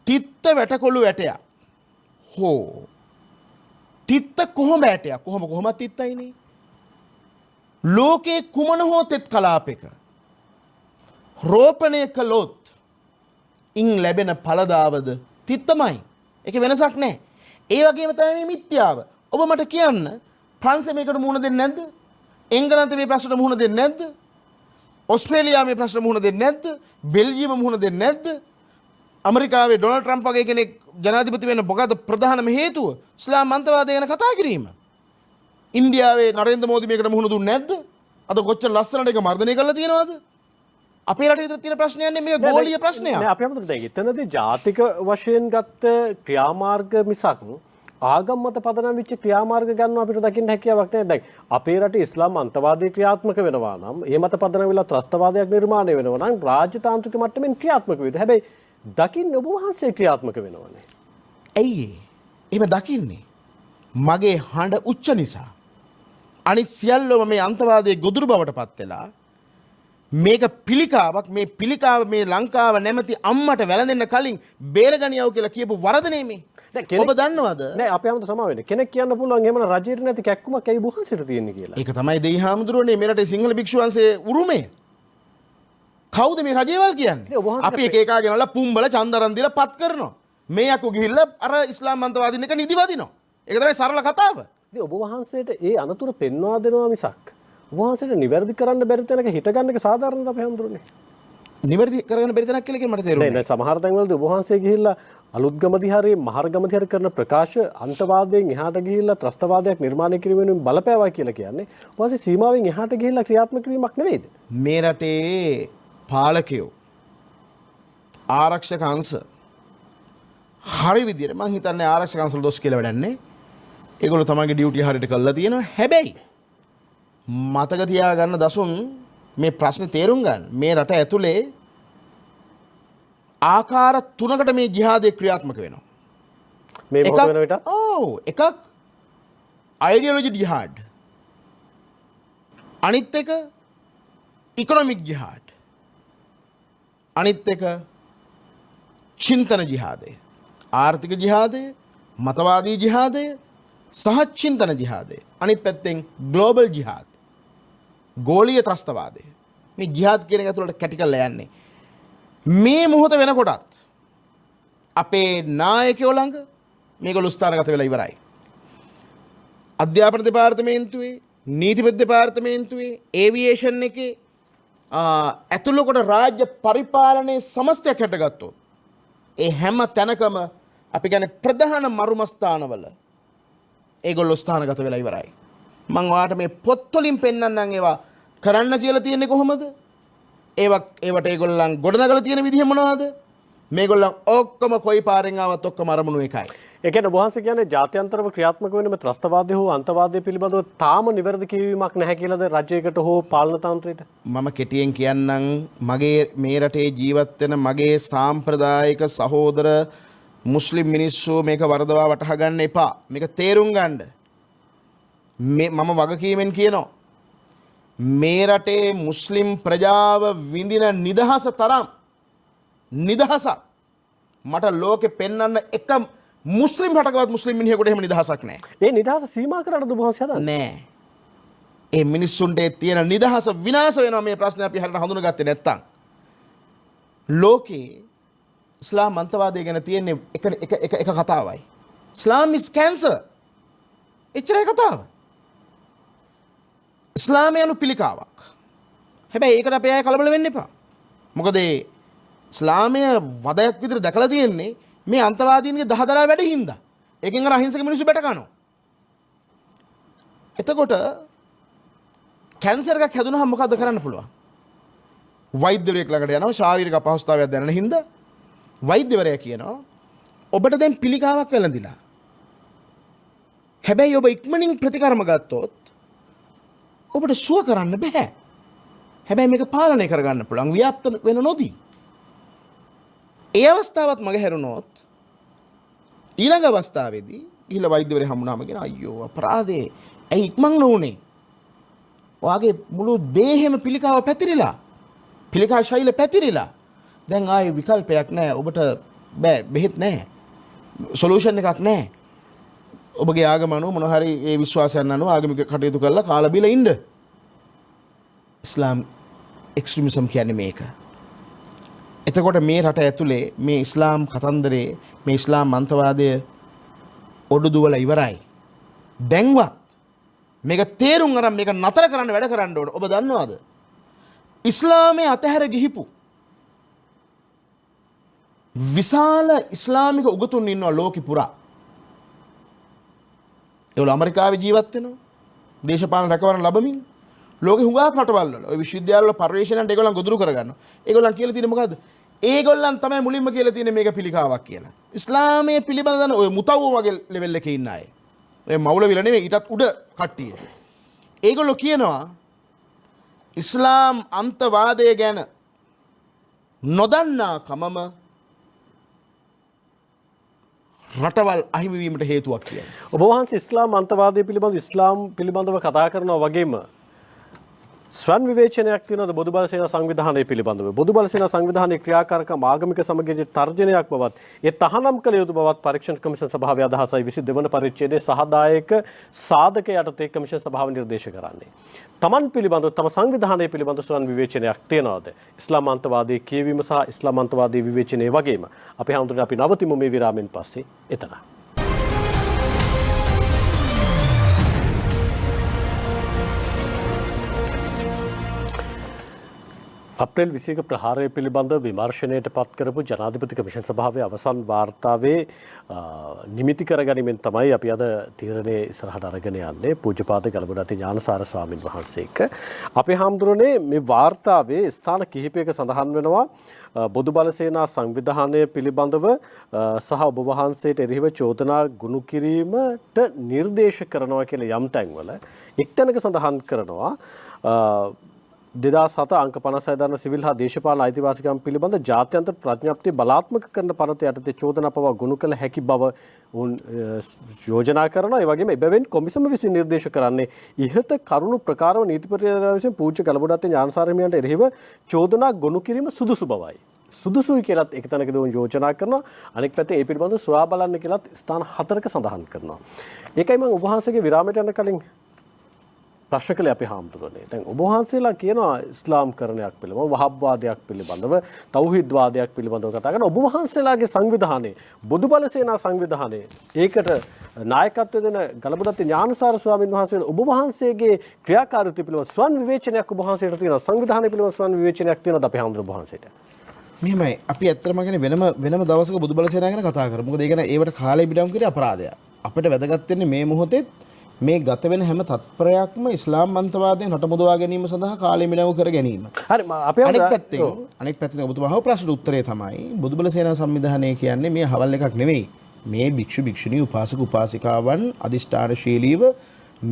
Speaker 2: තිත්ත වැටකොළු වැටයක් හෝ තිත්ත කොහොම වැටයක් කොහොමද තිත්තයිනේ. ලෝකේ කුමන හෝ තෙත් කලාපයක රෝපණය කළොත් ඉන් ලැබෙන ඵලදාවද තිත්තමයි. ඒක වෙනසක් නැහැ. ඒ වගේම තමයි මේ මිත්‍යාව. ඔබ මට කියන්න ප්‍රංශ මේකට මුහුණ දෙන්නේ නැද්ද? එංගලන්තේ මේ ප්‍රශ්නට මුහුණ දෙන්නේ නැද්ද? ඕස්ට්‍රේලියාවේ මේ ප්‍රශ්නට මුහුණ දෙන්නේ නැද්ද? බෙල්ජියම මුහුණ දෙන්නේ නැද්ද? ඇමරිකාවේ ඩොනල්ඩ් ට්‍රම්ප් වගේ කෙනෙක් ජනාධිපති වෙන්න මොකද ප්‍රධානම හේතුව? ඉස්ලාම් අන්තවාදය ගැන කතා කිරීම. ඉන්දියාවේ නරේන්ද්‍ර මෝදි මේකට මුහුණ දුන්නේ නැද්ද? අද කොච්චර ලස්සනට ඒක මර්ධනය කරලා තියෙනවද? අපේ රටේ විතර තියෙන ප්‍රශ්නයක් නෙමෙයි මේක ගෝලීය ප්‍රශ්නයක්.
Speaker 1: නෑ අපි අපිට දැන් එතනදී ජාතික වශයෙන් ගත්ත ක්‍රියාමාර්ග මිසක් ආගම් මත පදනම් වෙච්ච ක්‍රියාමාර්ග ගන්න අපිට දකින්න හැකියාවක් නැහැ. දැන් අපේ රටේ ඉස්ලාම් අන්තවාදී ක්‍රියාත්මක වෙනවා නම් ඒ මත පදනම් වෙලා ත්‍රස්තවාදයක් නිර්මාණය වෙනවා නම් රාජ්‍යතාන්ත්‍රික මට්ටමින් ක්‍රියාත්මක වෙයිද? හැබැයි දකින්න ඔබ වහන්සේ ක්‍රියාත්මක වෙනවනේ.
Speaker 2: ඇයි එහෙම දකින්නේ? මගේ හඬ උච්ච නිසා. අනිත් සියල්ලම මේ අන්තවාදයේ ගොදුරු බවට පත් වෙලා මේක පිළිකාවක්. මේ පිළිකාව මේ ලංකාව නැමැති අම්මට වැළඳෙන්න කලින් බේරගනියව කියලා කියපු වරද නෙමේ. ඔබ දන්නවද?
Speaker 1: නෑ අපේ හැමෝටම සමා වෙන්නේ. කෙනෙක් කියන්න පුළුවන් එහෙම රජයට නැති කැක්කුමක් ඇයි බුහන්සේට තියෙන්නේ කියලා.
Speaker 2: ඒක තමයි දෙයි හාමුදුරුවනේ මේ රටේ සිංහල භික්ෂුවන්සේ උරුමය. කවුද මේ රජේවල් කියන්නේ? අපි එක එකා ගෙනල්ලා පුම්බල චන්දරන් දීලා පත් කරනවා. මේ යකෝ ගිහිල්ලා අර ඉස්ලාම් මන්තවාදීන් එක නිදි වදිනවා. ඒක තමයි සරල කතාව.
Speaker 1: ඉතින් ඔබ වහන්සේට ඒ අනතුර පෙන්වා දෙනවා මිසක් ඔබ වහන්සේට නිවැරදි කරන්න බැරි තැනක හිට ගන්න එක සාධාරණද අපේ හැමෝටම?
Speaker 2: නිවැරදි කරගන්න බැරි තැනක් කියලා මට තේරුණා.
Speaker 1: නෑ සමහර තැන්වලදී ඔබ වහන්සේ ගිහිල්ලා අලුත්ගම දිහාරේ මහරගම දිහාරේ කරන ප්‍රකාශ අන්තවාදයෙන් එහාට ගිහිල්ලා ත්‍රස්තවාදයක් නිර්මාණය කිරීමෙන් බලපෑවා කියලා කියන්නේ ඔබ වහන්සේ සීමාවෙන් එහාට ගිහිල්ලා ක්‍රියාත්මක කිරීමක් නෙවෙයිද?
Speaker 2: මේ රටේ පාලකයෝ ආරක්ෂක අංශ හරි විදියට මං හිතන්නේ ආරක්ෂක අංශවල දොස් කියලා වැඩක් නැහැ. ඒගොල්ලෝ තමන්ගේ ඩියුටි හරියට කරලා තියෙනවා. හැබැයි මතක තියාගන්න දසුන් මේ ප්‍රශ්නේ තේරුම් ගන්න. මේ රට ඇතුලේ ආකාර තුනකට මේ ජිහාදේ ක්‍රියාත්මක වෙනවා.
Speaker 1: මේ මොකද වෙන විට?
Speaker 2: එකක් අයිඩියොලොජි ජිහාඩ්. අනිත් එක ඉකොනොමික් ජිහාඩ්. අනිත් එක චින්තන ජිහාදය. ආර්ථික ජිහාදය, මතවාදී ජිහාදය සහ චින්තන ජිහාදය. අනිත් පැත්තෙන් ග්ලෝබල් ජිහාද්. ගෝලීය ත්‍රස්තවාදය. මේ ජිහාද් කියන එක ඇතුළට කැටි කරලා යන්නේ. මේ මොහොත වෙනකොටත් අපේ නායකයෝ ළඟ මේගොල්ලෝ ස්ථානගත වෙලා ඉවරයි. අධ්‍යාපන දෙපාර්තමේන්තුවේ, නීතිපති දෙපාර්තමේන්තුවේ, ඒවියේෂන් එකේ ඇතුළු කොට රාජ්‍ය පරිපාලනයේ සමස්තයක් හැටගත්තොත් ඒ හැම තැනකම අපි කියන්නේ ප්‍රධාන මරුමස්ථානවල ඒගොල්ලෝ ස්ථානගත වෙලා ඉවරයි. මම ඔයාලට මේ පොත්වලින් පෙන්නන්නම් ඒවා කරන්න කියලා තියෙන්නේ කොහොමද? ඒවට ඒගොල්ලන් ගොඩනගලා තියෙන විදිහ මොනවද? මේගොල්ලන් ඔක්කොම කොයි පාරෙන් ආවත් ඔක්කොම අරමුණු එකයි.
Speaker 1: ඒ කියන්නේ ඔබ වහන්සේ කියන්නේ ජාත්‍යන්තරව ක්‍රියාත්මක වෙන මේ ත්‍රස්තවාදය හෝ අන්තවාදය පිළිබඳව තාම නිවැරදි කියවීමක් නැහැ කියලාද රජයකට හෝ පාලන තන්ත්‍රයට?
Speaker 2: මම කෙටියෙන් කියන්නම් මගේ මේ රටේ ජීවත් වෙන මගේ සාම්ප්‍රදායික සහෝදර මුස්ලිම් මිනිස්සු මේක වරදවා වටහා ගන්න එපා. මේක තේරුම් ගන්න. මම වගකීමෙන් කියනවා. මේ රටේ මුස්ලිම් ප්‍රජාව විඳින නිදහස තරම් නිදහසක් මට ලෝකෙ පෙන්වන්න එක මුස්ලිම් රටකවත් මුස්ලිම් මිනිහෙකුට එහෙම නිදහසක් නැහැ.
Speaker 1: ඒ නිදහස සීමා කරන්නද ඔබ වහන්සේ හදන්නේ?
Speaker 2: නෑ. ඒ මිනිස්සුන්ට තියෙන නිදහස විනාශ වෙනවා මේ ප්‍රශ්නේ අපි හරියට හඳුනගත්තේ නැත්තම්. ලෝකේ ඉස්ලාම් අන්තවාදය ගැන තියෙන්නේ එක කතාවයි. ඉස්ලාම් is cancer. එච්චරයි කතාව. ඉස්ලාමය යනු පිළිකාවක්. හැබැයි ඒකට අපේ අය කලබල වෙන්න එපා. මොකද ඉස්ලාමය වදයක් විතර දැකලා තියෙන්නේ මේ අන්තවාදීන්ගේ දහදරා වැඩ හින්දා. ඒකෙන් අර අහිංසක මිනිස්සු බැට කනවා. එතකොට කැන්සර් එකක් හැදුනහම මොකද්ද කරන්න පුළුවන්? වෛද්‍යවරයෙක් ළඟට යනවා ශාරීරික අපහසුතාවයක් දැනෙන හින්දා වෛද්‍යවරයා කියනවා ඔබට දැන් පිළිකාවක් වැළඳිලා. හැබැයි ඔබ ඉක්මනින් ප්‍රතිකර්ම ගත්තොත් ඔබට සුව කරන්න බෑ. හැබැයි මේක පාලනය කරගන්න පුළුවන් ව්‍යාප්ත වෙන නොදී. ඒ අවස්ථාවත් මග හැරුණොත් ඊළඟ අවස්ථාවේදී ගිහිල්ලා වෛද්‍යවරයා හම්බුනාම කියන අයියෝ අපරාධේ ඇයි ඉක්මන් නොඋනේ? ඔයාගේ මුළු දේහෙම පිළිකාව පැතිරිලා. පිළිකා ශෛල පැතිරිලා. දැන් ආයේ විකල්පයක් නැහැ. ඔබට බෑ බෙහෙත් නැහැ. සොලියුෂන් එකක් නැහැ. ඔබගේ ආගම අනුව මොන හරි ඒ විශ්වාසයන් අනුව ආගමික කටයුතු කරලා කාලා බීලා ඉන්න. ඉස්ලාම් එක්ස්ට්‍රීමිසම් කියන්නේ මේක. එතකොට මේ රට ඇතුලේ මේ ඉස්ලාම් කතන්දරේ මේ ඉස්ලාම් අන්තවාදය ඔඩු දුවලා ඉවරයි. දැන්වත් මේක තේරුම් අරන් මේක නතර කරන්න වැඩ කරන්න ඕන. ඔබ දන්නවද? ඉස්ලාමයේ අතහැර ගිහිපු විශාල ඉස්ලාමික උගතුන් ඉන්නවා ලෝකෙ පුරා. ඒගොල්ලෝ ඇමරිකාවේ ජීවත් වෙනවා. දේශපාලන රැකවරණ ලැබමින් ලෝකෙ හුඟක් රටවල් වල ඔය විශ්වවිද්‍යාල වල පරිශ්‍රණයට ඒගොල්ලන් ගොදුරු කරගන්නවා. ඒගොල්ලන් කියලා තියෙන්නේ මොකද්ද? ඒගොල්ලන් තමයි මුලින්ම කියලා තියෙන්නේ මේක පිළිකාවක් කියලා. ඉස්ලාමයේ පිළිබඳ දන්න ඔය මුතව්ව වගේ ලෙවල් එකේ ඉන්න අය. ඔය මවුලවිල නෙමෙයි ඊටත් උඩ කට්ටිය. ඒගොල්ලෝ කියනවා ඉස්ලාම් අන්තවාදය ගැන නොදන්නා කමම රටවල් අහිමිවීමට හේතුවක් කියලා.
Speaker 1: ඔබ වහන්සේ ඉස්ලාම් අන්තවාදය පිළිබඳව ඉස්ලාම් පිළිබඳව කතා කරනවා වගේම ස්වන් විවේචනයක් තියෙනවද බොදුබල සේනා සංවිධානය පිළිබඳව? බොදුබල සේනා සංවිධානයේ ක්‍රියාකාරකම් ආගමික සමගියේ තර්ජනයක් බවත් ඒ තහනම් කළ යුතු බවත් පරීක්ෂණ කමිෂන් සභාවේ අදහසයි 22 වන පරිච්ඡේදයේ සහදායක සාධක යටතේ කමිෂන් සභාව නිර්දේශ කරන්නේ. තමන් පිළිබඳව තම සංවිධානය පිළිබඳව ස්වන් විවේචනයක් තියෙනවද? ඉස්ලාම් අන්තවාදී කියවීම සහ ඉස්ලාම් අන්තවාදී විවේචනය වගේම අපි හඳුනන අපි නවතිමු මේ විරාමයෙන් පස්සේ එතන. අප්‍රේල් 21 ප්‍රහාරය පිළිබඳ විමර්ශනයට පත් කරපු ජනාධිපති කමිෂන් සභාවේ අවසන් වාර්තාවේ නිමිති කරගැනීමෙන් තමයි අපි අද තීරණය ඉස්සරහට අරගෙන යන්නේ පූජ්‍යපාද ගලබඩාති ඥානසාර ස්වාමින් වහන්සේ එක්ක. අපේ හාමුදුරනේ මේ වාර්තාවේ ස්ථාන කිහිපයක සඳහන් වෙනවා බොදුබල සේනා සංවිධානය පිළිබඳව සහ ඔබ වහන්සේට එරෙහිව චෝදනා ගොනු කිරීමට නිර්දේශ කරනවා කියලා යම් තැන්වල එක්තැනක සඳහන් කරනවා 2007 අංක 56 දරන සිවිල් හා දේශපාලන අයිතිවාසිකම් පිළිබඳ ජාත්‍යන්තර ප්‍රඥප්තිය බලාත්මක කරන පනත යටතේ චෝදනා පවා ගොනු කළ හැකි බව උන් යෝජනා කරනවා. ඒ වගේම එබැවින් කොමිසම විසින් නිර්දේශ කරන්නේ ඉහත කරුණු ප්‍රකාරව නීතිපතිවරයා විසින් පූජ්‍ය ගලබඩාත්තේ ඥානසාර හිමියන්ට එරෙහිව චෝදනා ගොනු කිරීම සුදුසු බවයි. සුදුසුයි කියලාත් එක තැනකදී උන් යෝජනා කරනවා. අනෙක් පැත්තේ ඒ පිළිබඳව සොයා බලන්න කියලාත් ස්ථාන 4ක සඳහන් කරනවා. ඒකයි මම ඔබ වහන්සේගේ විරාමයට යන කලින් ප්‍රශ්න කළේ අපි හාමුදුරනේ. දැන් ඔබ වහන්සේලා කියනවා ඉස්ලාම් කරණයක් පිළිබඳව, වහබ්වාදයක් පිළිබඳව, තෞහීද් වාදයක් පිළිබඳව කතා කරන ඔබ වහන්සේලාගේ සංවිධානයේ බොදුබල සේනා සංවිධානයේ ඒකට නායකත්වය දෙන ගලබඩාත්තේ ඥානසාර ස්වාමීන් වහන්සේ ඔබ වහන්සේගේ ක්‍රියාකාරීත්වය පිළිබඳව ස්වන් විවේචනයක් ඔබ වහන්සේට තියෙනවා. සංවිධානය පිළිබඳව ස්වන් විවේචනයක් තියෙනවද අපේ හාමුදුරුවෝ වහන්සේට?
Speaker 2: මෙහෙමයි. අපි ඇත්තටම කියන්නේ වෙනම දවසක බොදුබල සේනාව ගැන කතා කරමු. මොකද ඒ කියන්නේ ඒවට කාලය බිඩම් කිරේ අපරාධයක්. අපිට වැදගත් වෙන්නේ මේ මොහොතේ මේ ගත වෙන හැම තත්පරයක්ම ඉස්ලාම් අන්තවාදයෙන් රටමුදවා ගැනීම සඳහා කාලය මිනව කර ගැනීම.
Speaker 1: හරි අපි
Speaker 2: අනෙක් පැත්තෙන් ඔබතුමා අහපු ප්‍රශ්නට උත්තරේ තමයි බොදුබල සේනා සංවිධානය කියන්නේ මේ හවල් එකක් නෙවෙයි. මේ භික්ෂු භික්ෂුණී උපාසක උපාසිකාවන් අදිෂ්ඨානශීලීව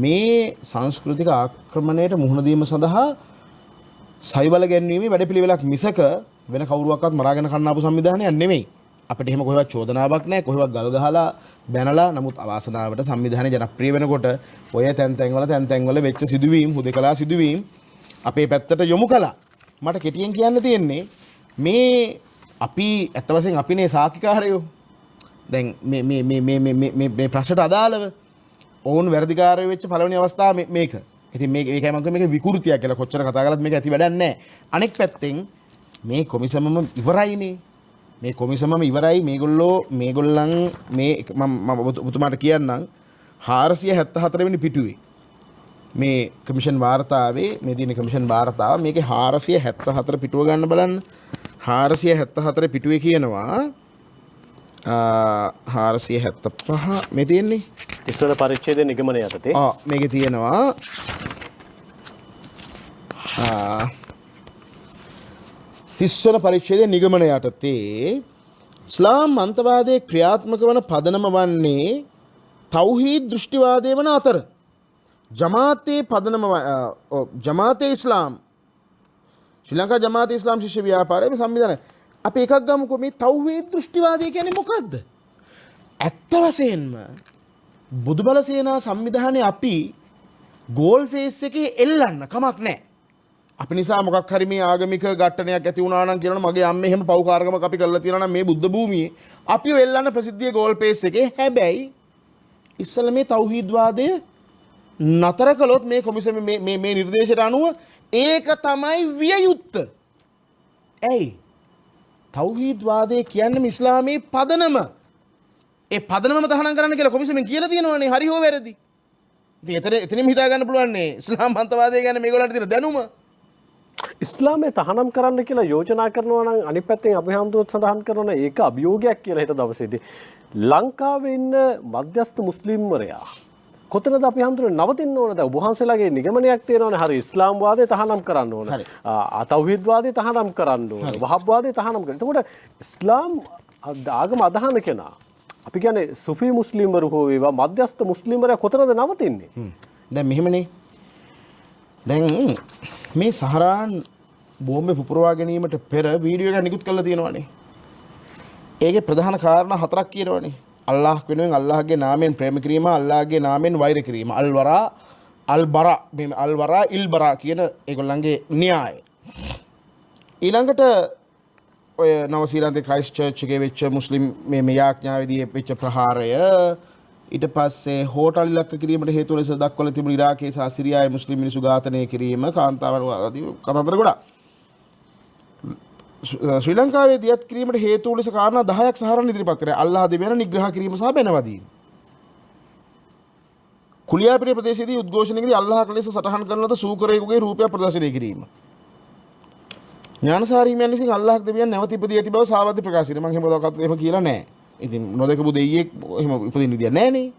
Speaker 2: මේ සංස්කෘතික ආක්‍රමණයට මුහුණ දීම සඳහා සයිබල ගැන්වීමේ වැඩපිළිවෙලක් මිසක වෙන කවුරුවක්වත් මරාගෙන කන්නාපු සංවිධානයක් නෙවෙයි. අපිට එහෙම කොහෙවත් චෝදනාවක් නැහැ. කොහෙවත් ගල් ගහලා බැනලා නමුත් අවාසනාවට සංවිධානය ජනප්‍රිය වෙනකොට ඔය තැන් තැන්වල වෙච්ච සිදුවීම් හුදකලා සිදුවීම් අපේ පැත්තට යොමු කළා. මට කෙටියෙන් කියන්න තියෙන්නේ මේ අපි ඇත්ත වශයෙන් අපිනේ සාක්ෂිකාරයෝ. දැන් මේ ප්‍රශ්නට අදාළව ඔවුන් වැරදිකාරයෝ වෙච්ච පළවෙනි අවස්ථාව මේක. ඉතින් මේකයි මම මේක විකෘතියක් කියලා කොච්චර කතා කළත් මේක ඇති වැඩක් නැහැ. අනෙක් පැත්තෙන් මේ කොමිසමම ඉවරයිනේ. මේ කොමිසමම ඉවරයි. මේගොල්ලන් මේ මම ඔබතුමාට කියන්නම් 474 වෙනි පිටුවේ මේ කමිෂන් වාර්තාවේ මේ දින කමිෂන් වාර්තාව මේකේ 474 පිටුව ගන්න බලන්න. 474 පිටුවේ කියනවා 475 මේ තියෙන්නේ
Speaker 1: ඉස්සර පරිච්ඡේදයේ නිගමනය යටතේ.
Speaker 2: මේකේ තියෙනවා 30 වන පරිච්ඡේදයේ නිගමනය යටතේ ඉස්ලාම් අන්තවාදයේ ක්‍රියාත්මක වන පදනම වන්නේ තෞහීද් දෘෂ්ටිවාදයේ වන අතර ජමාතේ ඉස්ලාම් ශ්‍රී ලංකා ජමාතේ ඉස්ලාම් ශිෂ්‍ය ව්‍යාපාරයේ සංවිධානය අපි එකක් ගමුකෝ. මේ තෞහීද් දෘෂ්ටිවාදය කියන්නේ මොකද්ද? ඇත්ත වශයෙන්ම බොදුබල සේනා සංවිධානයේ අපි ගෝල් ෆේස් එකේ එල්ලන්න කමක් නැහැ. අපි නිසා මොකක් හරි මේ ආගමික ඝට්ටනයක් ඇති වුණා නම් කියනවා මගේ අම්මේ එහෙම පව්කාරකමක් අපි කරලා තියෙනවා නම් මේ බුද්ධ භූමියේ අපිව එල්ලන්න ප්‍රසිද්ධිය ගෝල් ෆේස් එකේ. හැබැයි ඉස්සල මේ තෞහීද් වාදය නතර කළොත් මේ කොමිසම මේ නිර්දේශයට අනුව ඒක තමයි විය යුත්තේ. ඇයි? තෞහීද් වාදය කියන්නේ ඉස්ලාමයේ පදනම. ඒ පදනමම තහනම් කරන්න කියලා කොමිසමෙන් කියලා තියෙනවනේ. හරි හෝ වැරදි. ඉතින් එතනින්ම හිතා ගන්න පුළුවන් නේ ඉස්ලාම් අන්තවාදය ගැන මේගොල්ලන්ට තියෙන දැනුම.
Speaker 1: ඉස්ලාමයේ තහනම් කරන්න කියලා යෝජනා කරනවා නම් අනිත් පැත්තෙන් අපි හාමුදුරුවෝ සඳහන් කරනවා ඒක අභියෝගයක් කියලා හිත දවසේදී ලංකාවේ ඉන්න මධ්‍යස්ථ මුස්ලිම්වරයා කොතනද අපි හාමුදුරුවෝ නවතින්න ඕනද? ඔබ වහන්සේලාගේ නිගමනයක් තියෙනවනේ හරි ඉස්ලාම් වාදය තහනම් කරන්න ඕන. තෞහීද් වාදය තහනම් කරන්න ඕන. වහබ් වාදය තහනම් කරන්න. එතකොට ඉස්ලාම් ආගම අදහන කෙනා අපි කියන්නේ සුෆි මුස්ලිම්වරු හෝ වේවා මධ්‍යස්ථ මුස්ලිම්වරයා කොතනද නවතින්නේ?
Speaker 2: දැන් මෙහෙමනේ. දැන් මේ සහරාන් බෝම්බේ පුපුරවා ගැනීමට පෙර වීඩියෝ එකක් නිකුත් කරලා තියෙනවානේ. ඒකේ ප්‍රධාන කාරණා 4ක් කියනවානේ. අල්ලාහ් වෙනුවෙන් අල්ලාහ්ගේ නාමයෙන් ප්‍රේම කිරීම, අල්ලාහ්ගේ නාමයෙන් වෛර කිරීම. අල්වරා අල්බරා මේ අල්වරා ඉල්බරා කියන ඒගොල්ලන්ගේ න්‍යාය. ඊළඟට ඔය නවසීලන්තේ ක්‍රයිස්ට් චර්ච් එකේ වෙච්ච මුස්ලිම් මේ යාඥාවේදී වෙච්ච ප්‍රහාරය ඊට පස්සේ හෝටල් ඉලක්ක කිරීමට හේතු ලෙස දක්වලා තිබුණු ඉරාකයේ සහ සිරියාවේ මුස්ලිම් මිනිසු ඝාතනය කිරීම කාන්තාවන් ආදී කතන්දර ගොඩක්. ශ්‍රී ලංකාවේ දියත් කිරීමට හේතු ලෙස කාරණා 10ක් සහරන් ඉදිරිපත් කරේ. අල්ලාහ දෙවියන් නිග්‍රහ කිරීම සහ බැනවදීම. කුලියාපිටිය ප්‍රදේශයේදී උද්ඝෝෂණයකදී අල්ලාහ ලෙස සටහන් කරන ලද සූකරයෙකුගේ රූපයක් ප්‍රදර්ශනය කිරීම. ඥානසාරී හිමියන් විසින් අල්ලාහ් දෙවියන් නැවත ඉපදී ඇති බව සාවද්‍ය ප්‍රකාශ කරනවා. මම එහෙම එහෙම කියලා නැහැ. ඉතින් නොදකපු දෙයියෙක් එහෙම ඉපදින්න විදියක් නැහැ නේ.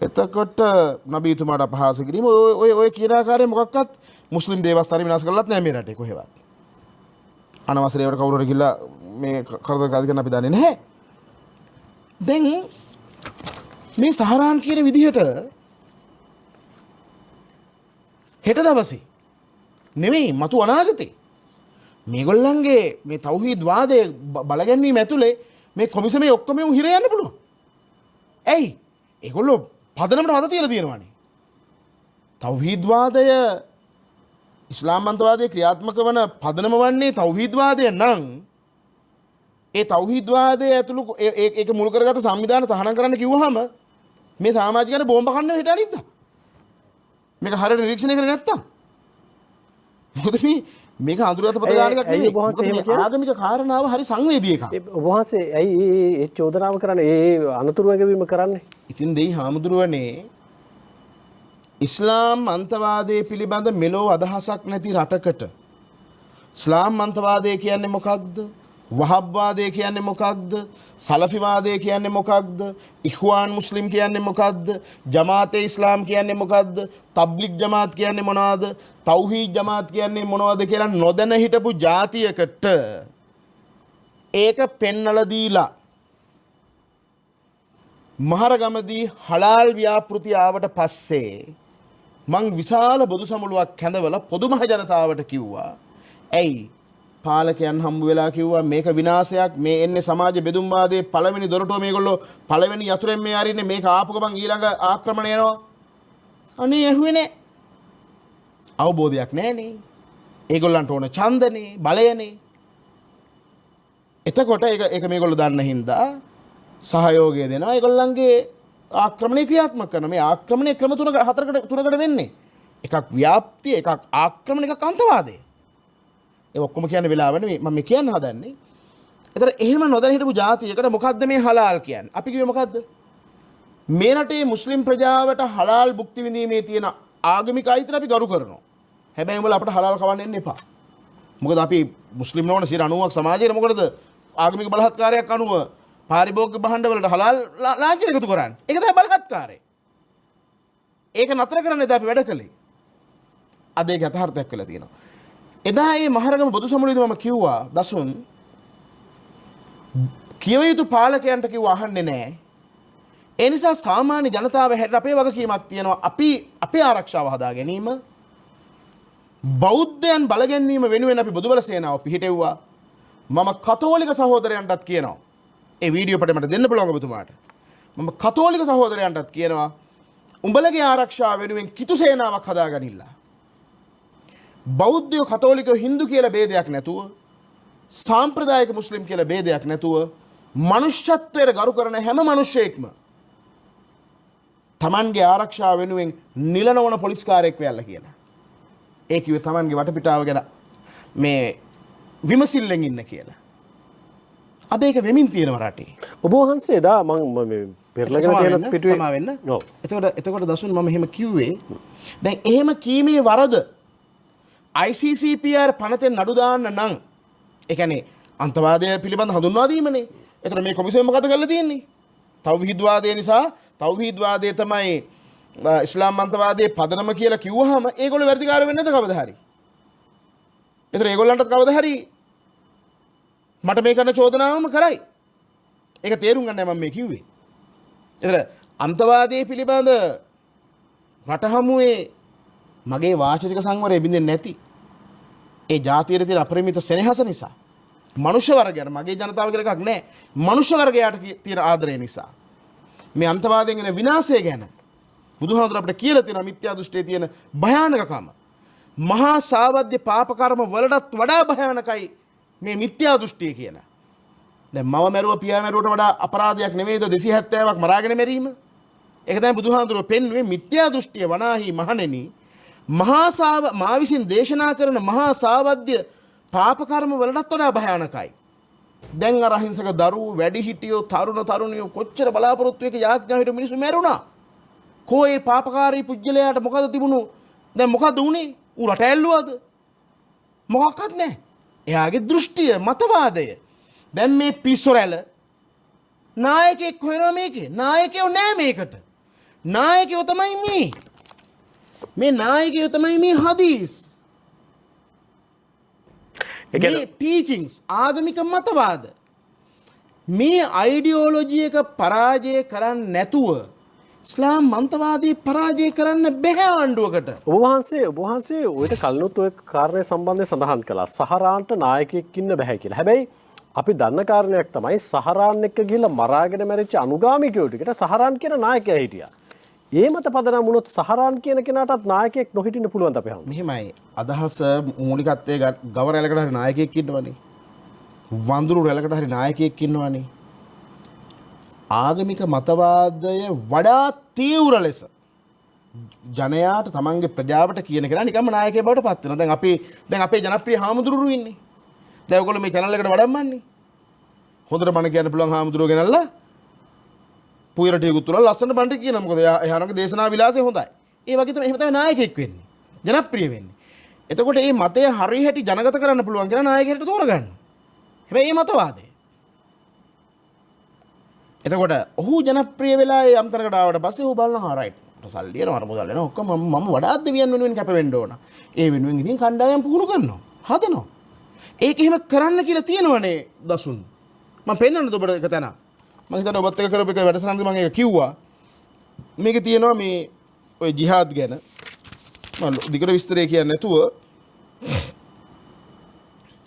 Speaker 2: එතකොට නබීතුමාට අපහාස කිරීම ඔය කියන ආකාරයෙන් මොකක්වත් මුස්ලිම් දේවස්ථාන විනාශ කරලත් නැහැ මේ රටේ කොහෙවත්. අනවසරේ වල කවුරු හරි ගිහලා මේ කරදරකාරී කරන අපි දන්නේ නැහැ. දැන් මේ සහරාන් කියන විදිහට හෙට දවසේ නෙමෙයි මතු අනාගතේ මේගොල්ලන්ගේ මේ තෞහීද් වාදයේ බලගැන්වීම ඇතුලේ මේ කොමිසමේ ඔක්කොම හිර යන්න පුළුවන්. ඇයි? ඒගොල්ලෝ පදනමට වද තියලා තියෙනවානේ. තෞහීද් වාදය ඉස්ලාම් අන්තවාදයේ ක්‍රියාත්මක වන පදනම වන්නේ තෞහීද් වාදය නම් ඒ තෞහීද් වාදයේ ඇතුළු ඒක මුල් කරගත සංවිධාන තහනම් කරන්න කිව්වහම මේ සමාජිකයන්ට බෝම්බ කන්න හිට අනිද්දා. මේක හරියට නිරීක්ෂණය කරන්නේ නැත්තම්. මොකද මේක අඳුරගත පද ගන්න එකක් නෙවෙයි. මොකද මේ ආගමික කාරණාව හරි සංවේදී එකක්.
Speaker 1: ඔබ වහන්සේ ඇයි ඒ චෝදනාව කරන්නේ? ඒ අනතුරු වගවීම කරන්නේ?
Speaker 2: ඉතින් දෙයි හාමුදුරුවනේ ඉස්ලාම් අන්තවාදයේ පිළිබඳ මෙලෝ අදහසක් නැති රටකට ඉස්ලාම් අන්තවාදය කියන්නේ මොකක්ද? වහබ්වාදය කියන්නේ මොකක්ද? සලෆිවාදය කියන්නේ මොකක්ද? ඉඛ්වාන් මුස්ලිම් කියන්නේ මොකක්ද? ජමාතේ ඉස්ලාම් කියන්නේ මොකක්ද? තබ්ලිග් ජමාත් කියන්නේ මොනවද? තෞහීද් ජමාත් කියන්නේ මොනවද කියලා නොදැන හිටපු ජාතියකට ඒක පෙන්නලා දීලා මහරගමදී හලාල් ව්‍යාපෘති ආවට පස්සේ මං විශාල බොදු සමුළුවක් කැඳවලා පොදු මහ ජනතාවට කිව්වා. ඇයි? පාලකයන් හම්බ වෙලා කිව්වා මේක විනාශයක්, මේ එන්නේ සමාජ බෙදුම්වාදයේ පළවෙනි දොරටුව මේගොල්ලෝ පළවෙනි යතුරෙන් මේ අරින්නේ, මේක ආපු ගමන් ඊළඟ ආක්‍රමණය එනවා. අනේ ඇහුවේ නෑ. අවබෝධයක් නෑනේ. ඒගොල්ලන්ට ඕන ඡන්දනේ, බලයනේ. එතකොට ඒක මේගොල්ලෝ දන්න හින්දා සහයෝගය දෙනවා. ඒගොල්ලන්ගේ ආක්‍රමණය ක්‍රියාත්මක කරනවා. මේ ආක්‍රමණය ක්‍රම තුනකට වෙන්නේ. එකක් ව්‍යාප්තිය, එකක් ආක්‍රමණ, එකක් අන්තවාදය. ඒ ඔක්කොම කියන්න වෙලාව නෙමෙයි මම මේ කියන්න හදන්නේ. ඒතර එහෙම නොදැන හිටපු ජාතියකට මොකද්ද මේ හලාල් කියන්නේ? අපි කිව්වේ මොකද්ද? මේ රටේ මුස්ලිම් ප්‍රජාවට හලාල් භුක්ති විඳීමේ තියෙන ආගමික අයිතිය අපි ගරු කරනවා. හැබැයි උඹලා අපිට හලාල් කවන්න එන්න එපා. මොකද අපි මුස්ලිම් නොවන 90ක් සමාජයේ මොකටද ආගමික බලහත්කාරයක් අනුව පාරිභෝගික භාණ්ඩ වලට හලාල් ලාංඡන එකතු කරන්නේ? ඒක තමයි බලහත්කාරය. ඒක නතර කරන්න එදා අපි වැඩ කළේ. අද ඒක යථාර්ථයක් වෙලා තියෙනවා. එදා මේ මහරගම බොදු සමුළුවේදී මම කිව්වා දසුන් කියව යුතු පාලකයන්ට කිව්වා අහන්නේ නැහැ. ඒ නිසා සාමාන්‍ය ජනතාව හැට අපේ වගකීමක් තියෙනවා. අපි අපේ ආරක්ෂාව හදා ගැනීම. බෞද්ධයන් බලගැන්වීම වෙනුවෙන් අපි බොදුබල සේනාව පිහිටෙව්වා. මම කතෝලික සහෝදරයන්ටත් කියනවා. ඒ වීඩියෝ පට මට දෙන්න පුළුවන් ඔබතුමාට. මම කතෝලික සහෝදරයන්ටත් කියනවා උඹලගේ ආරක්ෂාව වෙනුවෙන් කිතු සේනාවක් හදාගනින්න. බෞද්ධයෝ කතෝලිකයෝ හින්දු කියලා ભેදයක් නැතුව සාම්ප්‍රදායික මුස්ලිම් කියලා ભેදයක් නැතුව මනුෂ්‍යත්වයට ගරු කරන හැම මිනිසෙක්ම තමන්ගේ ආරක්ෂාව වෙනුවෙන් නිල නොවන පොලිස් කාර්යයක් වෙයලා කියලා. ඒ කිව්වේ තමන්ගේ වටපිටාව ගැන මේ විමසිල්ලෙන් ඉන්න කියලා. අද ඒක වෙමින් තියෙනවා රටේ.
Speaker 1: ඔබ වහන්සේ දා මම පෙරලගෙන තියෙන පිටුවේ
Speaker 2: සමා වෙන්න. එතකොට දසුන් මම එහෙම කිව්වේ දැන් එහෙම කීමේ වරද ICCPR පනතෙන් නඩු දාන්න නම් ඒ කියන්නේ අන්තවාදය පිළිබඳ හඳුන්වා දීමනේ. එතකොට මේ කොමිසම මොකද කරලා තියෙන්නේ? තෞහීද්වාදය නිසා තෞහීද්වාදය තමයි ඉස්ලාම් අන්තවාදයේ පදනම කියලා කිව්වහම ඒගොල්ලෝ වැඩිකාර වෙන්නේ නැද්ද කවදා හරි? එතකොට ඒගොල්ලන්ටත් කවදා හරි මට මේ කරන චෝදනාවම කරයි. ඒක තේරුම් ගන්නයි මම මේ කිව්වේ. එතකොට අන්තවාදයේ පිළිබඳ රට හමුවේ මගේ වාචික සංවරය බින්දෙන්නේ නැති ඒ ජාතියේ තියෙන අපරිමිත සෙනෙහස නිසා මනුෂ්‍ය වර්ගයට මගේ ජනතාව කියලා එකක් නැහැ. මනුෂ්‍ය වර්ගයට තියෙන ආදරය නිසා මේ අන්තවාදයෙන් එන විනාශය ගැන බුදුහාමුදුර අපිට කියලා තියෙනවා මිත්‍යා දෘෂ්ටියේ තියෙන භයානකකම. මහා සාවද්‍ය පාප කර්ම වලටත් වඩා භයානකයි මේ මිත්‍යා දෘෂ්ටිය කියලා. දැන් මව මැරුව පියා මැරුවට වඩා අපරාධයක් නෙමෙයිද 270ක් මරාගෙන මැරීම? ඒක තමයි බුදුහාමුදුරුවෝ පෙන්වුවේ මිත්‍යා දෘෂ්ටිය වනාහි මහණෙනි මා විසින් දේශනා කරන මහා සාවද්‍ය පාප කර්ම වලටත් වඩා භයානකයි. දැන් අර අහිංසක දරුවෝ වැඩිහිටියෝ තරුණ තරුණියෝ කොච්චර බලාපොරොත්තු වෙක යාඥා හිට මිනිස්සු මැරුණා. කොහේ පාපකාරී පුජ්‍යලයාට මොකද තිබුණු? දැන් මොකද උනේ? ඌ රට ඇල්ලුවද? මොකක්වත් නැහැ. එයාගේ දෘෂ්ටිය මතවාදය. දැන් මේ පිස්සොරැල නායකයෙක් හොයනවා මේකේ. නායකයෝ නෑ මේකට. නායකයෝ තමයි මේ. මේ නායකයෝ තමයි මේ හදීස්. මේ ටීචින්ග්ස් ආගමික මතවාද. මේ අයිඩියෝලොජි එක පරාජය කරන්න නැතුව ඉස්ලාම් මන්තවාදී පරාජය කරන්න බැහැ ආණ්ඩුවකට.
Speaker 1: ඔබ වහන්සේ ඔයට කලිනුත් ඔය කාරණය සම්බන්ධයෙන් සඳහන් කළා. සහරාන්ට නායකයෙක් ඉන්න බෑ කියලා. හැබැයි අපි දන්න කාරණයක් තමයි සහරාන් එක්ක ගිහිල්ලා මරාගෙන මැරිච්ච අනුගාමිකයෝ ටිකට සහරාන් කියන නායකයා හිටියා. ඒ මත පදනම් වුණොත් සහරාන් කියන කෙනාටත් නායකයෙක් නොහිටින්න පුළුවන් අපේ හැම.
Speaker 2: මෙහෙමයි. අදහස මූලිකත්වයේ ගව රැලකට හරි නායකයෙක් ඉන්නවනේ. වඳුරු රැලකට හරි නායකයෙක් ඉන්නවනේ. ආගමික මතවාදය වඩා තීව්‍ර ලෙස ජනයාට තමන්ගේ ප්‍රජාවට කියන කෙනා නිකම්ම නායකයෙක් බවට පත් වෙනවා. දැන් අපේ ජනප්‍රිය හාමුදුරුවෝ ඉන්නේ. දැන් ඔයගොල්ලෝ මේ channel එකට වඩම්මන්නේ. හොඳට බණ කියන්න පුළුවන් හාමුදුරුවෝ ගෙනල්ලා පුයරටියකුත් තුල ලස්සන බණ කියනවා. මොකද එයාගේ දේශනා විලාසය හොඳයි. ඒ වගේ තමයි එහෙම තමයි නායකයෙක් වෙන්නේ. ජනප්‍රිය වෙන්නේ. එතකොට මේ මතය හරියට ජනගත කරන්න පුළුවන් කියලා නායකයෙක්ට තෝරගන්න. හැබැයි මේ මතවාදය. එතකොට ඔහු ජනප්‍රිය වෙලා යම් තරකට ආවට පස්සේ ඔහු බලනවා රයිට්. සල්ලි එනවා අර මුදල් එනවා ඔක්කොම මම වඩාත් දෙවියන් වෙනුවෙන් කැප වෙන්න ඕන. ඒ වෙනුවෙන් ඉතින් කණ්ඩායම් පුහුණු කරනවා. හදනවා. ඒක එහෙම කරන්න කියලා තියෙනවනේ දසුන්. මම පෙන්නන්නද ඔබට එක තැන. මම හිතන්නේ ඔබත් එක්ක කරපු එක වැඩසටහනදී මම ඒක කිව්වා. මේකේ තියෙනවා මේ ඔය ජිහාද් ගැන. මම දිගට විස්තරය කියන්නේ නැතුව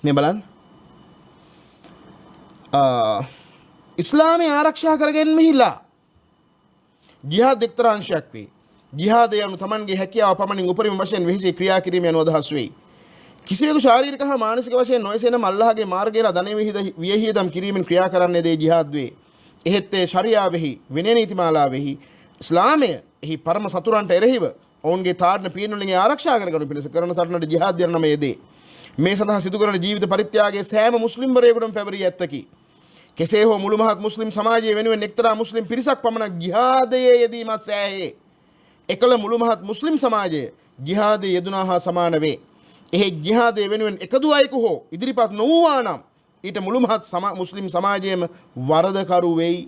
Speaker 2: මේ බලන්න. ඉස්ලාමය ආරක්ෂා කරගෙන මෙහිලා ජිහාද් එක්තරා අංශයක් වේ. ජිහාදය යනු තමන්ගේ හැකියාව පමණින් උපරිම වශයෙන් වෙහිසී ක්‍රියා කිරීම යන අදහස් වෙයි. කිසිවෙකු ශාරීරික හා මානසික වශයෙන් නොයසෙනම අල්ලාහගේ මාර්ගයට ධනෙ වියහියදම් කිරීමෙන් ක්‍රියා කරන්නේ දේ ජිහාද් වේ. එහෙත් ඒ ශරියාවෙහි විනය නීතිමාලාවෙහි ඉස්ලාමය එහි පරම සතුරන්ට එරෙහිව ඔවුන්ගේ තාඩන පීඩන වලින් ආරක්ෂා කරගනු පිණිස කරන සටනට ජිහාද් යන නම යෙදේ. මේ සඳහා සිදු කරන ජීවිත පරිත්‍යාගයේ සෑම මුස්ලිම්වරයෙකුටම පැවරී ඇත්තකි. කෙසේ හෝ මුළු මහත් මුස්ලිම් සමාජයේ වෙනුවෙන් එක්තරා මුස්ලිම් පිරිසක් පමණක් ජිහාදයේ යෙදීමත් සෑහේ. එකල මුළු මහත් මුස්ලිම් සමාජය ජිහාදයේ යෙදුණා හා සමාන වේ. එහි ජිහාදයේ වෙනුවෙන් එකදු අයෙකු හෝ ඉදිරිපත් නොවුවා නම් ඊට මුළු මහත් මුස්ලිම් සමාජයේම වරදකරු වෙයි.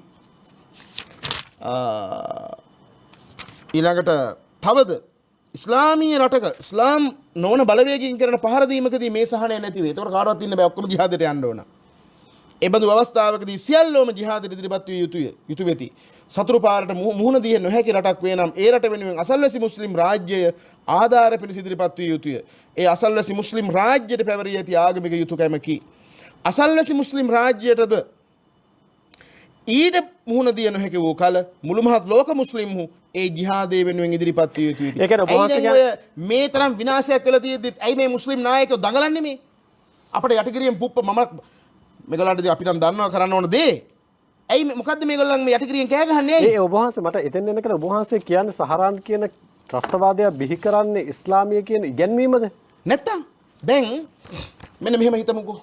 Speaker 2: ඊළඟට තවද ඉස්ලාමීය රටක ඉස්ලාම් නොවන බලවේගකින් කරන පහර දීමකදී මේ සහනය නැති වේ. ඒතකොට කාටවත් ඉන්න බෑ ඔක්කොම ජිහාදයට යන්න ඕන. එබඳු අවස්ථාවකදී සියල්ලෝම ජිහාදයට ඉදිරිපත් විය යුතු වෙති. සතුරු පාරට මුහුණ දිය නොහැකි රටක් වේ නම් ඒ රට වෙනුවෙන් අසල්වැසි මුස්ලිම් රාජ්‍යය ආධාර පිණිස ඉදිරිපත් විය යුතුය. ඒ අසල්වැසි මුස්ලිම් රාජ්‍යයට පැවරී ඇති ආගමික යුතුයකමකි. අසල්වැසි මුස්ලිම් රාජ්‍යයටද ඊට මුහුණ දිය නොහැකි වූ කල මුළු මහත් ලෝක මුස්ලිම්හු ඒ ජිහාදය වෙනුවෙන් ඉදිරිපත් විය යුතුයි. මේ තරම් විනාශයක් වෙලා තියෙද්දිත් ඇයි මේ මුස්ලිම් නායකයෝ දඟලන්නේ මේ? අපිට යටිගිරියෙන් පුප්ප මම මේගොල්ලන්ට අපි නම් දන්නවා කරන්න ඕන දේ. ඇයි මොකද්ද මේගොල්ලන් මේ යටිගිරියෙන් කෑ ගහන්නේ?
Speaker 1: ඒ ඔබ වහන්සේ මට එතෙන් එනකල ඔබ වහන්සේ කියන්නේ සහරාන් කියන ත්‍රස්තවාදය බිහි කරන්නේ ඉස්ලාමීය කියන ඉගැන්වීමද?
Speaker 2: නැත්තම් දැන් මෙන්න මෙහෙම හිතමුකෝ.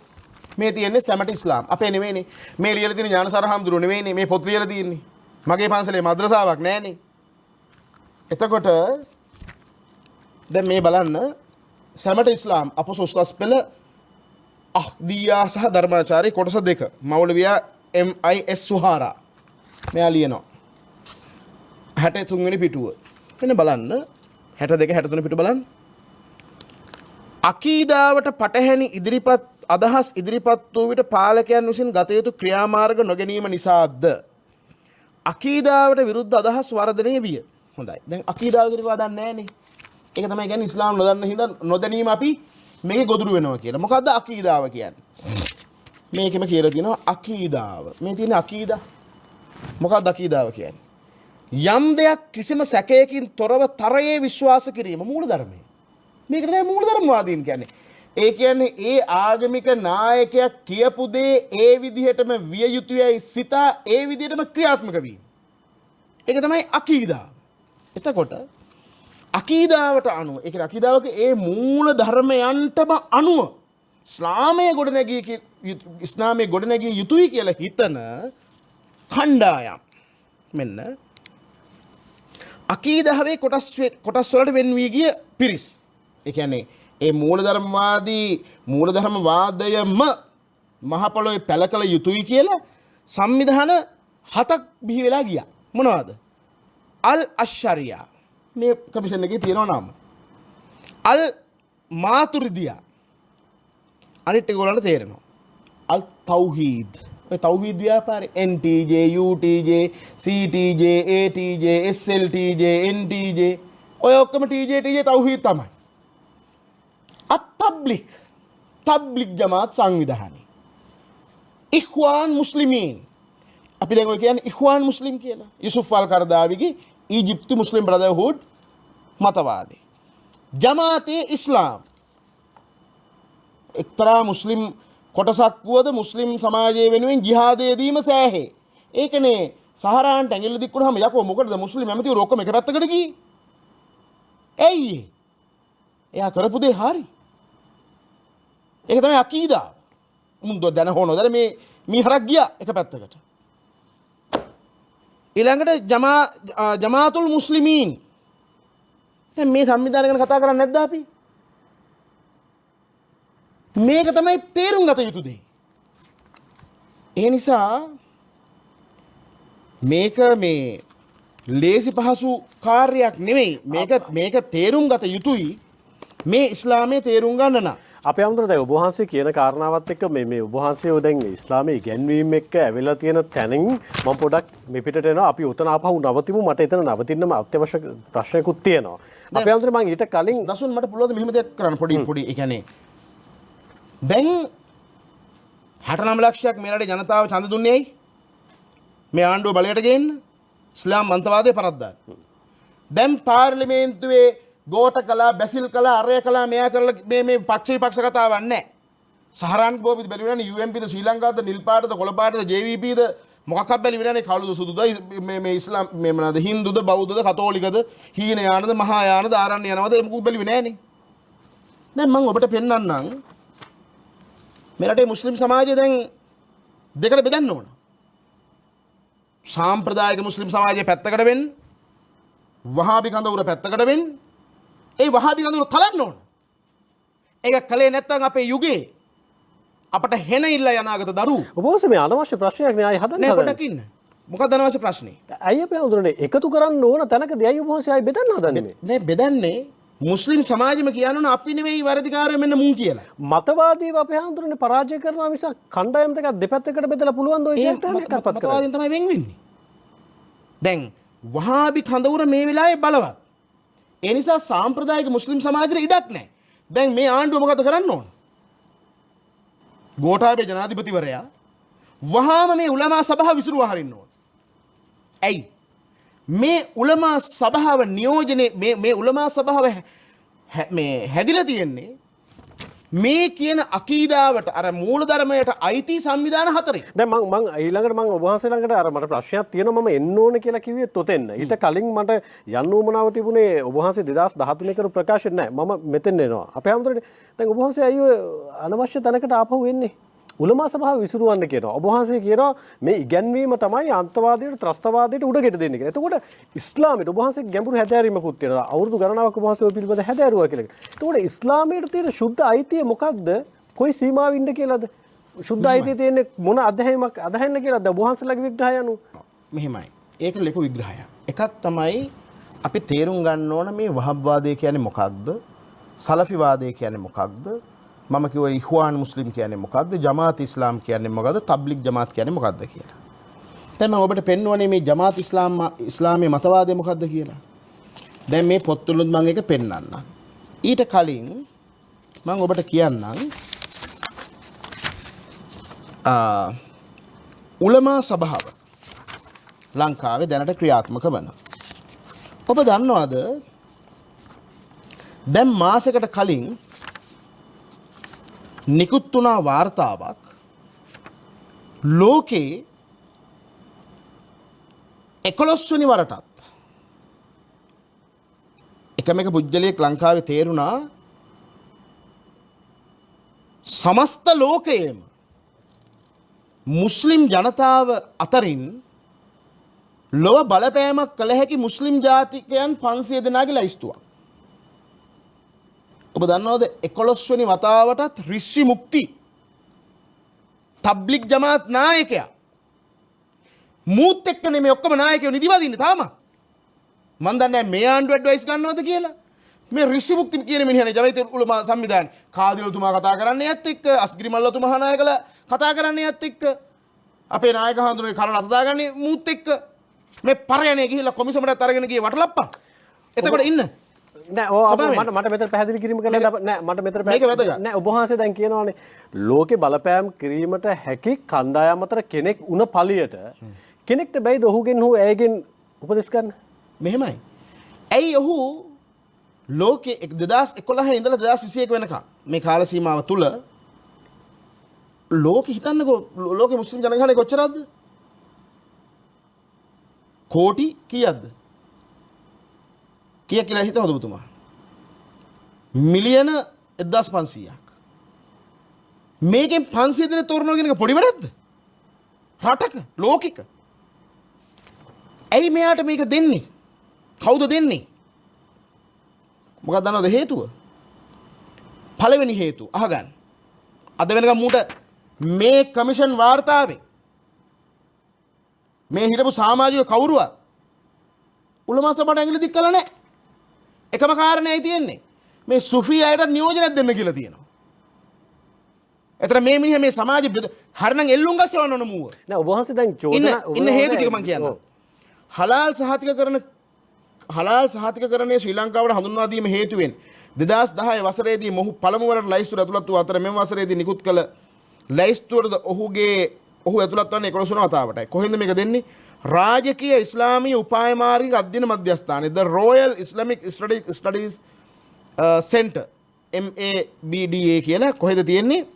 Speaker 2: මේ තියෙන්නේ සැමට ඉස්ලාම්. අපේ නෙවෙයිනේ. මේ ලියලා තියෙන ඥානසාර හාමුදුරුවෝ නෙවෙයිනේ. මේ පොත් ලියලා තියෙන්නේ. මගේ පන්සලේ මද්‍රසාවක් නැහැනේ. එතකොට දැන් මේ බලන්න සැමට ඉස්ලාම් අපොසොස්සස් පෙළ අහ්දියා සහ ධර්මාචාරී කොටස දෙක. මෞලවියා MIS සුහාරා. මෙයා ලියනවා. 63 වෙනි පිටුව. මෙන්න බලන්න 62 63 පිටුව බලන්න. අකීදාවට පටහැනි අදහස් ඉදිරිපත් වූ විට පාලකයන් විසින් ගත යුතු ක්‍රියාමාර්ග නොගැනීම නිසාද අකීදාවට විරුද්ධ අදහස් වර්ධනය විය. හොඳයි. දැන් අකීදාව කියන එක දන්නේ නැහනේ. ඒක තමයි කියන්නේ ඉස්ලාම් නොදන්න හින්දා නොදැනීම අපි මේකේ ගොදුරු වෙනවා කියලා. මොකද්ද අකීදාව කියන්නේ? මේකෙම කියලා තියෙනවා අකීදාව. මේ තියෙන අකීදා. මොකක්ද අකීදාව කියන්නේ? යම් දෙයක් කිසිම සැකයකින් තොරව තරයේ විශ්වාස කිරීම මූල ධර්මය. මේකට තමයි මූල ධර්මවාදීන් කියන්නේ. ඒ කියන්නේ ඒ ආගමික නායකයෙක් කියපු දේ ඒ විදිහටම විය යුතුයයි සිතා ඒ විදිහටම ක්‍රියාත්මක වීම. ඒක තමයි අකීදා. එතකොට අකීදාවට අනුව ඒ කියන්නේ අකීදාවක ඒ මූල ධර්මයන්ටම අනුව ඉස්ලාමයේ ගොඩනැගිය යුතුයි කියලා හිතන කණ්ඩායම් මෙන්න අකීදාවේ කොටස් වලට වෙන් වී ගිය පිරිස්. ඒ කියන්නේ ඒ මූලධර්මවාදයම මහ පොළොවේ පැල කළ යුතුයි කියලා සංවිධාන 7ක් බිහි වෙලා ගියා. මොනවද? අල් අෂරියා මේ කමිෂන් එකේ තියෙනවා නම. අල් මාතුරිදියා අනිත් ඒගොල්ලන්ට තේරෙනවා. අල් තෞහීද් ඔය තෞහීද් ව්‍යාපාරේ NTJ UTJ CTJ ATJ SLTJ NTJ ඔය ඔක්කොම TJ තෞහීද් තමයි. තබ්ලික් ජමාත් සංවිධානය. ඉඛ්වාන් මුස්ලිමීන් අපි දැන් ඔය කියන්නේ ඉඛ්වාන් මුස්ලිම් කියලා. යුසුෆ් අල් කරදාවිගේ ඊජිප්තු මුස්ලිම් බ්‍රදර්හුඩ් මතවාදී. ජමාතේ ඉස්ලාම් එක්තරා මුස්ලිම් කොටසක් වුවද මුස්ලිම් සමාජය වෙනුවෙන් ජිහාදයේදීම සෑහේ. ඒකනේ සහරාන්ට ඇඟිල්ල දික් වුණාම යකෝ මොකටද මුස්ලිම් ඇමතිවරු ඔක්කොම එක පැත්තකට ගියේ? ඇයි එයා කරපු දේ හරි. ඒක තමයි අකීදා. මුන් දැන හොනොද මේ මිහරක් ගියා එක පැත්තකට. ඊළඟට ජමාතුල් මුස්ලිමීන්. දැන් මේ සංවිධානය ගැන කතා කරන්නේ නැද්ද අපි? මේක තමයි තේරුම් ගත යුතු දේ. ඒ නිසා මේක මේ ලේසි පහසු කාර්යයක් නෙමෙයි. මේක තේරුම් ගත යුතුයි. මේ ඉස්ලාමයේ තේරුම් ගන්න නම්
Speaker 1: අපේ අමුතර දැන් ඔබ වහන්සේ කියන කාරණාවත් එක්ක මේ ඔබ වහන්සේ දැන් ඉස්ලාමයේ ඉගැන්වීම එක්ක ඇවිල්ලා තියෙන තැනින් මම පොඩක් මේ පිටට එනවා. අපි උතන ආපහු නවතිමු. මට එතන නවතින්නම අත්‍යවශ්‍ය ප්‍රශ්නයකුත් තියෙනවා. අපේ අමුතර මම ඊට කලින්
Speaker 2: දසුන් මට පුළුවන් මෙහෙම දෙයක් කරන්න පොඩි ඒ කියන්නේ දැන් 69 ලක්ෂයක් මේ රටේ ජනතාව ඡන්ද දුන්නේ ඇයි? මේ ආණ්ඩුව බලයට ගේන්න ඉස්ලාම් මන්තවාදය පරද්දාන්න. දැන් පාර්ලිමේන්තුවේ ගෝඨ කළා, බැසිල් කළා, අරය කළා, මෙයා කරලා මේ පක්ෂ විපක්ෂ කතාවක් නැහැ. සහරාන් ගෝපිත බැලුවනේ UMPද ශ්‍රී ලංකාවද නිල් පාටද කොළ පාටද JVPද මොකක්වත් බැලුවනේ කවුද සුදුද මේ ඉස්ලාම් මේ මොනවාද හින්දුද බෞද්ධද කතෝලිකද හීන යානද මහා යානද ආරණ්‍ය යනවද මොකක් බැලුවේ නැහනේ. දැන් මම ඔබට පෙන්නන්නම් මේ රටේ මුස්ලිම් සමාජය දැන් දෙකට බෙදන්න ඕන. සාම්ප්‍රදායික මුස්ලිම් සමාජය පැත්තකට වෙන්න, වහාබි කඳවුර පැත්තකට වෙන්න. ඒ වහාබි කඳවුර තලන්න ඕන. ඒක කලේ නැත්නම් අපේ යුගයේ අපට හෙන ඉල්ල යනාගත දරු.
Speaker 1: ඔබ වහන්සේ මේ අනවශ්‍ය ප්‍රශ්නයක් නේ ආයි හදන්න.
Speaker 2: නෑ පොඩ්ඩක් ඉන්න. මොකක්ද අනවශ්‍ය ප්‍රශ්නේ?
Speaker 1: අයිය අපේ අමුතරනේ එකතු කරන්න ඕන තැනකදී අයිය ඔබ වහන්සේ ආයි බෙදන්න හදන්නේ මේ.
Speaker 2: නෑ බෙදන්නේ මුස්ලිම් සමාජෙම කියනවනේ අපි නෙවෙයි වරදිකාරයෝ මෙන්න මුන් කියලා.
Speaker 1: මතවාදීව අපේ අමුතරනේ පරාජය කරනවා මිසක් කණ්ඩායම් දෙකක් දෙපැත්තකට බෙදලා පුළුවන් ද ඔය කැට්ටම් එකක්පත් කරන්න.
Speaker 2: මතවාදීන් තමයි වෙන් වෙන්නේ. දැන් වහාබි කඳවුර මේ වෙලාවේ බලවත්. ඒ නිසා සාම්ප්‍රදායික මුස්ලිම් සමාජෙට ඉඩක් නැහැ. දැන් මේ ආණ්ඩුව මොකද කරන්න ඕන? ගෝඨාභය ජනාධිපතිවරයා වහාම මේ උලමා සභාව විසිරුවා හරින්න ඕන. ඇයි? මේ උලමා සභාව නියෝජනයේ මේ උලමා සභාව මේ හැදිලා තියෙන්නේ මේ කියන අකීදාවට අර මූලධර්මයට අයිති සංවිධාන හතරේ.
Speaker 1: දැන් මම ඊළඟට මම ඔබ වහන්සේ ළඟට අර මට ප්‍රශ්නයක් තියෙනවා මම එන්න ඕන කියලා කිව්වෙත් ඔතෙන්න. ඊට කලින් මට යන්න උවමනාව තිබුණේ ඔබ වහන්සේ 2013 කරපු ප්‍රකාශන නෑ. මම මෙතෙන් එනවා. අපේ හැමෝටම දැන් ඔබ වහන්සේ අයියෝ අනවශ්‍ය තැනකට ආපහු එන්නේ. උලමා සභාව විසිරුවන්න කියනවා. ඔබ වහන්සේ කියනවා මේ ඉගැන්වීම තමයි අන්තවාදයට ත්‍රස්තවාදයට උඩගෙඩ දෙන්නේ කියලා. එතකොට ඉස්ලාමයට ඔබ වහන්සේ ගැඹුරු හැදෑරීමකුත් තියෙනවා. අවුරුදු ගණනාවක් ඔබ වහන්සේ ඔය පිළිබඳ හැදෑරුවා කියලා. එතකොට ඉස්ලාමයට තියෙන ශුද්ධ අයිතිය මොකක්ද? කොයි සීමාවින්ද කියලාද? ශුද්ධ අයිතිය තියෙන්නේ මොන අධ්‍යයනයක් අදහන්න කියලාද? ඔබ වහන්සේලාගේ විග්‍රහය අනුව.
Speaker 2: මෙහෙමයි. ඒක ලොකු විග්‍රහයක්. එකක් තමයි අපි තේරුම් ගන්න ඕන මේ වහබ්වාදය කියන්නේ මොකක්ද? සලෆිවාදය කියන්නේ මොකක්ද? මම කිව්වා ඉඛ්වාන් මුස්ලිම් කියන්නේ මොකක්ද? ජමාත් ඉස්ලාම් කියන්නේ මොකක්ද? තබ්ලිග් ජමාත් කියන්නේ මොකක්ද කියලා. දැන් මම ඔබට පෙන්වන්නේ මේ ජමාත් ඉස්ලාමයේ මතවාදය මොකක්ද කියලා. දැන් මේ පොත්වලුත් මම ඒක පෙන්වන්නම්. ඊට කලින් මම ඔබට කියන්නම් උලමා සභාව. ලංකාවේ දැනට ක්‍රියාත්මක වන. ඔබ දන්නවාද දැන් මාසයකට කලින් නිකුත් වුණා වාර්තාවක් ලෝකේ 11 වෙනි වරටත් එකම එක පුජ්‍යලයක් ලංකාවේ තේරුණා සමස්ත ලෝකයේම මුස්ලිම් ජනතාව අතරින් ලොව බලපෑමක් කළ හැකි මුස්ලිම් ජාතිකයන් 500 දෙනාගේ ලැයිස්තුවක්. ඔබ දන්නවද 11 වෙනි වතාවටත් රිස්සි මුක්ති තබ්ලිග් ජමාත් නායකයා මූත් එක්ක නෙමෙයි ඔක්කොම නායකයෝ නිදිවදින්නේ තාම. මන් දන්නේ මේ ආණ්ඩුව ඇඩ්වයිස් ගන්නවද කියලා. මේ රිස්සි මුක්ති කියන මිනිහනේ ජවයිත උලමා සංවිධානය කාදිලතුමා කතා කරන්නේ යත් එක්ක අස්ගිරි මල්ලතුමා නායකලා කතා කරන්නේ යත් එක්ක අපේ නායක හඳුනේ කරණ අතදාගන්නේ මූත් එක්ක මේ පරයනේ ගිහිල්ලා කොමිසමටත් අරගෙන ගියේ වටලප්පා. එතකොට ඉන්න
Speaker 1: නෑ මට මෙතන පැහැදිලි කිරීම කළා නෑ මට මෙතන නෑ ඔබ වහන්සේ දැන් කියනවානේ ලෝකේ බලපෑම් කිරීමට හැකි කණ්ඩායම් අතර කෙනෙක් උන පළියට කෙනෙක්ට බැයිද ඔහුගෙන් හෝ ඇයගෙන් උපදෙස් ගන්න?
Speaker 2: මෙහෙමයි. ඇයි ඔහු ලෝකේ 2011 ඉඳලා 2021 වෙනකම් මේ කාල සීමාව තුල ලෝකෙ හිතන්නකෝ ලෝකෙ මුස්ලිම් ජනගහනය කොච්චරද? කෝටි කීයක්ද? කීයක් කියලා හිතනවද ඔබතුමා? මිලියන 1500ක්. මේකෙන් 500 දෙනෙක් තෝරනවා කියන එක පොඩි වැඩක්ද? රටක ලෝකික. ඇයි මෙයාට මේක දෙන්නේ? කවුද දෙන්නේ? මොකක්ද දන්නවද හේතුව? පළවෙනි හේතුව අහගන්න. අද වෙනකම් මූට මේ කමිෂන් වාර්තාවේ මේ හිටපු සමාජික කවුරුවත් උලමා සභාවට ඇඟිලි දික් කළා නැහැ. එකම කාරණේයි තියෙන්නේ. මේ සුෆී අයට නියෝජනයක් දෙන්න කියලා තියෙනවා. එතන මේ මිනිහා මේ සමාජ හරිනම් එල්ලුම් ගස්සවන්න ඕන මූව.
Speaker 1: නෑ ඔබ වහන්සේ දැන් චෝදනා
Speaker 2: ඉන්න හේතු ටික මම කියන්නම්. හලාල් සහතිකකරණය ශ්‍රී ලංකාවට හඳුන්වා දීම හේතුවෙන් 2010 වසරේදී මොහු පළමු වරට ලැයිස්තුවට ඇතුළත් වූ අතර මෙම වසරේදී නිකුත් කළ ලැයිස්තුවටද ඔහු ඇතුළත් වන්නේ 11 වන වතාවටයි. කොහෙන්ද මේක දෙන්නේ? රාජකීය ඉස්ලාමීය උපාය මාර්ගික අධ්‍යයන මධ්‍යස්ථානයේ The Royal Islamic Studies Center MABDA කියලා කොහෙද තියෙන්නේ?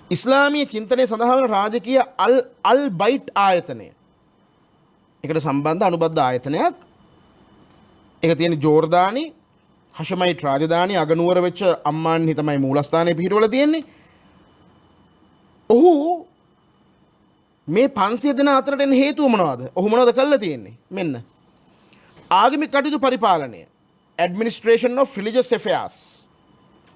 Speaker 2: ඉස්ලාමීය චින්තනය සඳහා වන රාජකීය අල් බයිට් ආයතනය. ඒකට සම්බන්ධ අනුබද්ධ ආයතනයක්. ඒක තියෙන්නේ ජෝර්දානි හෂමයිට් රාජධානී අගනුවර වෙච්ච අම්මාන්හි තමයි මූලස්ථානය පිහිටවල තියෙන්නේ. ඔහු මේ 500 දෙනා අතරට එන හේතුව මොනවද? ඔහු මොනවද කළා තියෙන්නේ? මෙන්න. ආගමික කටයුතු පරිපාලනය Administration of Religious Affairs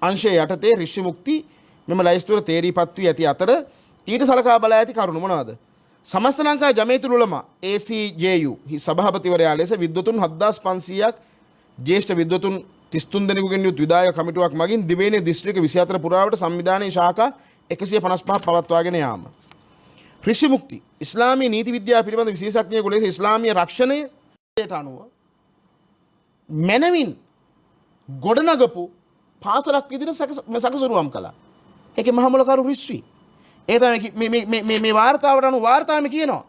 Speaker 2: අංශය යටතේ ඍෂි මුක්ති මෙම ලයිස්තුවේ තේරීපත් වී ඇති අතර ඊට සලකා බලා ඇති කරුණු මොනවද? සමස්ත ලංකා ජමීයතුල් උලමා ACJU සභාපතිවරයා ලෙස විද්වතුන් 7500ක් ජ්‍යෙෂ්ඨ විද්වතුන් 33 දෙනෙකුගෙන් යුත් විධායක කමිටුවක් මගින් දිවයිනේ දිස්ත්‍රික්ක 24 පුරාවට සංවිධානයේ ශාඛා 155ක් පවත්වාගෙන යාම. ඍෂි මුක්ති ඉස්ලාමීය නීති විද්‍යාව පිළිබඳ විශේෂඥයෙකු ලෙස ඉස්ලාමීය රක්ෂණයට අනුව මනවින් ගොඩනගපු පාසලක් විදිහට සකසුරුවම් කළා. ඒකේ මහමුලකරු රිස්වි. ඒ තමයි මේ වාර්තාවට අනුව වාර්තාවෙම කියනවා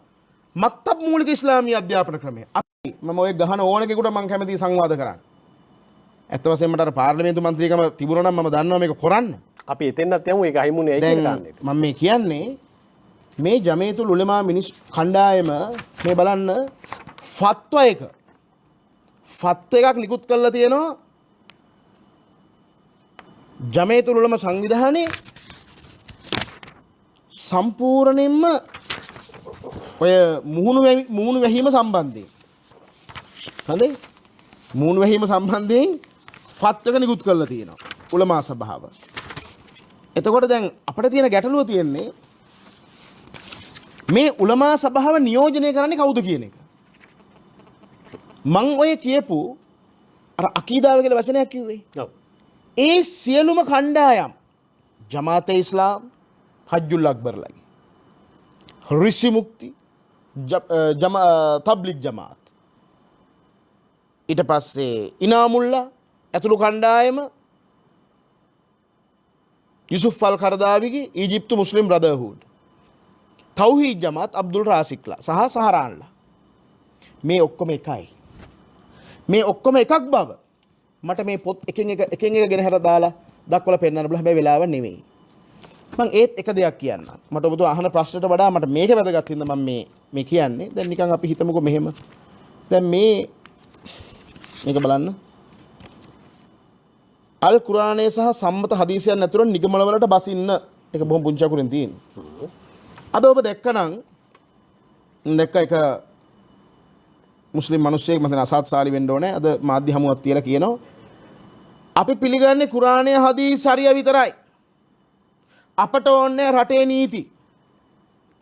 Speaker 2: මක්තබ් මූලික ඉස්ලාමීය අධ්‍යාපන ක්‍රමය. අපි මම ඔය ගහන ඕන කෙනෙකුට මම කැමතියි සංවාද කරන්න. ඇත්ත වශයෙන්ම මට අර පාර්ලිමේන්තු මන්ත්‍රීකම තිබුණා නම් මම දන්නවා මේක කරන්න.
Speaker 1: අපි එතෙන්වත් යමු ඒක අහිමුනේ ඇයි කියලා ගන්න එක.
Speaker 2: මම මේ කියන්නේ මේ ජමීයතුල් උලමා මිනිස් කණ්ඩායම මේ බලන්න ෆත්වා එකක් නිකුත් කරලා තියෙනවා ජමීයතුල් උලමා සංවිධානයේ සම්පූර්ණයෙන්ම ඔය මුහුණු වැහිම සම්බන්ධයෙන්. හරි? මුහුණු වැහිම සම්බන්ධයෙන් ෆත්වක නිකුත් කරලා තියෙනවා උලමා සභාව. එතකොට දැන් අපිට තියෙන ගැටලුව තියෙන්නේ මේ උලමා සභාව නියෝජනය කරන්නේ කවුද කියන එක. මං ඔය කියපු අර අකීදාව කියලා වචනයක් කිව්වේ.
Speaker 1: ඔව්.
Speaker 2: ඒ සියලුම කණ්ඩායම් ජමාතේ ඉස්ලාම් හජ්ජුල් අක්බර්ලගේ ඍෂි මුක්ති තබ්ලිග් ජමාත් ඊට පස්සේ ඉනාමුල්ලා ඇතුළු කණ්ඩායම යුසුෆ් අල් කරදාවිගේ ඊජිප්තු මුස්ලිම් බ්‍රදර්හුඩ් තෞහීද් ජමාත් අබ්දුල් රාසික්ලා සහ සහරාන්ලා මේ ඔක්කොම එකයි. මේ ඔක්කොම එකක් බව මට මේ පොත් එකින් එක ගෙන හැර දාලා දක්වලා පෙන්නන්න බල හැබැයි වෙලාව නෙවෙයි. මම ඒත් එක දෙයක් කියන්න. මට ඔබතුමා අහන ප්‍රශ්නට වඩා මට මේක වැදගත් හින්දා මම මේ කියන්නේ. දැන් නිකන් අපි හිතමුකෝ මෙහෙම. දැන් මේක බලන්න. අල් කුරානයේ සහ සම්මත හදීසයන් ඇතුළු නිගමන වලට බසින්න. ඒක බොහොම පුංචි අකුරෙන් තියෙන්නේ. අද ඔබ දැක්ක එක මුස්ලිම් මිනිස්සෙක් මම අසත් සාලි වෙන්න ඕනේ. අද මාධ්‍ය හමුවක් තියලා කියනවා අපි පිළිගන්නේ කුරානයේ හදීස් හරිය විතරයි. අපට ඕනේ රටේ නීති.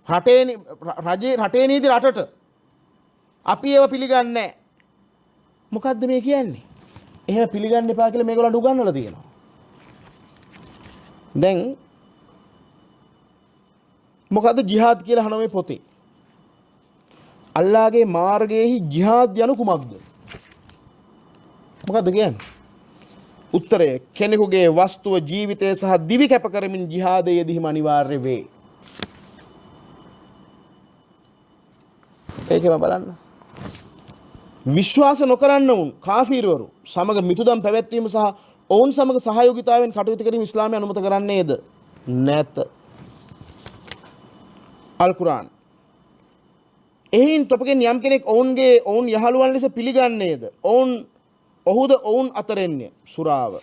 Speaker 2: රටේ නීති රටට. අපි ඒව පිළිගන්නේ නැහැ. මොකද්ද මේ කියන්නේ? එහෙම පිළිගන්න එපා කියලා මේගොල්ලන්ට උගන්වලා තියෙනවා. දැන් මොකද්ද ජිහාද් කියලා අහන මේ පොතේ? අල්ලාහගේ මාර්ගයේහි ජිහාද් යනු කුමක්ද? මොකද්ද කියන්නේ? උත්තරය කෙනෙකුගේ වස්තුව ජීවිතය සහ දිවි කැප කරමින් ජිහාදයේ යෙදීම අනිවාර්ය වේ. ඒකම බලන්න. විශ්වාස නොකරන්න වුන් කාෆීරවරු සමග මිතුදම් පැවැත්වීම සහ ඔවුන් සමග සහයෝගිතාවෙන් කටයුතු කිරීම ඉස්ලාමය අනුමත කරන්නේද? නැත. අල් කුරාන්. එයින් තොපගෙන් යම් කෙනෙක් ඔවුන් යහළුවන් ලෙස පිළිගන්නේද? ඔහුද ඔවුන් අතරින්නේ සුරාව.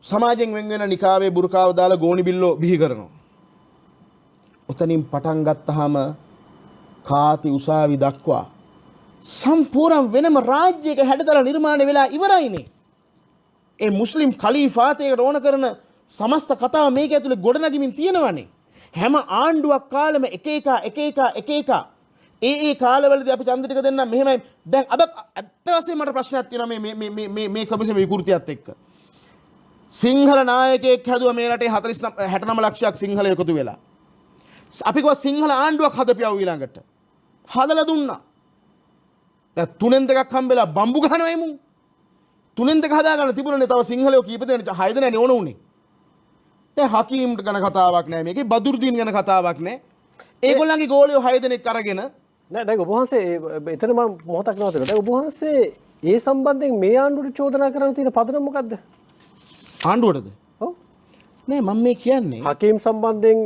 Speaker 2: සමාජයෙන් වෙන් වෙන නිකාවේ බුර්කාව දාලා ගෝණි බිල්ලෝ බිහි කරනවා. ඔතනින් පටන් ගත්තාම කාති උසාවි දක්වා සම්පූර්ණ වෙනම රාජ්‍යයක හැඩතල නිර්මාණය වෙලා ඉවරයිනේ. ඒ මුස්ලිම් ඛලීෆාතයකට ඕන කරන සමස්ත කතාව මේක ඇතුලේ ගොඩනගමින් තියෙනවනේ. හැම ආණ්ඩුවක් කාලෙම එක ඒ කාලවලදී අපි ඡන්ද ටික දෙන්නම් මෙහෙමයි. දැන් අද ඇත්ත වශයෙන්ම මට ප්‍රශ්නයක් තියෙනවා මේ කමිෂන් විකෘතියත් එක්ක. සිංහල නායකයෙක් හැදුවා මේ රටේ 69 ලක්ෂයක් සිංහල එකතු වෙලා. අපි කිව්වා සිංහල ආණ්ඩුවක් හදපියව ඊළඟට. හදලා දුන්නා. දැන් තුනෙන් දෙකක් හම්බෙලා බම්බු ගහනවා එමු. තුනෙන් දෙක හදාගන්න තිබුණනේ තව සිංහලයෝ කීප දෙනෙක් 6 දෙනානේ ඕන උනේ. දැන් හකීම්ට ගැන කතාවක් නැහැ මේකේ බදුර්දීන් ගැන කතාවක් නැහැ. ඒගොල්ලන්ගේ ගෝලියෝ 6 දෙනෙක් අරගෙන
Speaker 1: නෑ දැන් ඔබ වහන්සේ එතන මම මොහොතක් නවතිනවා. දැන් ඔබ වහන්සේ ඒ සම්බන්ධයෙන් මේ ආණ්ඩුවට චෝදනා කරන්න තියෙන පදනම මොකද්ද?
Speaker 2: ආණ්ඩුවටද? ඔව්. නෑ මම මේ කියන්නේ
Speaker 1: හකීම් සම්බන්ධයෙන්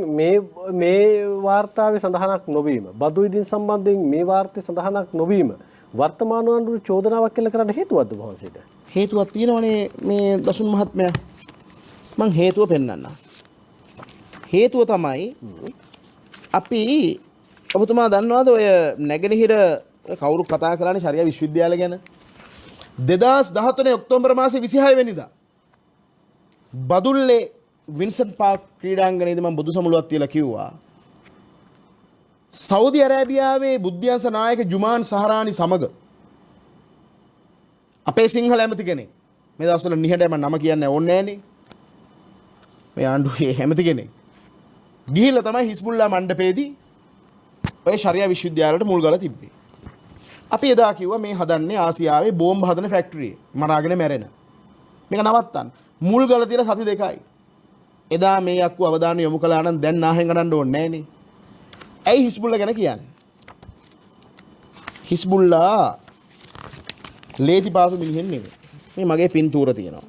Speaker 1: මේ වාර්තාවේ සඳහනක් නොවීම, බදුයිදින් සම්බන්ධයෙන් මේ වාර්තාවේ සඳහනක් නොවීම වර්තමාන ආණ්ඩුවට චෝදනාවක් කියලා කරන්න හේතුවක්ද ඔබ වහන්සේට?
Speaker 2: හේතුවක් තියෙනවනේ මේ දසුන් මහත්මයා. මං හේතුව පෙන්නන්නම්. හේතුව තමයි අපි ඔබතුමා දන්නවද ඔය නැගෙනහිර කවුරු කතා කරන්නේ ශරියා විශ්වවිද්‍යාලය ගැන 2013 ඔක්තෝබර් මාසේ 26 වෙනිදා බදුල්ලේ වින්සන් පාක් ක්‍රීඩාංගණයේදී මම බුදු සමුළුවක් තියලා කිව්වා සෞදි අරාබියාවේ බුද්ධ්‍යංශ නායක ජුමාන් සහරානි සමග අපේ සිංහල ඇමති කෙනෙක් මේ දවස්වල නිහඬව මම නම කියන්නේ ඕනේ නෑනේ මේ ආණ්ඩුවේ ඇමති කෙනෙක් ගිහිල්ලා තමයි හිස්බුල්ලා මණ්ඩපයේදී ඔය ශරියා විශ්වවිද්‍යාලයට මුල් ගාලා තිබ්බේ. අපි එදා කිව්වා මේ හදන්නේ ආසියාවේ බෝම්බ හදන ෆැක්ටරිය. මරාගෙන මැරෙන. මේක නවත්තන්න. මුල් ගාලා තියලා සති දෙකයි. එදා මේ අක්කු අවධානය යොමු කළා නම් දැන් නාහෙන් ගණන් ඕනේ නෑනේ. ඇයි හිස්බුල්ලා ගැන කියන්නේ? හිස්බුල්ලා ලේසි පාසු මිනිහෙන් නෙමෙයි. මේ මගේ පින්තූර තියෙනවා.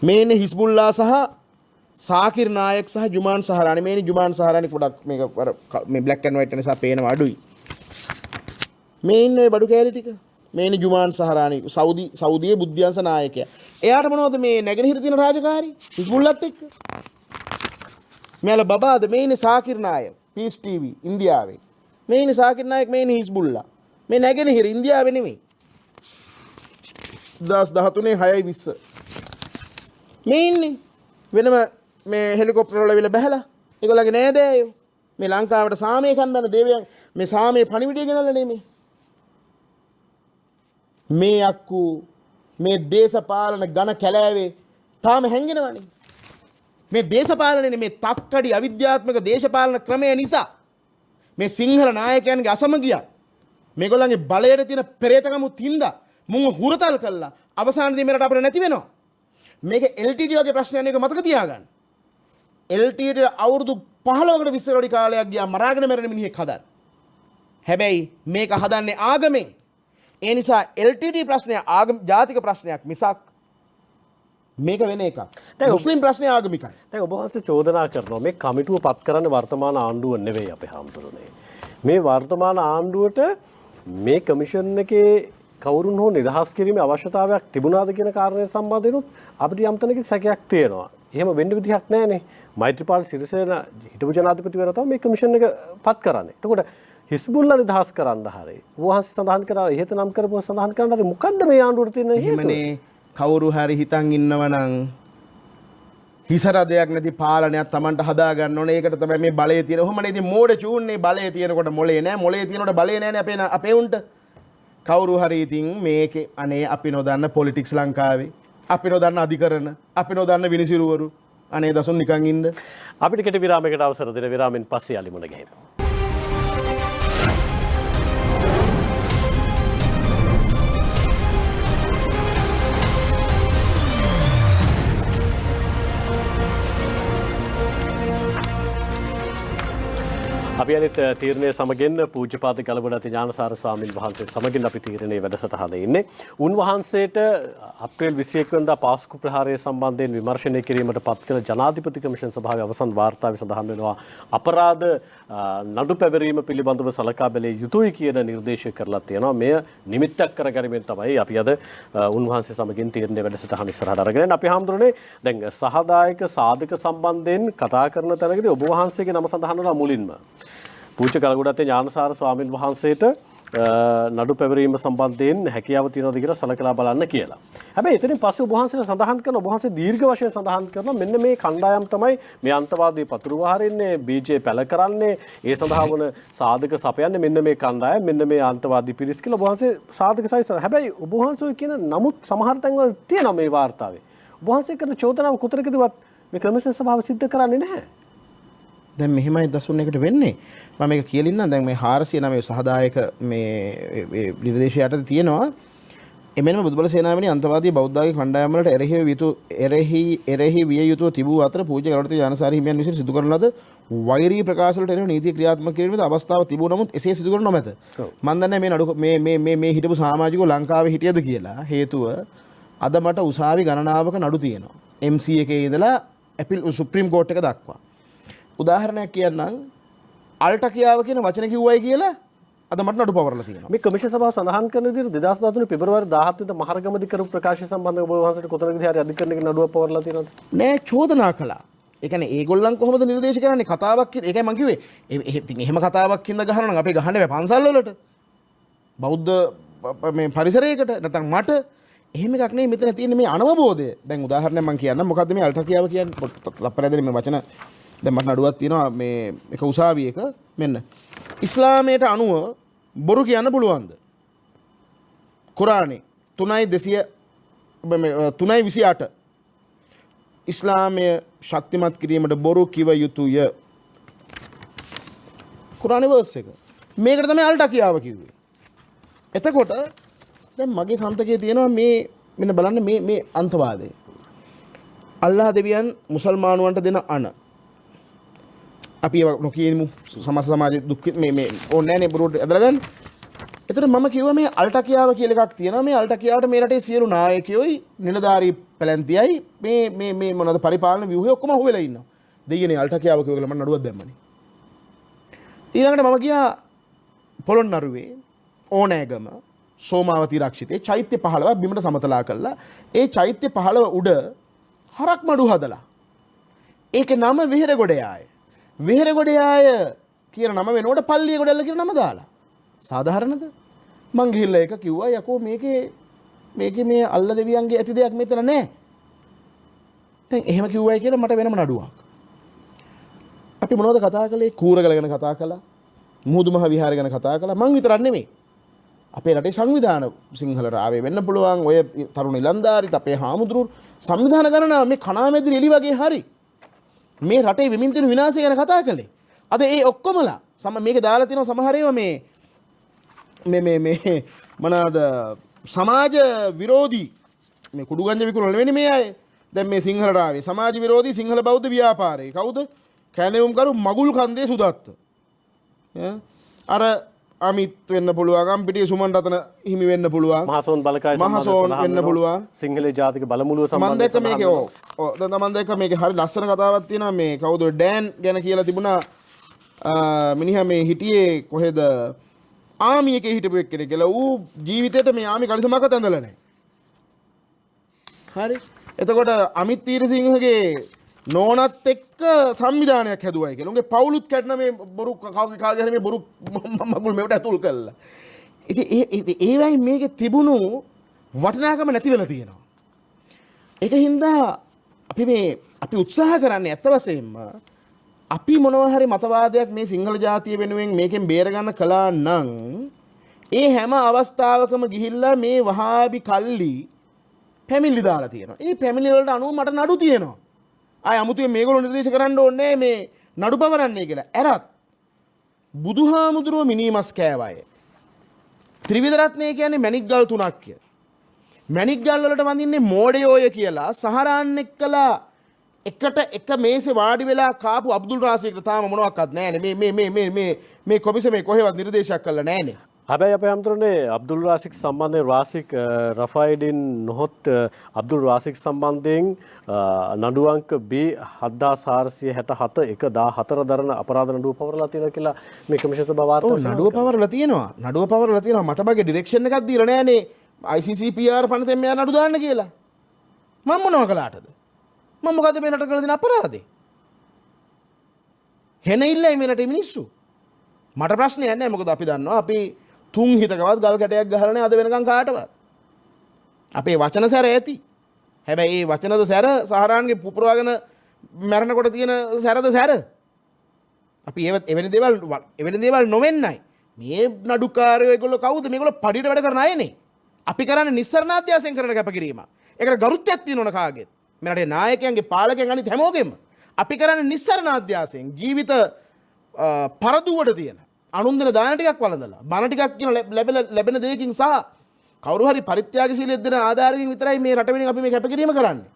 Speaker 2: මේනේ හිස්බුල්ලා සහ සාකිර් නායක සහ ජුමාන් සහරානි මේනි ජුමාන් සහරානි පොඩක් මේක මේ බ්ලැක් ඇන්ඩ් වයිට් නිසා පේනවා අඩුයි මේ ඉන්නේ බඩු කෑලි ටික මේනි ජුමාන් සහරානි සෞදියේ බුද්ධ්‍යංශ නායකයා එයාට මොනවද මේ නැගෙනහිර තියෙන රාජකාරී හිස්බුල්ලාත් එක්ක මෙයාලා බබාද මේනි සාකිර් නායක පීස් ටීවී ඉන්දියාවේ මේනි සාකිර් නායක මේනි හිස්බුල්ලා මේ නැගෙනහිර ඉන්දියාවේ නෙමෙයි 2013 6:20 මේ ඉන්නේ වෙනම මේ හෙලිකොප්ටර් වල විල බහැලා ඒගොල්ලන්ගේ නෑදෑයෝ මේ ලංකාවට සාමය කන්දන දේවයන් මේ සාමයේ පණිවිඩය ගෙනල්ලා නෙමෙයි මේ අක්කු මේ දේශපාලන ඝන කැලෑවේ තාම හැංගෙනවනේ මේ දේශපාලනේ මේ තක්කඩි අවිද්‍යාත්මක දේශපාලන ක්‍රමය නිසා මේ සිංහල නායකයන්ගේ අසමගිය මේගොල්ලන්ගේ බලයට තියෙන පෙරේතකමුත් හින්දා මුන් හුරතල් කළා අවසානයේදී මෙරට අපිට නැති වෙනවා මේක LTT වගේ ප්‍රශ්නයක් නෙක මතක තියාගන්න. LTT අවුරුදු 15කට 20කට වැඩි කාලයක් ගියා මරාගෙන මැරෙන මිනිහෙක් හදන්න. හැබැයි මේක හදන්නේ ආගමෙන්. ඒ නිසා LTT ප්‍රශ්නය ආගම ජාතික ප්‍රශ්නයක් මිසක් මේක වෙන එකක්. මුස්ලිම් ප්‍රශ්නය ආගමිකයි.
Speaker 1: දැන් ඔබ වහන්සේ චෝදනා කරනවා මේ කමිටුව පත් කරන්න වර්තමාන ආණ්ඩුව නෙවෙයි අපේ හාමුදුරනේ. මේ වර්තමාන ආණ්ඩුවට මේ කමිෂන් එකේ කවුරුන් හෝ නිදහස් කිරීමේ අවශ්‍යතාවයක් තිබුණාද කියන කාරණය සම්බන්ධයෙන් අපිට යම් තැනක සැකයක් තියෙනවා. එහෙම වෙන්න විදිහක් නැහැනේ. මෛත්‍රීපාල සිරිසේන හිටපු ජනාධිපතිවරයා තමයි මේ කමිෂන් එක පත් කරන්නේ. එතකොට හිස්බුල්ලා නිදහස් කරන්න හරි. වහන්සේ සඳහන් කරා ඉහත නම් කරපුවා සඳහන් කරන්න හරි මොකද්ද මේ ආණ්ඩුවට තියෙන හේතුව?
Speaker 2: එහෙමනේ කවුරු හරි හිතන් ඉන්නවනම් හිසරදයක් නැති පාලනයක් Tamanට හදා ගන්න ඕනේ. ඒකට තමයි මේ බලය තියෙන. ඔහොමනේ ඉතින් මෝඩ චූන්නේ බලය තියෙනකොට මොලේ නැහැ. මොලේ තියෙනකොට බලය නැහැනේ අපේ උන්ට. කවුරු හරි ඉතින් මේකේ අනේ අපි නොදන්න පොලිටික්ස් ලංකාවේ. අපි නොදන්න අධිකරණ. අපි නොදන්න විනිසුරුවරු. අනේ දසුන් නිකන් ඉන්න.
Speaker 1: අපිට කෙටි විරාමයකට අවසර දෙන විරාමෙන් පස්සේ යාලි මුණ ගැහෙමු. අපි අනිත් තීරණය සමගින් පූජ්‍යපාද කලබඩති ඥානසාර ස්වාමීන් වහන්සේ සමගින් අපි තීරණයේ වැඩසටහනේ ඉන්නේ. උන්වහන්සේට අප්‍රේල් 21 වෙනිදා පාස්කු ප්‍රහාරය සම්බන්ධයෙන් විමර්ශනය කිරීමට පත් කළ ජනාධිපති කමිෂන් සභාවේ අවසන් වාර්තාවේ සඳහන් වෙනවා අපරාධ නඩු පැවරීම පිළිබඳව සලකා බැලිය යුතුයි කියන නිර්දේශය කරලා තියෙනවා. මෙය නිමිත්තක් කරගැනීමෙන් තමයි අපි අද උන්වහන්සේ සමගින් තීරණයේ වැඩසටහන ඉස්සරහට අරගෙන අපි හාමුදුරනේ දැන් සහාදායක සාධක සම්බන්ධයෙන් කතා කරන තැනකදී ඔබ වහන්සේගේ නම සඳහන් වුණා මුලින්ම. පූජ්‍ය කලගොඩත්තේ ඥානසාර ස්වාමීන් වහන්සේට නඩු පැවරීම සම්බන්ධයෙන් හැකියාව තියෙනවද කියලා සලකලා බලන්න කියලා. හැබැයි එතනින් පස්සේ ඔබ වහන්සේලා සඳහන් කරන ඔබ වහන්සේ දීර්ඝ වශයෙන් සඳහන් කරනවා මෙන්න මේ කණ්ඩායම් තමයි මේ අන්තවාදී පතුරුව හරින්නේ බීජේ පැල කරන්නේ ඒ සඳහා වන සාධක සපයන්නේ මෙන්න මේ කණ්ඩායම් මෙන්න මේ අන්තවාදී පිරිස් කියලා ඔබ වහන්සේ සාධක සහිත. හැබැයි ඔබ වහන්සේ කියන නමුත් සමහර තැන්වල තියෙනවා මේ වාර්තාවේ. ඔබ වහන්සේ කරන චෝදනාව කොතරකදවත් මේ කමිෂන් සභාව සිද්ධ කරන්නේ නැහැ.
Speaker 2: දැන් මෙහෙමයි දසුන් එකට වෙන්නේ. මම මේක කියලා ඉන්නම්. දැන් මේ 409 සහදායක මේ නිර්දේශය යටතේ තියෙනවා. එමෙන්නම බුදුබල සේනාවෙනි අන්තවාදී බෞද්ධාගේ කණ්ඩායම් වලට එරෙහි විය යුතුව තිබූ අතර පූජ්‍ය කලවඩති ඥානසාර හිමියන් විසින් සිදු කරන ලද වෛරී ප්‍රකාශ වලට එරෙහිව නීතිය ක්‍රියාත්මක කිරීමේ අවස්ථාව තිබුණ නමුත් එසේ සිදු කර නොමැත. මම දන්නේ මේ නඩු මේ හිටපු සමාජිකව ලංකාවේ හිටියද කියලා. හේතුව අද මට උසාවි ගණනාවක නඩු තියෙනවා. MC එකේ ඉඳලා අපීල් සුප්‍රීම කෝට් එක දක්වා. උදාහරණයක් කියන්නම් අල්ටකියාව කියන වචන කිව්වයි කියලා අද මට නඩු පවරලා තියෙනවා.
Speaker 1: මේ කමිෂන් සභාව සඳහන් කරන විදිහට 2013 පෙබරවාරි 17 වෙනිදා මහරගමදී කරපු ප්‍රකාශය සම්බන්ධව ඔබ වහන්සේට කොතනකදී හරි අධිකරණයක නඩුවක් පවරලා තියෙනවද?
Speaker 2: නෑ චෝදනා කළා. ඒ කියන්නේ ඒගොල්ලන් කොහොමද නිර්දේශ කරන්නේ කතාවක් ඒකයි මම කිව්වේ. ඉතින් එහෙම කතාවක් හින්දා ගහනවා නම් අපි ගහන්නේ බෑ පන්සල් වලට. බෞද්ධ මේ පරිසරයකට නැත්නම් මට එහෙම එකක් නෙවෙයි මෙතන තියෙන්නේ මේ අනවබෝධය. දැන් උදාහරණයක් මම කියන්නම්. මොකද්ද මේ අල්ටකියාව කියන්නේ? ලප්පරැදෙන මේ වචන දැන් මට නඩුවක් තියෙනවා මේ එක උසාවියක මෙන්න ඉස්ලාමයට අනුව බොරු කියන්න පුළුවන්ද? කුරානේ 3:228 ඉස්ලාමය ශක්තිමත් කිරීමට බොරු කිව යුතුය. කුරානේ වර්ස් එක. මේකට තමයි අල්ටකියාව කිව්වේ. එතකොට දැන් මගේ සන්තකයේ තියෙනවා මේ මෙන්න බලන්න මේ අන්තවාදය. අල්ලාහ් දෙවියන් මුසල්මානුවන්ට දෙන අණ අපි නොකියමු සමාජයේ දුක් මේ ඕනේ නැහැ නේ බොරුවට ඇදලා ගන්න. එතන මම කිව්වා මේ අල්ටකියාව කියලා එකක් තියෙනවා. මේ අල්ටකියාවට මේ රටේ සියලු නායකයෝයි නිලධාරී පැලැන්තියයි මේ මොනවද පරිපාලන ව්‍යුහය ඔක්කොම අහුවෙලා ඉන්නවා. දෙයියනේ අල්ටකියාව කියලා මම නඩුවක් දැම්මනේ. ඊළඟට මම ගියා පොළොන්නරුවේ ඕනෑගම සෝමාවති රක්ෂිතේ චෛත්‍ය 15ක් බිමට සමතලා කළා. ඒ චෛත්‍ය 15 උඩ හරක් මඩු හදලා. ඒකේ නම විහෙරගොඩයාය. විහෙරගොඩයාය කියන නම වෙනකොට පල්ලිය ගොඩල්ල කියන නම දාලා. සාධාරණද? මං ගිහිල්ලා ඒක කිව්වා යකෝ මේකේ මේ අල්ල දෙවියන්ගේ ඇති දෙයක් මෙතන නැහැ. දැන් එහෙම කිව්වයි කියලා මට වෙනම නඩුවක්. අපි මොනවද කතා කළේ? කූරගල ගැන කතා කළා. මුහුදු මහ විහාරය ගැන කතා කළා. මං විතරක් නෙමෙයි. අපේ රටේ සංවිධාන සිංහල රාවේ වෙන්න පුළුවන්. ඔය තරුණ ඉලන්දාරිත් අපේ හාමුදුරුවෝ සංවිධාන ගණනාව මේ කණාමැදිරි එලි වගේ හරි. මේ රටේ විමින්තින විනාශය ගැන කතා කළේ. අද ඒ ඔක්කොමලා මේක දාලා තියෙනවා සමහර ඒවා මේ මොනවාද සමාජ විරෝධී මේ කුඩු ගංජා විකුණන නෙවෙයි මේ අය. දැන් මේ සිංහල රාවේ සමාජ විරෝධී සිංහල බෞද්ධ ව්‍යාපාරේ කවුද? කැඳවුම්කරු මගුල් කන්දේ සුදත්ත. අර අමිත් වෙන්න පුළුවන් අම්පිටිය සුමන් රතන හිමි වෙන්න පුළුවන්
Speaker 1: මහසෝන් බලකාය
Speaker 2: මහසෝන් වෙන්න පුළුවන්
Speaker 1: සිංහල ජාතික බලමුළුව
Speaker 2: මම
Speaker 1: සම්බන්ධයෙන්
Speaker 2: දැක්ක මේකේ ඔව් දැන් මම දැක්ක මේකේ හරි ලස්සන කතාවක් තියෙනවා මේ කවුද ඩෑන් ගැන කියලා තිබුණා මිනිහා මේ හිටියේ කොහෙද ආමි එකේ හිටපු එක්කෙනෙක් කියලා ඌ ජීවිතේට මේ ආමි කලිසමක්වත් ඇඳලා නැහැ. හරි එතකොට අමිත් තීරසිංහගේ නෝනත් එක්ක සංවිධානයක් හැදුවයි කියලා. උන්ගේ පවුලුත් කැඩන මේ බොරු කාගේ හරි මේ බොරු මගුල් මේවට ඇතුල් කළා. ඉතින් ඒවයි මේකේ තිබුණු වටිනාකම නැති වෙලා තියෙනවා. ඒක හින්දා අපි උත්සාහ කරන්නේ ඇත්ත වශයෙන්ම අපි මොනවා හරි මතවාදයක් මේ සිංහල ජාතිය වෙනුවෙන් මේකෙන් බේර ගන්න කළා නම් ඒ හැම අවස්ථාවකම ගිහිල්ලා මේ වහාබි කල්ලි පැමිණිලි දාලා තියෙනවා. ඒ පැමිණිලි වලට අනුව මට නඩු තියෙනවා. ආය අමුතුවෙන් මේගොල්ලෝ නිර්දේශ කරන්න ඕනේ මේ නඩු පවරන්නේ කියලා. ඇරත් බුදුහාමුදුරුවෝ මිනිමස් කෑවය. ත්‍රිවිධ රත්නය කියන්නේ මැණික් ගල් තුනක්. මැණික් ගල් වලට වඳින්නේ මෝඩයෝය කියලා සහරාන් එක්කලා එකට එක මේසේ වාඩි වෙලා කාපු අබ්දුල් රාසිකට තාම මොනවක්වත් නැහැනේ. මේ කොමිසමේ කොහෙවත් නිර්දේශයක් කළා නැහැනේ.
Speaker 1: හැබැයි අපේ අමතරනේ අබ්දුල් රාසික් සම්බන්ධයෙන් රාසික් රෆයිඩින් නොහොත් අබ්දුල් රාසික් සම්බන්ධයෙන් නඩු අංක B7467 114 දරන අපරාධ නඩුව පවරලා තියෙනවා කියලා මේ කමිෂන් සභාව වාර්තා
Speaker 2: කරනවා. නඩුව පවරලා තියෙනවා. නඩුව පවරලා තියෙනවා. මට බගේ ඩිරෙක්ෂන් එකක් දීලා නැහනේ. ICCPR පනතෙන් මෙයා නඩු දාන්න කියලා. මම මොනව කළාටද? මම මොකද මේ රට කරලා දෙන අපරාධේ? හෙන ඉල්ලයි මේ රටේ මිනිස්සු. මට ප්‍රශ්නයක් නැහැ. මොකද අපි දන්නවා අපි තුන් හිතකවත් ගල් කැටයක් ගහලා නැහැ අද වෙනකන් කාටවත්. අපේ වචන සැර ඇති. හැබැයි ඒ වචනද සැර සහරාන්ගේ පුපුරවාගෙන මැරෙනකොට තියෙන සැරද සැර. අපි එවැනි දේවල් නොවෙන්නයි. මේ නඩුකාරයෝ ඒගොල්ලෝ කවුද? මේගොල්ලෝ පඩියට වැඩ කරන අයනේ. අපි කරන්නේ නිස්සරණ අධ්‍යාසයෙන් කරන කැපකිරීම. ඒකට ගරුත්වයක් තියෙනවන කාගෙත්. මේ රටේ නායකයන්ගේ පාලකයන් අනිත් හැමෝගෙම. අපි කරන්නේ නිස්සරණ අධ්‍යාසයෙන් ජීවිත පරදුවට තියෙන අනුන්දන දාන ටිකක් වළඳලා බණ ටිකක් කියන ලැබෙන දෙයකින් සහ කවුරු හරි පරිත්‍යාගශීලීව දෙන ආධාරකින් විතරයි මේ රට වෙනින් අපි මේ කැපකිරීම කරන්නේ.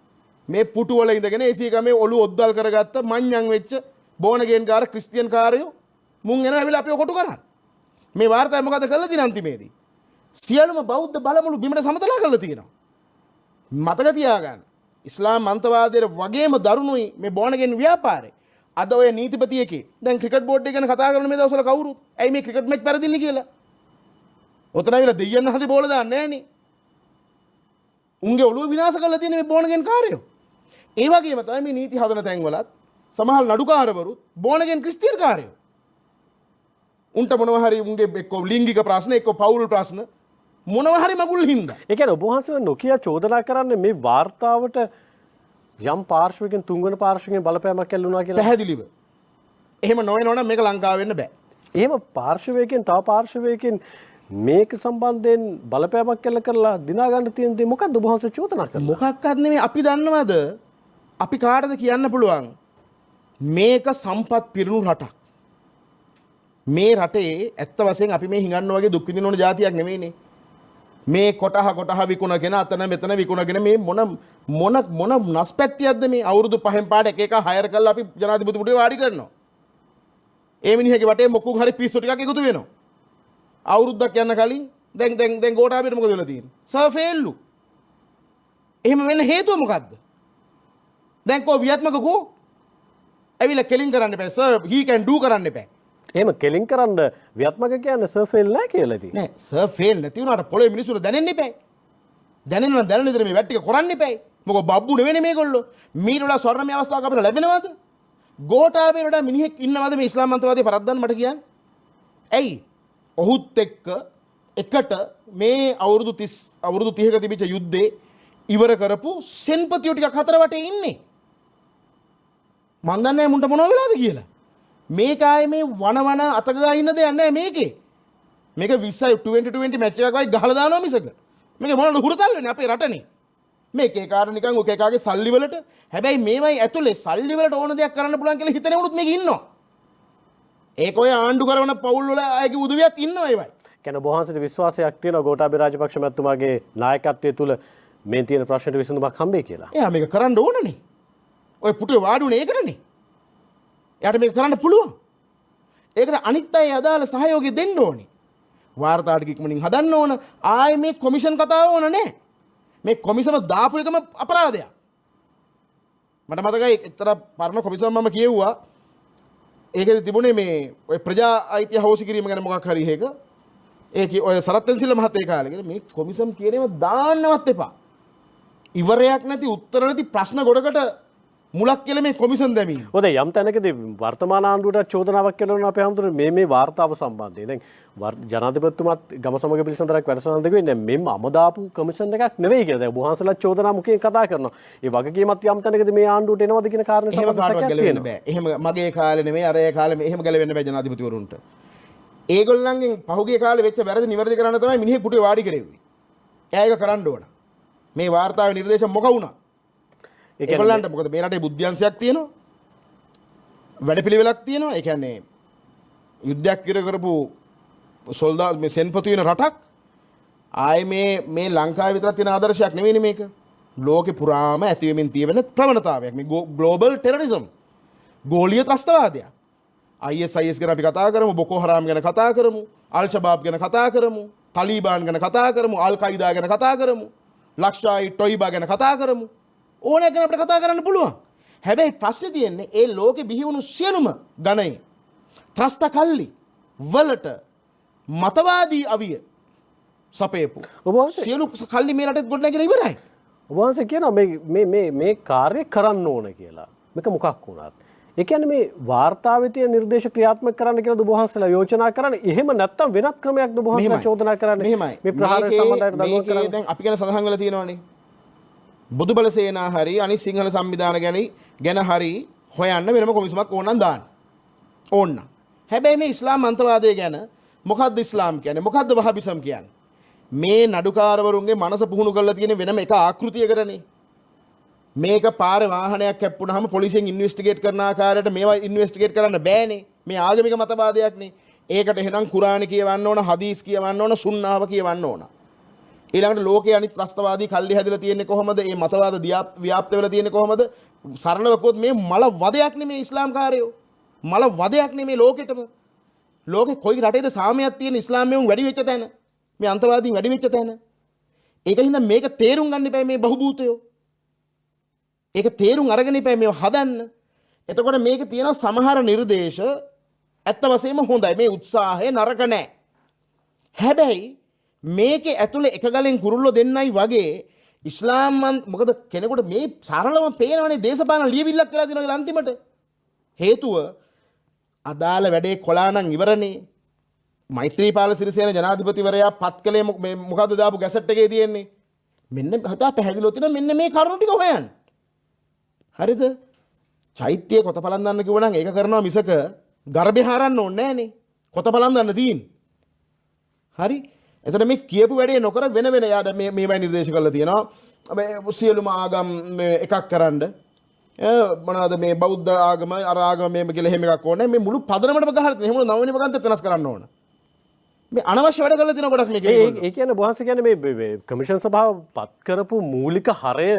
Speaker 2: මේ පුටු වල ඉඳගෙන AC ගමේ ඔළුව ඔද්දල් කරගත්ත මඤ්ඤම් වෙච්ච බෝනගේන් කාර ක්‍රිස්තියන් කාරයෝ මුන් එනවා ඇවිල්ලා අපිව කොටු කරන්නේ. මේ වාර්තාව මොකද කළා තියෙන අන්තිමේදී? සියලුම බෞද්ධ බලමුළු බිමට සමතලා කරලා තියෙනවා. මතක තියාගන්න. ඉස්ලාම් අන්තවාදයේ වගේම දරුණුයි මේ බෝනගෙන් ව්‍යාපාරේ. අද ඔය නීතිපතියකේ දැන් ක්‍රිකට් බෝඩ් එක ගැන කතා කරන මේ දවස්වල කවුරුත් ඇයි මේ ක්‍රිකට් මැච් පෙරදින්නේ කියලා. ඔතන ඇවිල්ලා දෙයියන් හදි බෝල දාන්නේ නැහනේ. උන්ගේ ඔළුව විනාශ කරලා තියෙන මේ බෝනගෙන් කාර්යෝ. ඒ වගේම තමයි මේ නීති හදන තැන්වලත් සමහර නඩුකාරවරුත් බෝනගෙන් ක්‍රිස්තියානි කාර්යෝ. උන්ට මොනවා හරි උන්ගේ එක්ක ලිංගික ප්‍රශ්න එක්ක පෞල් ප්‍රශ්න මොනවා හරි මගුල් හින්දා.
Speaker 1: ඒ කියන්නේ ඔබ වහන්සේ නොකිය චෝදනා කරන්නේ මේ වාර්තාවට යම් පාර්ශවකින් තුන්වන පාර්ශවකින් බලපෑමක් ඇල්ලුණා කියලා.
Speaker 2: පැහැදිලිව. එහෙම නොවෙනවනම් මේක ලංකාව වෙන්න බෑ.
Speaker 1: එහෙම පාර්ශවයකින් තව පාර්ශවයකින් මේක සම්බන්ධයෙන් බලපෑමක් කළ කරලා දිනා ගන්න තියෙන දේ මොකක්ද ඔබ වහන්සේ චෝදනා කරන්නේ?
Speaker 2: මොකක්වත් නෙමෙයි. අපි දන්නවද? අපි කාටද කියන්න පුළුවන් මේක සම්පත් පිරුණු රටක්. මේ රටේ ඇත්ත වශයෙන් අපි මේ හිඟන්න වගේ දුක් විඳින ඕන જાතියක් නෙමෙයිනේ. මේ කොටහ විකුණගෙන අතන මෙතන විකුණගෙන මේ මොන නස්පැත්තියක්ද මේ අවුරුදු 5න් පාට එක හයර් කරලා අපි ජනාධිපතිතුමට වාඩි කරනවා. ඒ මිනිහගේ වටේ මොකක් හරි පිස්සු ටිකක් එකතු වෙනවා. අවුරුද්දක් යන කලින් දැන් ගෝඨාභයට මොකද වෙලා තියෙන්නේ? සර් ෆේල්ලු. එහෙම වෙන්න හේතුව මොකද්ද? දැන් කෝ වියත්මක කෝ? ඇවිල්ලා කෙලින් කරන්න එපා. සර් he can do කරන්න එපා.
Speaker 1: එහෙම කෙලින් කරන්න ව්‍යාත්මක කියන්නේ සර් ෆේල් නැහැ කියලා ඉතින්.
Speaker 2: නෑ සර් ෆේල් නැති වුණාට පොළේ මිනිස්සුන්ට දැනෙන්න එපා. දැනෙන්න දැනෙන විදිහට මේ වැට් ටික කරන්න එපා. මොකද බබ්බු නෙවෙයි මේගොල්ලෝ. මීට වඩා ස්වර්ණමය අවස්ථාවක් අපිට ලැබෙනවද? ගෝඨාභයට වඩා මිනිහෙක් ඉන්නවද මේ ඉස්ලාම් අන්තවාදී පරද්දන්න මට කියන්න? ඇයි? ඔහුත් එක්ක එකට මේ අවුරුදු 30ක තිබිච්ච යුද්ධේ ඉවර කරපු සෙන්පතියෝ ටිකක් හතර වටේ ඉන්නේ. මන් දන්නේ මුන්ට මොනව වෙලාද කියලා. මේක ආයේ මේ වන අතගා ඉන්න දෙයක් නැහැ මේකේ. මේක 20 මැච් එකක් වයි ගහලා දානවා මිසක. මේක මොනවද හුරතල් වෙන්නේ අපේ රටනේ. මේකේ කාර නිකන් ඔක එකාගේ සල්ලි වලට. හැබැයි මේවයි ඇතුලේ සල්ලි වලට ඕන දෙයක් කරන්න පුළුවන් කියලා හිතන උනුත් මේක ඉන්නවා. ඒක ඔය ආණ්ඩු කරන පවුල් වල අයගේ උදවියත් ඉන්නවා ඒවයි.
Speaker 1: කියන ඔබ වහන්සේට විශ්වාසයක් තියෙනවා ගෝඨාභය රාජපක්ෂ මැතිතුමාගේ නායකත්වයේ තුල මේ තියෙන ප්‍රශ්නෙට විසඳුමක් හම්බෙයි කියලා.
Speaker 2: එයා මේක කරන්න ඕනනේ. ඔය පුටුවේ වාඩි උනේ ඒකටනේ. එයාට මේක කරන්න පුළුවන්. ඒකට අනිත් අය අදාළ සහයෝගය දෙන්න ඕනේ. වාර්තාවට ඉක්මනින් හදන්න ඕන. ආයේ මේ කොමිෂන් කතාව ඕන නැහැ. මේ කොමිසම දාපු එකම අපරාධයක්. මට මතකයි එක්තරා පරණ කොමිසම මම කියෙව්වා. ඒකෙදි තිබුණේ මේ ඔය ප්‍රජා අයිතිය හවුසි කිරීම ගැන මොකක් හරි එක. ඒක ඔය සරත්චන්සිල්ල මහත්තයා කාලේ මේ කොමිසම් කියන ඒවා දාන්නවත් එපා. ඉවරයක් නැති උත්තර නැති ප්‍රශ්න ගොඩකට මුලක් කියලා මේ කොමිසම් දැමීම.
Speaker 1: ඔද යම් තැනකදී වර්තමාන ආණ්ඩුවට චෝදනාවක් කරනවා අපේ හැමෝටම මේ වාර්තාව සම්බන්ධයෙන්. දැන් ජනාධිපතිතුමාත් ගම සමග පිළිසඳරක් වැඩසටහන දෙකුවේ මෙම් අමදාපු කමිෂන් එකක් නෙවෙයි කියලා. දැන් වහන්සලා චෝදනා මුඛයෙන් කතා කරනවා. ඒ වගකීමත් යම් තැනකදී මේ ආණ්ඩුවට එනවද කියන කාරණේ සම්බන්ධව
Speaker 2: ගැලවෙන්න බෑ. එහෙම මගේ කාලේ නෙවෙයි අර ඒ කාලේ එහෙම ගැලවෙන්න බෑ ජනාධිපතිවරුන්ට. ඒගොල්ලන්ගෙන් පහුගිය කාලේ වෙච්ච වැරදි නිවැරදි කරන්න තමයි මිනිහෙක් පුටුවේ වාඩි කරෙව්වේ. එයා ඒක කරන්න ඕන. මේ වාර්තාවේ නිර්දේශ මොක වුණා? ඒගොල්ලන්ට මොකද මේ රටේ බුද්ධ්‍යංශයක් තියෙනවා. වැඩපිළිවෙලක් තියෙනවා. ඒ කියන්නේ යුද්ධයක් කරපු සොල්දාදු මේ සෙන්පතු වෙන රටක්. ආයේ මේ ලංකාවේ විතරක් තියෙන ආදර්ශයක් නෙවෙයිනේ මේක. ලෝකේ පුරාම ඇති වෙමින් තියෙන ප්‍රවණතාවයක්. මේ ග්ලෝබල් ටෙරරිසම්. ගෝලීය ත්‍රස්තවාදයක්. ISIS ගැන අපි කතා කරමු, බොකෝ හරාම් ගැන කතා කරමු, අල් ෂබාබ් ගැන කතා කරමු, තලිබාන් ගැන කතා කරමු, අල් කයිදා ගැන කතා කරමු, ලක්ෂායි ටොයිබා ගැන කතා කරමු. ඕනෑ ගැන අපිට කතා කරන්න පුළුවන්. හැබැයි ප්‍රශ්නේ තියෙන්නේ ඒ ලෝකෙ බිහි වුණු සියලුම ගණයින් ත්‍රස්ත කල්ලි වලට මතවාදී අවිය සපයපු සියලු කල්ලි මේ රටේ ගොඩනැගිලා ඉවරයි.
Speaker 1: ඔබ වහන්සේ කියනවා මේ කාර්යය කරන්න ඕන කියලා. මේක මොකක් වුණත්. ඒ කියන්නේ මේ වාර්තාවේ තියෙන නිර්දේශ ක්‍රියාත්මක කරන්න කියලා ඔබ වහන්සේලා යෝජනා කරන්නේ. එහෙම නැත්නම් වෙනත් ක්‍රමයක්ද ඔබ වහන්සේලා චෝදනා කරන්නේ? මේ ප්‍රහාරය සම්බන්ධයෙන් දඩුවම් කරන්නේ.
Speaker 2: දැන් අපි ගැන සඳහන් වෙලා තියෙනවානේ. බුදුබල සේනා හරි අනිත් සිංහල සංවිධාන ගැන හරි හොයන්න වෙනම කොමිසමක් ඕනනම් දාන්න. ඕන්න. හැබැයි මේ ඉස්ලාම් අන්තවාදය ගැන මොකද්ද ඉස්ලාම් කියන්නේ? මොකද්ද වහබිසම් කියන්නේ? මේ නඩුකාරවරුන්ගේ මනස පුහුණු කරලා තියෙන වෙනම එක ආකෘතියකටනේ. මේක පාරේ වාහනයක් කැප්පුණාම පොලිසියෙන් ඉන්වෙස්ටිගේට් කරන ආකාරයට මේවා ඉන්වෙස්ටිගේට් කරන්න බෑනේ. මේ ආගමික මතවාදයක්නේ. ඒකට එහෙනම් කුරානි කියවන්න ඕන, හදීස් කියවන්න ඕන, සුන්නාව කියවන්න ඕන. ඊළඟට ලෝකයේ අනිත් ත්‍රස්තවාදී කල්ලි හැදලා තියෙන්නේ කොහොමද? මේ මතවාද ව්‍යාප්ත වෙලා තියෙන්නේ කොහොමද? සරලව කිව්වොත් මේ මල වදයක් නෙමේ ඉස්ලාම්කාරයෝ. මල වදයක් නෙමේ ලෝකෙටම. ලෝකේ කොයි රටේද සාමයක් තියෙන ඉස්ලාමයෙන් වැඩි වෙච්ච තැන? මේ අන්තවාදීන් වැඩි වෙච්ච තැන. ඒකින්ද මේක තේරුම් ගන්න එපා මේ බහුබූතයෝ. ඒක තේරුම් අරගෙන එපා මේව හදන්න. එතකොට මේක තියෙන සමහර නිර්දේශ ඇත්ත වශයෙන්ම හොඳයි. මේ උත්සාහය නරක නෑ. හැබැයි මේකේ ඇතුලේ එක ගලෙන් කුරුල්ලෝ දෙන්නයි වගේ ඉස්ලාම් මොකද කෙනෙකුට මේ සරලව පේනවනේ දේශපාලන ලියවිල්ලක් කියලා දෙනවා කියලා අන්තිමට. හේතුව අදාළ වැඩේ කොලා නම් ඉවරනේ. මෛත්‍රීපාල සිරිසේන ජනාධිපතිවරයා පත් කළේ මොකද්ද දාපු ගැසට් එකේ තියෙන්නේ? මෙන්න හදා පැහැදිලිව තියෙනවා මෙන්න මේ කරුණු ටික හොයන්න. හරිද? චෛත්‍යයේ කොත පලන්දන්න කිව්වනම් ඒක කරනවා මිසක ගර්භය හරන්න ඕනේ නෑනේ. කොත පලන්දන්න තියෙන්නේ. හරි? එතකොට මේ කියපු වැඩේ නොකර වෙන යා දැන් මේවයි නිර්දේශ කරලා තියෙනවා. මේ සියලුම ආගම් එකක් කරන්න. මොනවාද මේ බෞද්ධ ආගම අර ආගම මේම කියලා එහෙම එකක් ඕනේ. මේ මුළු පදනමටම ගහලා තියෙන. එහෙම නවවෙනි වගන්තත් වෙනස් කරන්න ඕන. මේ අනවශ්‍ය වැඩ කරලා තියෙන කොටස් මේක.
Speaker 1: ඒ කියන්නේ වහන්සේ කියන්නේ මේ කමිෂන් සභාව පත් කරපු මූලික හරය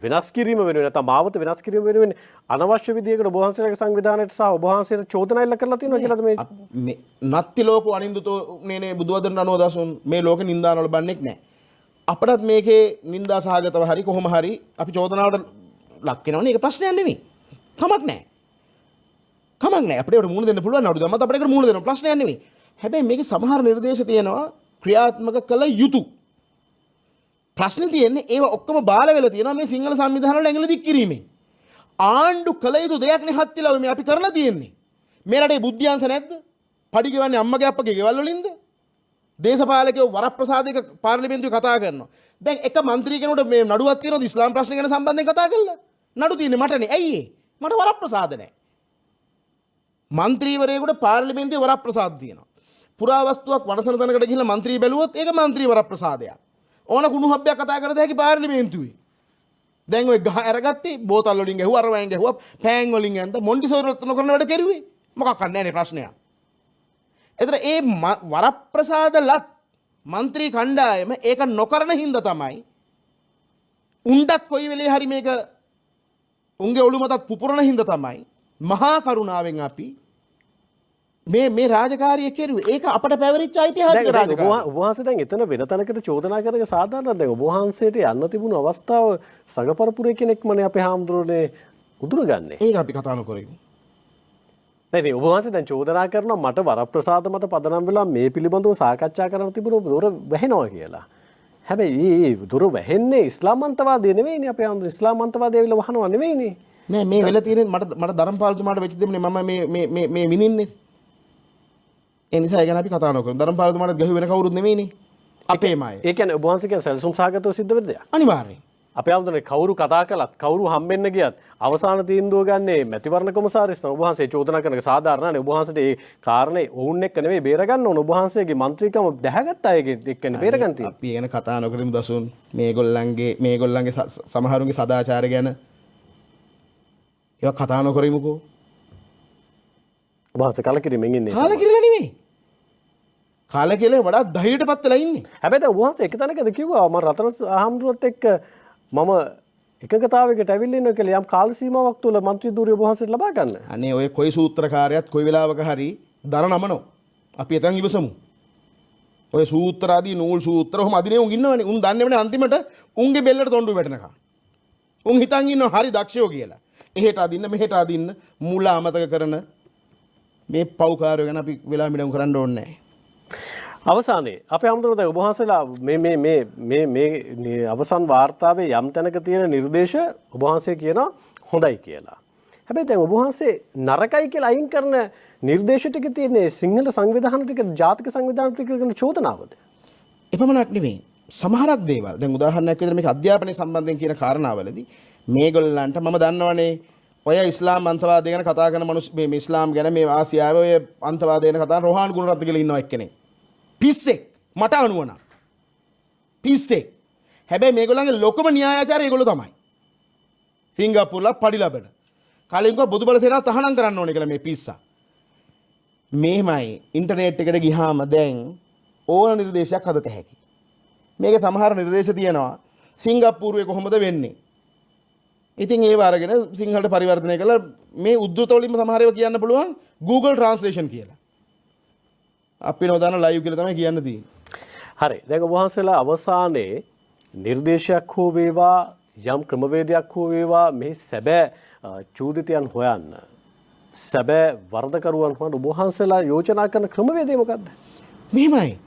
Speaker 1: වෙනස් කිරීම වෙනුවෙන් නැත්නම් මාවත වෙනස් කිරීම වෙනුවෙන් අනවශ්‍ය විදියකට ඔබ වහන්සේලාගේ සංවිධානයට සහ ඔබ වහන්සේට චෝදනා එල්ල කරලා තියෙනවා කියලාද මේ
Speaker 2: නත්ති ලෝකෝ අනින්දුතෝ නේ බුදුවදන 90 මේ ලෝකේ නින්දාන වල බන්නේක් නැහැ. අපටත් මේකේ නින්දා සහගතව හරි කොහොම හරි අපි චෝදනාවට ලක් වෙනවනේ. ඒක ප්‍රශ්නයක් නෙමෙයි. කමක් නැහැ. කමක් නැහැ. අපිට ඒකට මුහුණ දෙන්න පුළුවන් නඩු දැම්මත් අපිට ඒකට මුහුණ දෙන්න ප්‍රශ්නයක් නෙමෙයි. හැබැයි මේකේ සමහර නිර්දේශ තියෙනවා ක්‍රියාත්මක කළ යුතු. ප්‍රශ්න තියෙන්නේ ඒව ඔක්කොම බාල වෙලා තියෙනවා මේ සිංහල සංවිධාන වල ඇඟිලි දික් කිරීමෙන්. ආණ්ඩු කළ යුතු දෙයක් නේ හත්තිලා මේ අපි කරලා තියෙන්නේ. මේ රටේ බුද්ධ්‍යංශ නැද්ද? පඩි ගෙවන්නේ අම්මගේ අප්පගේ ගෙවල් වලින්ද? දේශපාලකයෝ වරප්‍රසාදික පාර්ලිමේන්තුවේ කතා කරනවා. දැන් එක മന്ത്രി කෙනෙකුට මේ නඩුවක් තියෙනවද ඉස්ලාම් ප්‍රශ්න ගැන සම්බන්ධයෙන් කතා කරලා? නඩු තියෙන්නේ මටනේ. ඇයි ඒ? මට වරප්‍රසාද නැහැ. മന്ത്രിවරයෙකුට පාර්ලිමේන්තුවේ වරප්‍රසාද තියෙනවා. පුරාවස්තුවක් වනසන තැනකට ගිහිල්ලා മന്ത്രി බැලුවොත් ඒක മന്ത്രി වරප්‍රසාදයක්. ඕන කුණු හබ්බයක් කතා කරද හැකි පාර්ලිමේන්තුවේ. දැන් ඔය ගහ අරගත්තේ බෝතල් වලින් ගැහුවා අර වයින් ගැහුවා පෑන් වලින් ඇඳ මොන්ටිසෝරි රත්න කරන වැඩ කෙරුවේ. මොකක් නැහැ නේ ප්‍රශ්නයක්. එතන ඒ වරප්‍රසාදලත් മന്ത്രി කණ්ඩායම ඒක නොකරන හින්දා තමයි උණ්ඩක් කොයි වෙලේ හරි මේක උන්ගේ ඔලු මතත් පුපුරන හින්දා තමයි මහා කරුණාවෙන් අපි මේ රාජකාරිය කෙරුවේ. ඒක අපට පැවරිච්ච ඓතිහාසික රාජකාරිය.
Speaker 1: ඔබ වහන්සේ දැන් එතන වෙන තැනකට චෝදනා කරන එක සාධාරණද? දැන් ඔබ වහන්සේට යන්න තිබුණු අවස්ථාව සගපරපුරේ කෙනෙක්මනේ අපේ හාමුදුරනේ උදුරගන්නේ.
Speaker 2: ඒක අපි කතා නොකරමු.
Speaker 1: නෑ ඔබ වහන්සේ දැන් චෝදනා කරනවා මට වරප්‍රසාද මත පදනම් වෙලා මේ පිළිබඳව සාකච්ඡා කරන්න තිබුණ දොර වැහෙනවා කියලා. හැබැයි මේ දොර වැහෙන්නේ ඉස්ලාමන්තවාදය නෙවෙයිනේ අපේ හාමුදුර ඉස්ලාමන්තවාදය ඇවිල්ලා වහනවා නෙවෙයිනේ.
Speaker 2: නෑ මේ වෙලා තියෙන්නේ මට ධර්මපාලතුමාට වෙච්ච දෙන්නේ මම මේ විඳින්නේ. ඒ නිසා ඒක ගැන අපි කතා නොකරමු. ධර්මපාලතුමාට ගහුව වෙන කවුරුත් නෙවෙයිනේ. අපේම අය.
Speaker 1: ඒ කියන්නේ ඔබ වහන්සේ කියන සැලසුම් සහගතව සිද්ධ වෙන දෙයක්.
Speaker 2: අනිවාර්යයෙන්.
Speaker 1: අපේ හාමුදුරනේ කවුරු කතා කළත් කවුරු හම්බෙන්න ගියත් අවසාන තීන්දුව ගන්නේ මැතිවරණ කොමසාරිස් තමයි. ඔබ වහන්සේ චෝදනා කරන එක සාධාරණයි. ඔබ වහන්සේට ඒ කාරණේ ඔවුන් එක්ක නෙවෙයි බේරගන්න ඕන. ඔබ වහන්සේගේ මන්ත්‍රීකම දැහැගත්ත අයගේ එක්කනේ බේරගන්න තියෙන්නේ.
Speaker 2: අපි ගැන කතා නොකරමු දසුන්. මේගොල්ලන්ගේ සමහරුන්ගේ සදාචාරය ගැන ඒවා කතා නොකරමුකෝ.
Speaker 1: ඔබ වහන්සේ කලකිරීමෙන් ඉන්නේ.
Speaker 2: කලකිරලා නෙවෙයි. කලකිරලා වඩා ධෛර්යයටපත් වෙලා ඉන්නේ.
Speaker 1: හැබැයි දැන් ඔබ වහන්සේ එක තැනකද කිව්වා මම රතන හාමුදුරුවොත් එක්ක මම එකගතාවයකට ඇවිල්ලා ඉන්නවා කියලා යම් කාල සීමාවක් තුළ മന്ത്രി ධූරිය ඔබ වහන්සේට ලබා ගන්න.
Speaker 2: අනේ ඔය කොයි සූත්‍රකාරයත් කොයි වෙලාවක හරි දර නමනෝ. අපි එතන් ඉවසමු. ඔය සූත්‍ර ආදී නූල් සූත්‍ර ඔහම අදිනේ උන් ඉන්නවනේ. උන් දන්නේවනේ අන්තිමට උන්ගේ බෙල්ලට තොණ්ඩු වැටෙනකම්. උන් හිතන් ඉන්නවා හරි දක්ෂයෝ කියලා. එහෙට අදින්න මෙහෙට අදින්න මුල අමතක කරන මේ පව්කාරයෝ ගැන අපි වෙලා මිඩම් කරන්න ඕනේ නැහැ.
Speaker 1: අවසානයේ අපේ හාමුදුරුවෝ දැන් ඔබ වහන්සේලා මේ අවසන් වාර්තාවේ යම් තැනක තියෙන නිර්දේශ ඔබ වහන්සේ කියනවා හොඳයි කියලා. හැබැයි දැන් ඔබ වහන්සේ නරකයි කියලා අයින් කරන නිර්දේශ ටික තියෙන්නේ සිංහල සංවිධාන ටික ජාතික සංවිධාන ටික කරන චෝදනාවද?
Speaker 2: එපමණක් නෙවෙයි. සමහරක් දේවල් දැන් උදාහරණයක් විදිහට මේක අධ්‍යාපනය සම්බන්ධයෙන් කියන කාරණාවලදී මේගොල්ලන්ට මම දන්නවනේ ඔය ඉස්ලාම් අන්තවාදය ගැන කතා කරන මිනිස්සු මේ ඉස්ලාම් ගැන මේ ආසියාවේ ඔය අන්තවාදය ගැන කතා රෝහාන් ගුණරත්න කියලා ඉන්නවා එක්කෙනෙක්. පිස්සෙක් මට අනුවන පිස්සෙක්. හැබැයි මේගොල්ලන්ගේ ලොකම න්‍යායාචාරය ඒගොල්ලෝ තමයි. සිංගප්පූරුලා පඩි ලබන. කලින් කව බුදුබල සේනාව තහනම් කරන්න ඕනේ කියලා මේ පිස්සා. මෙහෙමයි ඉන්ටර්නෙට් එකට ගියාම දැන් ඕන නිර්දේශයක් හදත හැකි. මේක සමහර නිර්දේශ තියෙනවා සිංගප්පූරුවේ කොහොමද වෙන්නේ. ඉතින් ඒව අරගෙන සිංහලට පරිවර්තනය කළා මේ උද්දෘත වලින්ම සමහර ඒවා කියන්න පුළුවන් Google Translation කියලා. අපි නොදන්න ලයිව් කියලා තමයි කියන්න තියෙන්නේ.
Speaker 1: හරි. දැන් ඔබ වහන්සේලා අවසානයේ නිර්දේශයක් හෝ වේවා යම් ක්‍රමවේදයක් හෝ වේවා මේ සැබෑ චූදිතයන් හොයන්න සැබෑ වරදකරුවන් හොයන්න ඔබ වහන්සේලා යෝජනා කරන ක්‍රමවේදය මොකක්ද?
Speaker 2: මෙහෙමයි.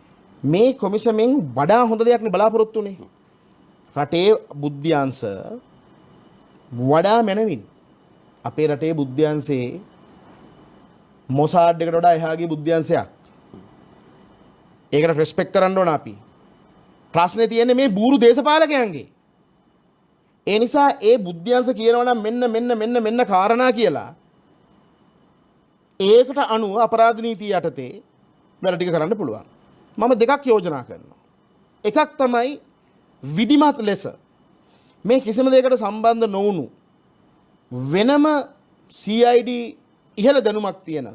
Speaker 2: මේ කොමිසමෙන් වඩා හොඳ දෙයක් නේ බලාපොරොත්තු වෙන්නේ. රටේ බුද්ධ්‍යංශ වඩා මැනවින් අපේ රටේ බුද්ධ්‍යංශේ මොසාඩ් එකට වඩා එහාගේ බුද්ධ්‍යංශයක්. ඒකට රෙස්පෙක්ට් කරන්න ඕන අපි. ප්‍රශ්නේ තියෙන්නේ මේ බූරු දේශපාලකයන්ගේ. ඒ නිසා ඒ බුද්ධ්‍යංශ කියනවා නම් මෙන්න කාරණා කියලා ඒකට අනුව අපරාධ නීතිය යටතේ වැඩ ටික කරන්න පුළුවන්. මම දෙකක් යෝජනා කරනවා. එකක් තමයි විධිමත් ලෙස මේ කිසිම දෙයකට සම්බන්ධ නොවුණු වෙනම CID ඉහළ දැනුමක් තියෙන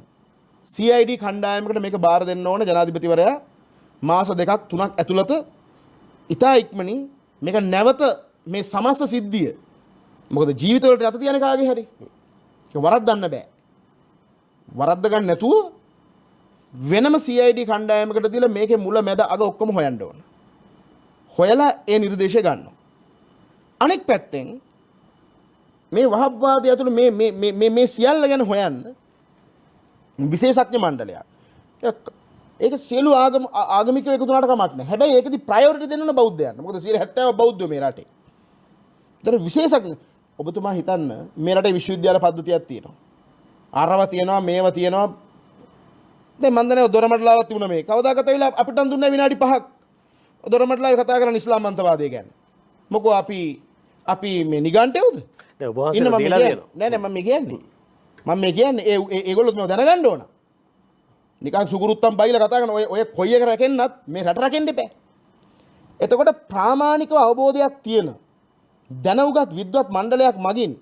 Speaker 2: CID කණ්ඩායමකට මේක බාර දෙන්න ඕන ජනාධිපතිවරයා මාස 2ක් 3ක් ඇතුළත ඉතා ඉක්මනින් මේක නැවත මේ සමස්ත සිද්ධිය මොකද ජීවිතවලට යත තියන කාගේ හරි ඒක වරද්දන්න බෑ. වරද්ද ගන්න නැතුව වෙනම CID කණ්ඩායමකට දීලා මේකේ මුල මැද අග ඔක්කොම හොයන්න ඕන. හොයලා ඒ නිර්දේශය ගන්නවා. අනෙක් පැත්තෙන් මේ වහබ්වාදය ඇතුළු මේ සියල්ල ගැන හොයන්න විශේෂඥ මණ්ඩලයක්. ඒක සියලු ආගමිකයෝ එකතු වුණාට කමක් නැහැ. හැබැයි ඒකදී ප්‍රයොරිටි දෙන්න ඕන බෞද්ධයන්ට. මොකද 70% බෞද්ධයෝ මේ රටේ. ඒතර විශේෂඥ ඔබතුමා හිතන්න මේ රටේ විශ්වවිද්‍යාල පද්ධතියක් තියෙනවා. අරව තියෙනවා මේව තියෙනවා. දැන් මන් දන්නේ දොරමඩලාවක් තිබුණා මේ. කවදාකවත් ඇවිල්ලා අපිට දුන්නේ විනාඩි 5ක්. දොරමඩලාවේ කතා කරන ඉස්ලාම් අන්තවාදය ගැන. මොකෝ අපි මේ නිගන්ටයෝද?
Speaker 1: නෑ ඔබ වහන්සේ දීලා දෙනවා.
Speaker 2: නෑ මම කියන්නේ ඒගොල්ලොත් මේව දැනගන්න ඕන. නිකන් සුගුරුත්තම් බයිලා කතා කරන ඔය කොයි එක රැකෙන්නත් මේ රට රැකෙන්න එපා. එතකොට ප්‍රාමාණිකව අවබෝධයක් තියෙන දැනුගත් විද්වත් මණ්ඩලයක් මගින්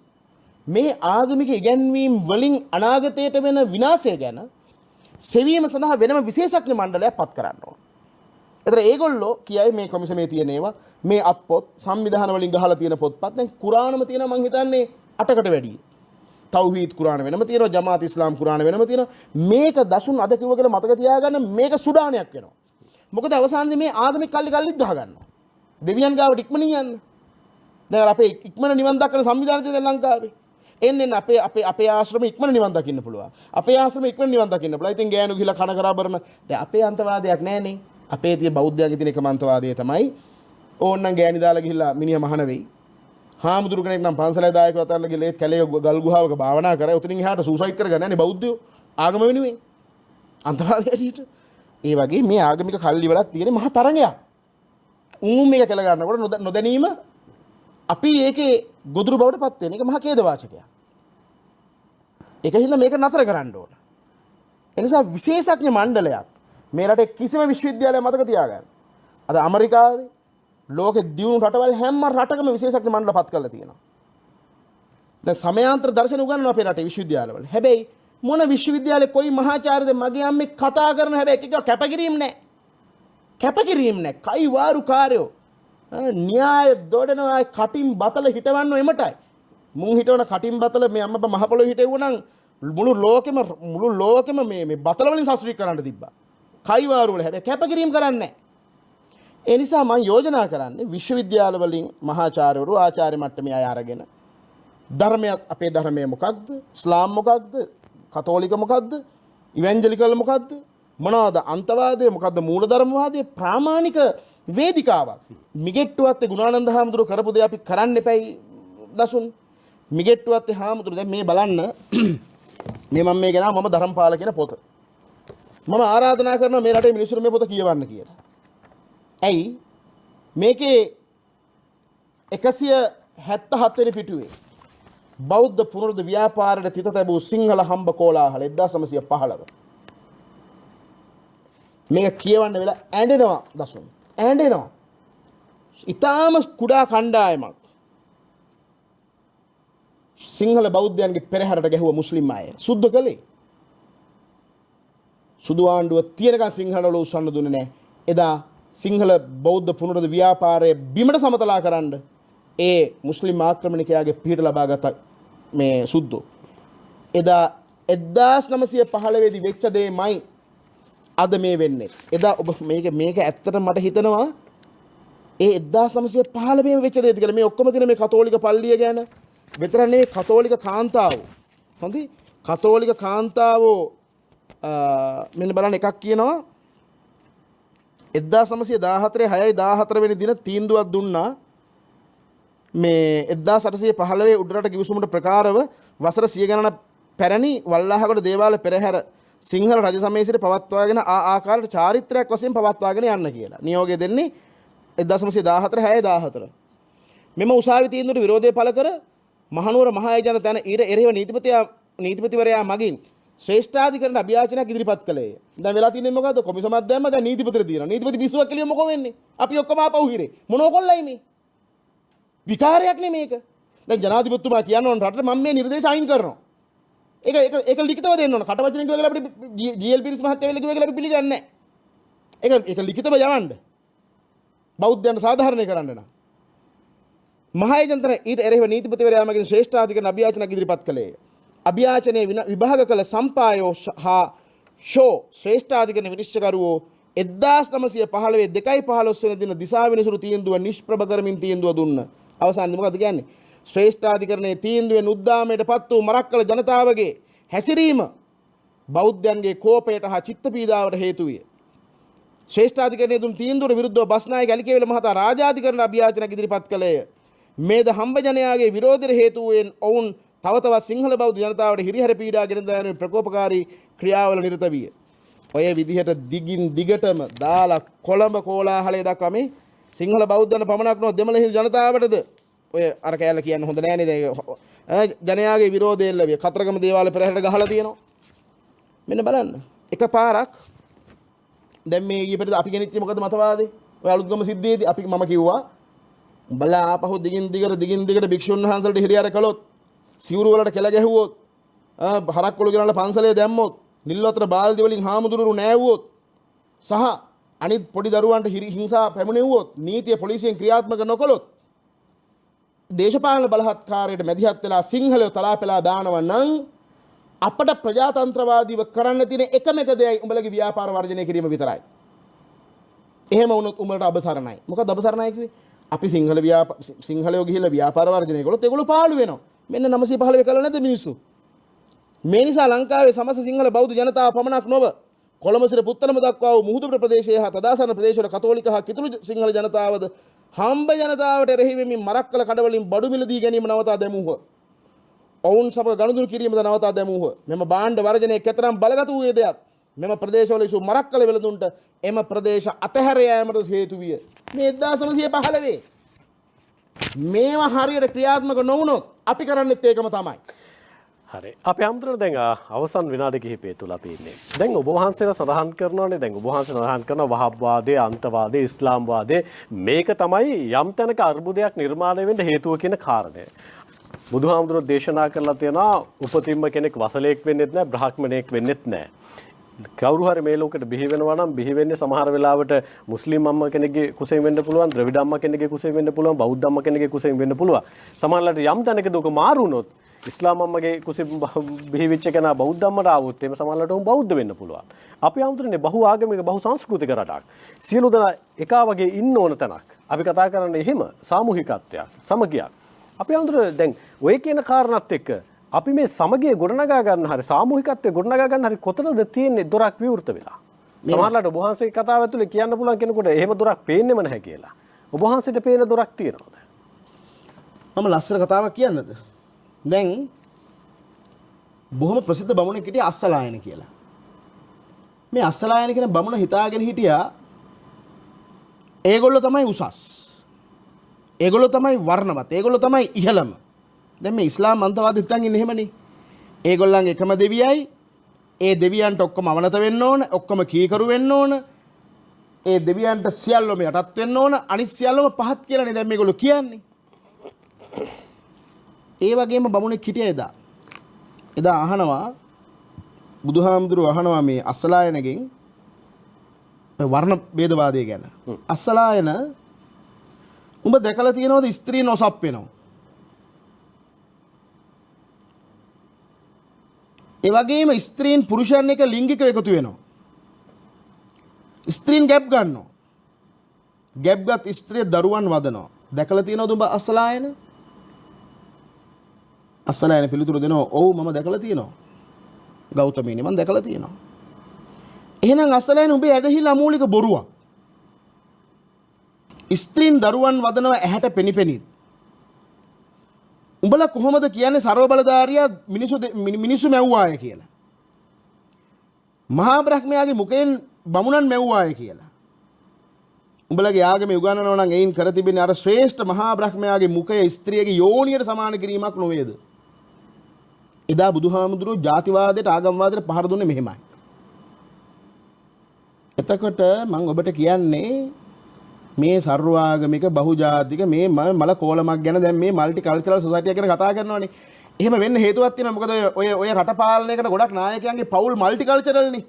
Speaker 2: මේ ආගමික ඉගැන්වීම් වලින් අනාගතයට වෙන විනාශය ගැන සෙවීම සඳහා වෙනම විශේෂඥ මණ්ඩලයක් පත් කරන්න ඕන. එතන ඒගොල්ලෝ කියයි මේ කොමිසමේ තියෙන ඒවා මේ අත්පොත් සංවිධාන වලින් ගහලා තියෙන පොත්පත් දැන් කුරානම තියෙනවා මං හිතන්නේ 8කට වැඩි. තවහීද් කුරාන වෙනම තියෙනවා, ජමාත් ඉස්ලාම් කුරාන වෙනම තියෙනවා. මේක දසුන් අද කිව්ව කියලා මතක තියාගන්න, මේක සුඩානයක් වෙනවා. මොකද අවසානයේ මේ ආගමික කල්ලිත් ගහ ගන්නවා. දෙවියන් ගාවට ඉක්මනින් යන්න. දැන් අපේ ඉක්මන නිවන් දක්වන සංවිධානය තියෙන ලංකාවේ. එන්නේ අපේ ආශ්‍රම ඉක්මන නිවන් දකින්න පුළුවන්. අපේ ආශ්‍රම ඉක්මන නිවන් දකින්න පුළුවන්. ඉතින් ගෑනු ගිහලා කන කරා බරන. දැන් අපේ අන්තවාදයක් නැහනේ. අපේ තියෙන බෞද්ධයාගේ තියෙන එකම අන්තවාදය තමයි ඕන්නම් ගෑණි දාලා ගිහිල්ලා මිනිහා මහාන වෙයි. හාමුදුරු කෙනෙක් නම් පන්සලේ දායකව අතල්ලා ගිහලා ඒත් කැලේ ගල් ගුහාවක භාවනා කරා. උතනින් එහාට සූසයිඩ් කරගන්න යන්නේ බෞද්ධයෝ. ආගම වෙනුවෙන්. අන්තවාදය ඇටියට. ඒ වගේ මේ ආගමික කල්ලි වලක් තියෙන මහා තරංගයක්. මේක කළ ගන්නකොට නොදැනීම අපි ඒකේ ගොදුරු බවට පත් වෙන එක මහා ඛේද වාචකයක්. ඒක හින්දා මේක නතර කරන්න ඕන. ඒ නිසා විශේෂඥ මණ්ඩලයක් මේ රටේ කිසිම විශ්වවිද්‍යාලයක් මතක තියාගන්න. අද ඇමරිකාවේ ලෝකෙ දියුණු රටවල් හැම රටකම විශේෂඥ මණ්ඩල පත් කරලා තියෙනවා. දැන් සමයාන්තර දර්ශන උගන්වනවා අපේ රටේ විශ්වවිද්‍යාලවල. හැබැයි මොන විශ්වවිද්‍යාලේ කොයි මහාචාර්යද මගේ අම්මේ කතා කරන හැබැයි එක කැපකිරීම නැහැ. කැපකිරීම නැහැ. කයි වාරු කාර්යෝ න්‍යාය දොඩනවා කටින් බතල හිටවන්න එමටයි. මුන් හිටවන කටින් බතල මේ අම්මා මහ පොළොවේ හිටෙවුණන් මුළු ලෝකෙම මේ බතල වලින් සස්ත්‍රීක කරන්න තිබ්බා. කයි වාරු වල හැබැයි කැපකිරීම කරන්නේ නැහැ. ඒ නිසා මම යෝජනා කරන්නේ විශ්වවිද්‍යාල වලින් මහාචාර්යවරු ආචාර්ය මට්ටමේ අය අරගෙන ධර්මයක් අපේ ධර්මය මොකක්ද? ඉස්ලාම් මොකක්ද? කතෝලික මොකක්ද? ඉවැන්ජලිකල් මොකක්ද? මොනවාද අන්තවාදය මොකක්ද මූලධර්මවාදය ප්‍රාමාණික වේදිකාවක්. මිගෙට්ටුවත් ගුණානන්ද හාමුදුරුවෝ කරපු දේ අපි කරන්න එපයි දසුන්. මිගෙට්ටුවත් හාමුදුරුවෝ දැන් මේ බලන්න මේ මම මේ ගෙනා මම ධර්මපාල කියන පොත. මම ආරාධනා කරනවා මේ රටේ මිනිස්සුන්ට මේ පොත කියවන්න කියලා. ඇයි මේකේ 177 වෙනි පිටුවේ බෞද්ධ පුනරුද්ධ ව්‍යාපාරයට තිත තැබූ සිංහල හම්බ කෝලාහල 1915 මේක කියවන්න වෙලා ඇඬෙනවා දසුන්. ඇඬෙනවා. ඊටාම කුඩා කණ්ඩායමක් සිංහල බෞද්ධයන්ගේ පෙරහැරට ගැහුව මුස්ලිම් අය සුද්ධ කළේ. සුදු ආණ්ඩුව තියෙනකන් සිංහල වල උස්සන්න දුන්නේ නැහැ. එදා සිංහල බෞද්ධ පුනරුද්ධ ව්‍යාපාරය බිමට සමතලා කරන්න ඒ මුස්ලිම් ආක්‍රමණිකයාගේ පිහිට ලබාගත් මේ සුද්දෝ. එදා 1915 දී වෙච්ච දෙයමයි අද මේ වෙන්නේ. එදා ඔබ මේක ඇත්තට මට හිතෙනවා ඒ 1915 වෙච්ච දේද කියලා. මේ ඔක්කොම තියෙන මේ කතෝලික පල්ලිය ගැන විතරක් නෙවෙයි කතෝලික කාන්තාවෝ. හොඳයි කතෝලික කාන්තාවෝ මෙන්න බලන්න එකක් කියනවා 1914 6/14 වෙනි දින තීන්දුවක් දුන්නා මේ 1815 උඩරට කිවිසුමට ප්‍රකාරව වසර 100 ගණන පැරණි වල්ලාහගොඩ දේවාල පෙරහැර සිංහල රජ සමයේ සිට පවත්වාගෙන ආකාරයට චාරිත්‍රාක් වශයෙන් පවත්වාගෙන යන්න කියලා. නියෝගය දෙන්නේ 1914 6/14. මෙම උසාවි තීන්දුවට විරෝධය පළ කර මහනුවර මහා ඒජන්ත තැන ඊට එරෙහිව නීතිපතිවරයා මගින් ශ්‍රේෂ්ඨාධිකරණ අභියාචනයක් ඉදිරිපත් කළේ. දැන් වෙලා තියෙන්නේ මොකද්ද? කොමිසමක් දැම්ම දැන් නීතිපතිට දිනවා. නීතිපති පිස්සුවක් කියලා මොකෝ වෙන්නේ? අපි ඔක්කොම ආපහු හිරේ. මොනෝ කොල්ලයි මේ? විකාරයක් නේ මේක. දැන් ජනාධිපතිතුමා කියන්න ඕන රටට මම මේ නිර්දේශ අයින් කරනවා. ඒක ලිඛිතව දෙන්න ඕන. කටවචන කිව්වා කියලා අපිට ජී.එල්. පිරිස් මහත්තයා වෙලා කිව්වා කියලා අපි පිළිගන්නේ නැහැ. ඒක ලිඛිතව යවන්න. බෞද්ධයන් සාධාරණය කරන්න නම්. මහා ඒජන්තර ඊට එරෙහිව නීතිපතිවරයා මගින් ශ්‍රේෂ්ඨාධිකරණ අභියාචනයක් ඉදිරිපත් කළේය. අභියාචනයේ විභාග කළ සම්පායෝ හා ෂෝ ශ්‍රේෂ්ඨාධිකරණ විනිශ්චයකරුවෝ 1915 2/15 වෙනි දින දිසා විනිසුරු තීන්දුව නිෂ්ප්‍රභ කරමින් තීන්දුව දුන්න. අවසානයේ මොකද කියන්නේ? ශ්‍රේෂ්ඨාධිකරණයේ තීන්දුවෙන් උද්දාමයටපත් වූ මරක්කල ජනතාවගේ හැසිරීම බෞද්ධයන්ගේ කෝපයට හා චිත්ත පීඩාවට හේතු විය. ශ්‍රේෂ්ඨාධිකරණයේ දුන් තීන්දුවට විරුද්ධව බස්නායක ඇලිකේවල මහතා රාජාධිකරණ අභියාචනයක් ඉදිරිපත් කළේය. මේද හම්බ ජනයාගේ විරෝධයට හේතු වූයෙන් ඔවුන් තව තවත් සිංහල බෞද්ධ ජනතාවට හිරිහැර පීඩා ගෙන දාන ප්‍රකෝපකාරී ක්‍රියාවල නිරත විය. ඔය විදිහට දිගින් දිගටම දාලා කොළඹ කෝලාහලයේ දක්වා මේ සිංහල බෞද්ධයන් පමණක් නොව දෙමළ හිඳු ජනතාවටද ඔය අර කෑල්ල කියන්න හොඳ නෑ නේද? ජනයාගේ විරෝධය එල්ලවිය. කතරගම දේවාලය පෙරහැරට ගහලා තියෙනවා. මෙන්න බලන්න. එකපාරක් දැන් මේ ඊපෙරද අපි ගෙනිච්ච මොකද මතවාදේ? ඔය අලුත්ගම සිද්ධියේදී අපි මම කිව්වා උඹලා ආපහු දිගින් දිගට භික්ෂුන් වහන්සේලාට හිරියාර කළොත් සිවුරු වලට කෙල ගැහුවොත් හරක් කොළු ගෙනල්ලා පන්සලේ දැම්මොත් නිල් වතුර බාල්දි වලින් හාමුදුරුවෝ නෑවුවොත් සහ අනිත් පොඩි දරුවන්ට හිංසා පැමුණෙව්වොත් නීතිය පොලිසියෙන් ක්‍රියාත්මක නොකළොත් දේශපාලන බලහත්කාරයට මැදිහත් වෙලා සිංහලයෝ තලාපෙලා දානවා නම් අපට ප්‍රජාතන්ත්‍රවාදීව කරන්න තියෙන එකම එක දෙයයි උඹලගේ ව්‍යාපාර වර්ජනය කිරීම විතරයි. එහෙම වුණොත් උඹලට අබසරණයි. මොකද අබසරණයි කිව්වේ? අපි සිංහලයෝ ගිහිල්ලා ව්‍යාපාර වර්ජනය කළොත් ඒගොල්ලෝ පාළු වෙනවා. මෙන්න 915 කළා නැද්ද මිනිස්සු? මේ නිසා ලංකාවේ සමස්ත සිංහල බෞද්ධ ජනතාව පමණක් නොව කොළඹ සිට පුත්තලම දක්වා වූ මුහුදු ප්‍රදේශයේ හා තදාසන ප්‍රදේශවල කතෝලික හා කිතුළු සිංහල ජනතාවද හම්බ ජනතාවට එරෙහි වෙමින් මරක්කල කඩවලින් බඩු මිල දී ගැනීම නවතා දැමූහ. ඔවුන් සමග ගනුදෙනු කිරීමද නවතා දැමූහ. මෙම භාණ්ඩ වර්ජනයේ කෙතරම් බලගත වූයේ දෙයක් මෙම ප්‍රදේශවල ඉසු මරක්කල වෙළඳුන්ට එම ප්‍රදේශ අතහැර යාමට හේතු විය. මේ 1915 මේවා හරියට ක්‍රියාත්මක නොවුනොත් අපි කරන්නෙත් ඒකම තමයි.
Speaker 1: හරි. අපි අම්තරණ දැන් අවසන් විනාඩි කිහිපය තුල අපි ඉන්නේ. දැන් ඔබ වහන්සේලා සඳහන් කරනවානේ දැන් ඔබ වහන්සේ සඳහන් කරන වහබ්වාදයේ අන්තවාදයේ ඉස්ලාම්වාදයේ මේක තමයි යම් තැනක අර්බුදයක් නිර්මාණය වෙන්න හේතුව කියන කාරණය. බුදුහාමුදුරුවෝ දේශනා කරලා තියෙනවා උපතින්ම කෙනෙක් වසලෙක් වෙන්නෙත් නැහැ බ්‍රහ්මණයෙක් වෙන්නෙත් නැහැ. කවුරු හරි මේ ලෝකෙට බිහි වෙනවා නම් බිහි වෙන්නේ සමහර වෙලාවට මුස්ලිම් අම්මා කෙනෙක්ගේ කුසෙන් වෙන්න පුළුවන්, ද්‍රවිඩ අම්මා කෙනෙක්ගේ කුසෙන් වෙන්න පුළුවන්, බෞද්ධ අම්මා කෙනෙක්ගේ කුසෙන් වෙන්න පුළුවන්. සමහරවිට යම් තැනකදී ඔක මාරු වුණොත් ඉස්ලාම් අම්මගේ කුසෙන් බිහි වෙච්ච කෙනා බෞද්ධ අම්මට ආවොත් එimhe සමහරවිට උන් බෞද්ධ වෙන්න පුළුවන්. අපි අමුතුනේ බහු ආගමික බහු සංස්කෘතික රටක්. සියලු දෙනා එකා වගේ ඉන්න ඕන තැනක්. අපි කතා කරන්නේ එහෙම සාමූහිකත්වයක්, සමගියක්. අපි අමුතුනේ දැන් ඔය කියන කාරණාත් එක්ක අපි මේ සමගිය ගොඩනගා ගන්න හරි සාමූහිකත්වයේ ගොඩනගා ගන්න හරි කොතනද තියෙන්නේ දොරක් විවෘත වෙලා. සමහරවිට ඔබ වහන්සේ කතාව ඇතුලේ කියන්න පුළුවන් කෙනෙකුට එහෙම දොරක් පේන්නෙම නැහැ කියලා. ඔබ වහන්සේට පේන දොරක් තියෙනවද?
Speaker 2: මම ලස්සන කතාවක් කියන්නද? දැන් බොහොම ප්‍රසිද්ධ බමුණෙක් හිටියා අස්සලායන කියලා. මේ අස්සලායන කියන බමුණ හිතාගෙන හිටියා ඒගොල්ලෝ තමයි උසස්. ඒගොල්ලෝ තමයි වර්ණවත්. ඒගොල්ලෝ තමයි ඉහළම. දැන් මේ ඉස්ලාම් අන්තවාදී හිතන් ඉන්නේ එහෙමනේ. ඒගොල්ලන්ගේ එකම දෙවියයි. ඒ දෙවියන්ට ඔක්කොම අවනත වෙන්න ඕන, ඔක්කොම කීකරු වෙන්න ඕන. ඒ දෙවියන්ට සියල්ලම යටත් වෙන්න ඕන, අනිත් සියල්ලම පහත් කියලානේ දැන් මේගොල්ලෝ කියන්නේ. ඒ වගේම බමුණෙක් හිටියා එදා. එදා අහනවා බුදුහාමුදුරුවෝ අහනවා මේ අස්සලායනගෙන් වර්ණ ભેදවාදය ගැන. අස්සලායන උඹ දැකලා තියෙනවද ස්ත්‍රීන් ඔසප් වෙනවා? ඒ වගේම ස්ත්‍රීන් පුරුෂයන් එක්ක ලිංගිකව එකතු වෙනවා. ස්ත්‍රීන් ගැප් ගන්නවා. ගැප්ගත් ස්ත්‍රිය දරුවන් වදනවා. දැකලා තියෙනවද උඹ අස්සලායන? අස්සලායන පිළිතුරු දෙනවා ඔව් මම දැකලා තියෙනවා. ගෞතමීනි මම දැකලා තියෙනවා. එහෙනම් අස්සලායන උඹේ ඇදහිල්ල අමූලික බොරුවක්. ස්ත්‍රීන් දරුවන් වදනවා ඇහැට පෙනිපෙනි. උඹලා කොහොමද කියන්නේ ਸਰව බලධාරියා මිනිසු මැව්වාය කියලා? මහා බ්‍රහ්මයාගේ මුඛයෙන් බමුණන් මැව්වාය කියලා. උඹලගේ ආගමේ උගන්වනවා නම් එයින් කර තිබෙන්නේ අර ශ්‍රේෂ්ඨ මහා බ්‍රහ්මයාගේ මුඛය ස්ත්‍රියගේ යෝනියට සමාන කිරීමක් නොවේද? එදා බුදුහාමුදුරුවෝ ජාතිවාදයට ආගම්වාදයට පහර දුන්නේ මෙහෙමයි. එතකොට මම ඔබට කියන්නේ මේ සර්වාගමික බහුජාතික මේ මල කෝලමක් ගැන දැන් මේ මල්ටි කල්චරල් සොසයිටි එක ගැන කතා කරනවානේ. එහෙම වෙන්න හේතුවක් තියෙනවා. මොකද ඔය රට පාලනය කරන ගොඩක් නායකයන්ගේ පවුල් මල්ටි කල්චරල්නේ.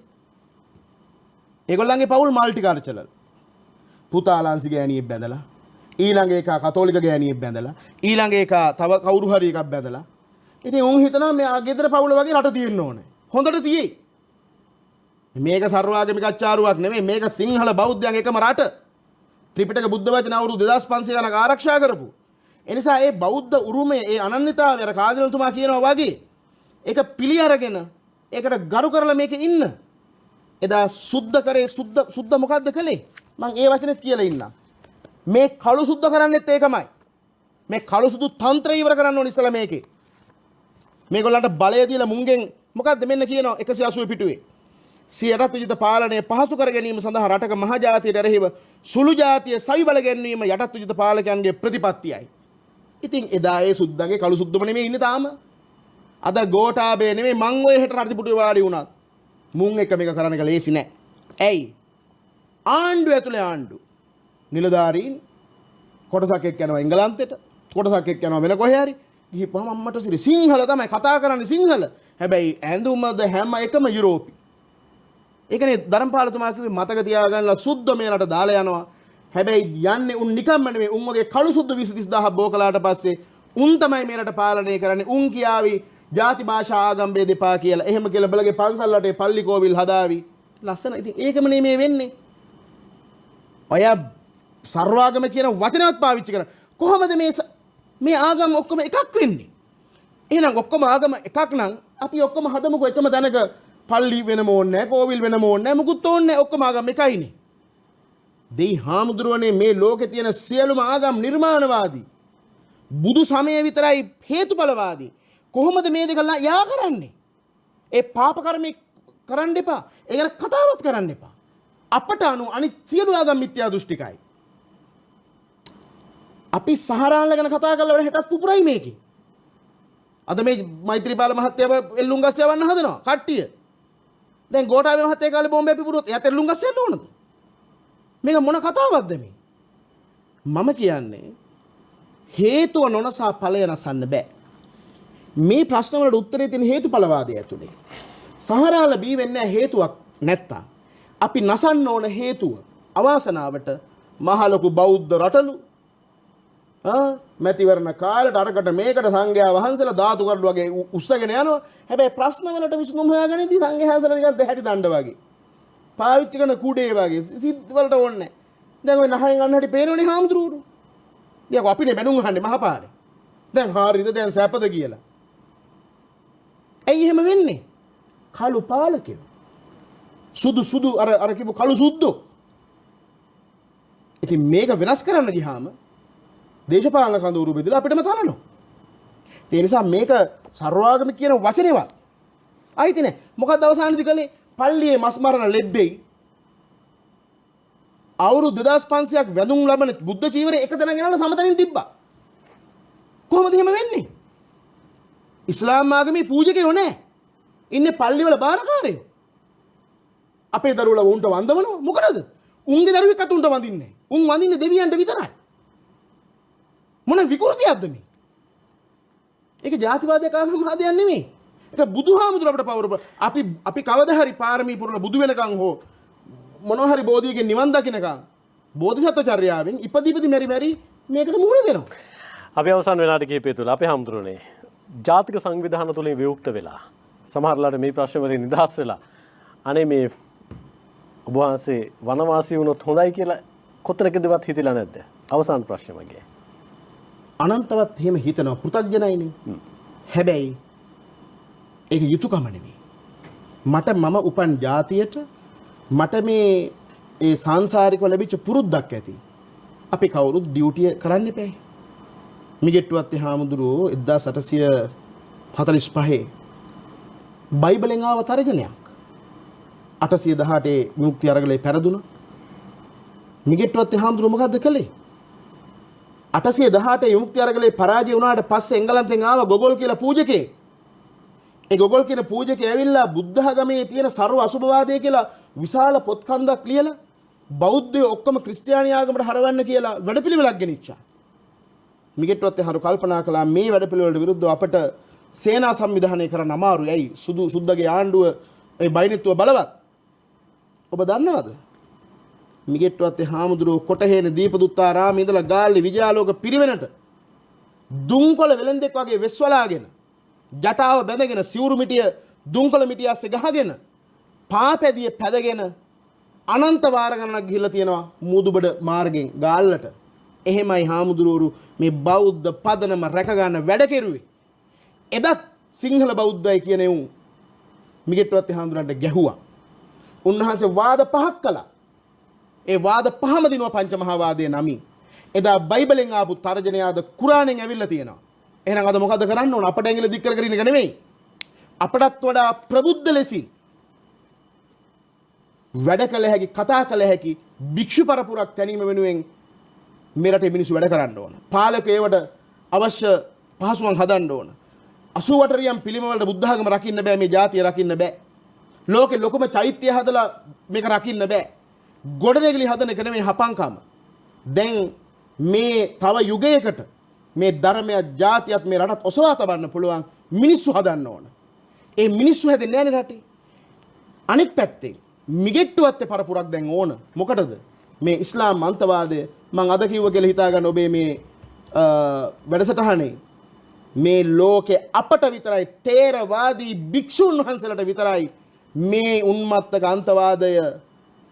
Speaker 2: ඒගොල්ලන්ගේ පවුල් මල්ටි කල්චරල්. පුතා ලාන්සි ගෑණියෙක් බැඳලා, ඊළඟ එක කතෝලික ගෑණියෙක් බැඳලා, ඊළඟ එක තව කවුරු හරි එකක් බැඳලා. ඉතින් උන් හිතනවා මේ ගෙදර පවුල වගේ රට තියෙන්න ඕනේ. හොඳට තියෙයි. මේක සර්වාගමිකච්චාරුවක් නෙමෙයි. මේක සිංහල බෞද්ධයන් එකම රට. ත්‍රිපිටක බුද්ධ වචන අවුරුදු 2500 ගණන් ආරක්ෂා කරපු. ඒ නිසා ඒ බෞද්ධ උරුමය, ඒ අනන්‍යතාවය අර කාදිනතුමා කියනවා වගේ ඒක පිළි අරගෙන ඒකට ගරු කරලා මේකේ ඉන්න. එදා සුද්ධ කරේ සුද්ධ මොකද්ද කළේ? මම ඒ වචනේත් කියලා ඉන්නම්. මේ කළු සුද්ධ කරන්නෙත් ඒකමයි. මේ කළු සුදු තන්ත්‍රය ඉවර කරන්න ඕන ඉස්සලා මේකේ. මේගොල්ලන්ට බලය දීලා මුංගෙන් මොකද්ද මෙන්න කියනවා 180 පිටුවේ. සියයට විජිත පාලනය පහසු කර ගැනීම සඳහා රටක මහජාතියට එරෙහිව සුළු ජාතිය සවි බල ගැන්වීම යටත් විජිත පාලකයන්ගේ ප්‍රතිපත්තියයි. ඉතින් එදා ඒ සුද්දගේ කළු සුද්දම නෙමෙයි ඉන්නේ තාම. අද ගෝඨාභය නෙමෙයි මං ඔය හෙට රටිපුටුවේ වාඩි වුණත් මුන් එක මේක කරන්න එක ලේසි නෑ. ඇයි? ආණ්ඩුව ඇතුලේ ආණ්ඩු. නිලධාරීන් කොටසක් එක්ක යනවා එංගලන්තෙට, කොටසක් එක්ක යනවා වෙන කොහේ හරි. ගිහපුවම අම්මට සිරි සිංහල තමයි කතා කරන්නේ සිංහල. හැබැයි ඇඳුමද හැම එකම යුරෝපි. ඒකනේ ධර්මපාලතුමා කිව්වේ මතක තියාගන්නලා සුද්ධ මේ රට දාලා යනවා. හැබැයි යන්නේ උන් නිකම්ම නෙමෙයි. උන් වගේ කළු සුදු 20000 බෝ කළාට පස්සේ උන් තමයි මේ රට පාලනය කරන්නේ. උන් කියාවි ಜಾති භාෂා ආගම් බේ දෙපා කියලා. එහෙම කියලා බලගේ පන්සල් වලට පල්ලි කෝවිල් හදාවි. ලස්සන. ඉතින් ඒකම නෙමේ වෙන්නේ. ඔය සර්වාගම කියන වචනවත් පාවිච්චි කරන කොහොමද මේ ආගම් ඔක්කොම එකක් වෙන්නේ? එහෙනම් ඔක්කොම ආගම එකක් නම් අපි ඔක්කොම හදමුකෝ එකම තැනක පල්ලි වෙනම ඕනේ නැහැ, කෝවිල් වෙනම ඕනේ නැහැ, මුකුත් ඕනේ නැහැ. ඔක්කොම ආගම් එකයිනේ. දෙයි හාමුදුරුවනේ මේ ලෝකේ තියෙන සියලුම ආගම් නිර්මාණවාදී. බුදු සමය විතරයි හේතුඵලවාදී. කොහොමද මේ දෙක යා කරන්නේ? ඒ පාප කර්මේ කරන්න එපා. ඒ ගැන කතාවත් කරන්න එපා. අපට අනුව අනිත් සියලු ආගම් මිත්‍යා දෘෂ්ටිකයි. අපි සහරාන්ල ගැන කතා කරලා හෙටත් පුපුරයි මේකේ. අද මේ මෛත්‍රීපාල මහත්තයාව එල්ලුම් ගස් යවන්න හදනවා කට්ටිය. දැන් ගෝඨාභය මහත්තයා කාලේ බෝම්බය පිපුරුවොත් එයාට එල්ලුම් ගස් යන්න ඕනද? මේක මොන කතාවක්ද මේ? මම කියන්නේ හේතුව නොනසා ඵලය නසන්න බෑ. මේ ප්‍රශ්න වලට උත්තරේ තියෙන හේතුඵලවාදය ඇතුලේ. සහරාල බී වෙන්නේ හේතුවක් නැත්තම් අපි නසන්න ඕන හේතුව අවාසනාවට මහ ලොකු බෞද්ධ රටලු මැතිවරණ කාලේට අරකට මේකට සංඝයා වහන්සේලා ධාතු කරඩු වගේ උස්සගෙන යනවා. හැබැයි ප්‍රශ්න වලට විසඳුම් හොයාගන්නදී සංඝයා වහන්සේලා නිකන් දෙහැටි දණ්ඩ වගේ. පාවිච්චි කරන කුඩේ වගේ සිත් වලට ඕනේ නැහැ. දැන් ඔය නහයෙන් ගන්න හැටි පේනවනේ හාමුදුරුවෝ. ඊයක අපිනේ බැනුම් අහන්නේ මහපාරේ. දැන් හරියද දැන් සැපද කියලා. ඇයි එහෙම වෙන්නේ? කළු පාලකයෝ. සුදු අර කිව්ව කළු සුද්දෝ. ඉතින් මේක වෙනස් කරන්න ගියාම දේශපාලන කඳවුරු බෙදලා අපිටම තලනවා. ඒ නිසා මේක සර්වාගම කියන වචනේවත් අයිති නෑ. මොකක්ද අවසානයේදී කළේ? පල්ලියේ මස් මරන ලෙබ්බෙයි අවුරුදු 2500ක් වැඳුම් ලබන බුද්ධ චීවරය එක තැන ගෙනල්ලා සමතනින් තිබ්බා. කොහොමද එහෙම වෙන්නේ? ඉස්ලාම් ආගමේ පූජකයෝ නෑ. ඉන්නේ පල්ලිවල බාරකාරයෝ. අපේ දරුවලා උන්ට වන්දවනවා. මොකටද? උන්ගේ දරුවෙක් අත උන්ට වඳින්නේ. උන් වඳින්නේ දෙවියන්ට විතරයි. මොන විකෘතියක්ද මේ? ඒක ජාතිවාදයක් ආගම්වාදයක් නෙමෙයි. ඒක බුදුහාමුදුර අපිට පවර අපි කවදා හරි පාරමී පුරලා බුදු වෙනකන් හෝ මොනවා හරි බෝධියකින් නිවන් දකින්නකන් බෝධිසත්ව චර්යාවෙන් ඉපදීපදි මෙරි මේකට මුහුණ දෙනවා.
Speaker 1: අපි අවසන් වෙනාට කීපය තුළ අපේ හාමුදුරනේ ජාතික සංවිධාන තුලින් විමුක්ත වෙලා සමහරලාට මේ ප්‍රශ්න වලින් නිදහස් වෙලා අනේ මේ ඔබ වහන්සේ වනවාසී වුණොත් හොඳයි කියලා කොතරකදවත් හිතලා නැද්ද? අවසාන ප්‍රශ්නේ මගේ.
Speaker 2: අනන්තවත් එහෙම හිතනවා පෘථග්ජනයිනේ. හැබැයි ඒක යුතුයකම නෙමෙයි. මම උපන් ජාතියට මට මේ ඒ සංසාරිකව ලැබිච්ච පුරුද්දක් ඇති. අපි කවුරුත් ඩියුටිය කරන්න එපා. මිගෙට්ටුවත් හාමුදුරුවෝ 1845 බයිබලෙන් ආව තර්ජනයක් 818 විමුක්ති අරගලේ පෙරදුනා. මිගෙට්ටුවත් හාමුදුරුවෝ මොකද්ද කළේ? 818 විමුක්ති අරගලේ පරාජය වුණාට පස්සේ එංගලන්තෙන් ආව ගොගොල් කියලා පූජකේ. ඒ ගොගොල් කියන පූජකයා ඇවිල්ලා බුද්ධ ධර්මයේ තියෙන ਸਰව අසුභවාදය කියලා විශාල පොත් කන්දක් ලියලා බෞද්ධයෝ ඔක්කොම ක්‍රිස්තියානි ආගමට හරවන්න කියලා වැඩපිළිවෙලක් ගෙනිච්චා. මිගෙට්ටුවත් හරු කල්පනා කළා මේ වැඩපිළිවෙලට විරුද්ධව අපට සේනා සංවිධානය කරන්න අමාරුයි. ඇයි? සුද්දගේ ආණ්ඩුව ඒ බයිනෙත්තුව බලවත්. ඔබ දන්නවද? මිගෙට්ටුවත් හාමුදුරුවෝ කොටහේන දීපදුත්තාරාමේ ඉඳලා ගාල්ලේ විජයාලෝක පිරිවෙනට දුම්කොළ වෙලෙන්දෙක් වගේ වෙස්වලාගෙන ජටාව බැඳගෙන සිවුරු මිටිය දුම්කොළ මිටිය ඇස්සේ ගහගෙන පාපැදිය පැදගෙන අනන්ත වාර ගණනක් ගිහිල්ලා තියෙනවා මූදුබඩ මාර්ගෙන් ගාල්ලට. එහෙමයි හාමුදුරුවෝ මේ බෞද්ධ පදනම රැක ගන්න වැඩ කෙරුවේ. එදත් සිංහල බෞද්ධයි කියන උන් මිගෙට්ටුවත් හාමුදුරන්ට ගැහුවා. උන්වහන්සේ වාද පහක් කළා. ඒ වාද පහම දිනුවා පංචමහා වාදයේ නමින්. එදා බයිබලෙන් ආපු තර්ජනය ආද කුරාණෙන් ඇවිල්ලා තියෙනවා. එහෙනම් අද මොකද කරන්න ඕන? අපට ඇඟිලි දික් කරගෙන ඉන්න එක නෙමෙයි. අපටත් වඩා ප්‍රබුද්ධ ලෙසින් වැඩ කළ හැකි, කතා කළ හැකි භික්ෂු පරපුරක් තැනීම වෙනුවෙන් මේ රටේ මිනිස්සු වැඩ කරන්න ඕන. පාලකයෝ ඒවට අවශ්‍ය පහසුකම් හදන්න ඕන. 88 රියම් පිළිම වලට බුද්ධ ධර්ම රකින්න බෑ, මේ ජාතිය රකින්න බෑ. ලෝකේ ලොකුම චෛත්‍ය හදලා මේක රකින්න බෑ. ගොඩනැගිලි හදන එක නෙමෙයි හපංකම. දැන් මේ තව යුගයකට මේ ධර්මයක් ජාතියත් මේ රටත් ඔසවා තබන්න පුළුවන් මිනිස්සු හදන්න ඕන. ඒ මිනිස්සු හැදෙන්නේ නැහැ නේ රටේ. අනිත් පැත්තෙන් මිගෙට්ටුවත් පරපුරක් දැන් ඕන. මොකටද? මේ ඉස්ලාම් අන්තවාදය මං අද කිව්ව කියලා හිතා ගන්න ඔබේ මේ වැඩසටහනේ මේ ලෝකේ අපට විතරයි තේරවාදී භික්ෂුන් වහන්සේලාට විතරයි මේ උන්මත්තක අන්තවාදය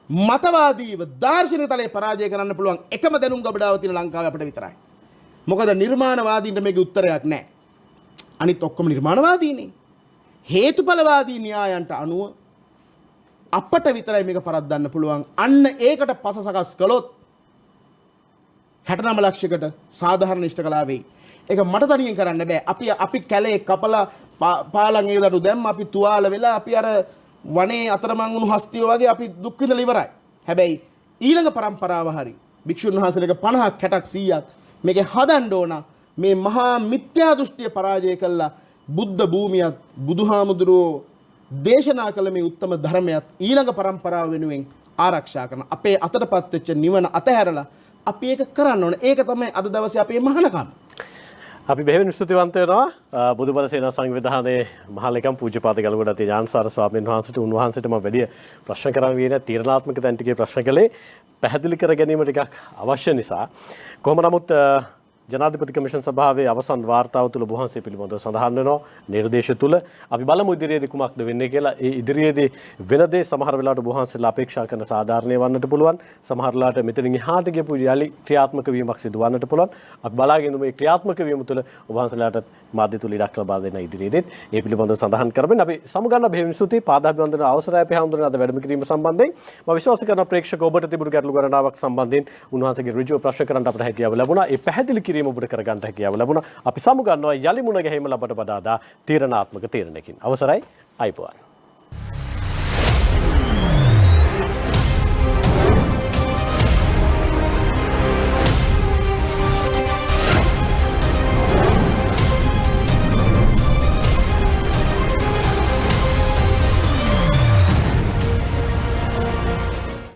Speaker 2: මතවාදීව දාර්ශනික තලයේ පරාජය කරන්න පුළුවන් එකම දැනුම් ගබඩාව තියෙන ලංකාවේ අපිට විතරයි. මොකද නිර්මාණවාදීන්ට මේකේ උත්තරයක් නැහැ. අනිත් ඔක්කොම නිර්මාණවාදීනේ. හේතුඵලවාදී න්‍යායන්ට අනුව අපට විතරයි මේක පරද්දන්න පුළුවන්. අන්න ඒකට පස සකස් කළොත් 69 ලක්ෂයකට සාධාරණ ඉෂ්ට කලා වෙයි. ඒක මට තනියෙන් කරන්න බෑ. අපි කැලේ කපලා පාලං ඒ දඩු දැම්ම අපි තුවාල වෙලා අපි අර වනේ අතරමං වුණු හස්තියෝ වගේ අපි දුක් විඳලා ඉවරයි. හැබැයි ඊළඟ પરම්පරාව හරි භික්ෂුන් වහන්සේලක 50ක් 60ක් 100ක් මේකේ හදන්න ඕන මේ මහා මිත්‍යා දෘෂ්ටිය පරාජය කළා බුද්ධ භූමියත් බුදුහාමුදුරුවෝ දේශනා කළ මේ උත්තම ධර්මයත් ඊළඟ પરම්පරාව වෙනුවෙන් ආරක්ෂා කරන අපේ අතටපත් වෙච්ච නිවන අතහැරලා අපි ඒක කරන්න ඕන. ඒක තමයි අද දවසේ අපේ මහානකම.
Speaker 1: අපි බෙහෙවින් ස්තුතිවන්ත වෙනවා බුදුබල සේනා සංවිධානයේ මහලේකම් පූජ්‍යපාද ගල්ගොඩ අති ඥානසාර ස්වාමීන් වහන්සේට උන්වහන්සේට මම වැඩි ප්‍රශ්න කරන්න වියේ නැහැ. තීරණාත්මක තැන් ටිකේ ප්‍රශ්න කළේ පැහැදිලි කර ගැනීම ටිකක් අවශ්‍ය නිසා. කොහොම නමුත් ජනාධිපති කමිෂන් සභාවේ අවසන් වාර්තාව තුළ වහන්සේ පිළිබඳව සඳහන් වෙනවා නිර්දේශ තුළ අපි බලමු ඉදිරියේදී කුමක්ද වෙන්නේ කියලා. ඒ ඉදිරියේදී වෙන දේ සමහර වෙලාවට වහන්සේලා අපේක්ෂා කරන සාධාරණේ වන්නට පුළුවන්. සමහර වෙලාවට මෙතනින් එහාට ගියපු යලි ක්‍රියාත්මක වීමක් සිදු වන්නට පුළුවන්. අපි බලාගෙන ඉමු මේ ක්‍රියාත්මක වීම තුළ වහන්සේලාට මාධ්‍ය තුල ඉඩක් ලබා දෙන ඉදිරියේදීත් ඒ පිළිබඳව සඳහන් කරමින් අපි සමුගන්න බෙහෙවින් ස්තුතියි පාදාභිවන්දන අවසරය අපේ හැමදෙනා අද වැඩම කිරීම සම්බන්ධයෙන් මම විශ්වාස කරන ප්‍රේක්ෂක ඔබට තිබුණු ගැටලු ගණනාවක් සම්බන්ධයෙන් උන්වහන්සේගේ ඍජුව ප්‍රශ්න කරන්න අපට හැකියාව ලැබුණා. ඒ පැහැදිලි කිරීම ඔබට කරගන්න හැකියාව ලැබුණා. අපි සමුගන්නවා යලි මුණ ගැහිම ලබට බදාදා තීරණාත්මක තීරණයකින්. අවසරයි අයිබෝවන්.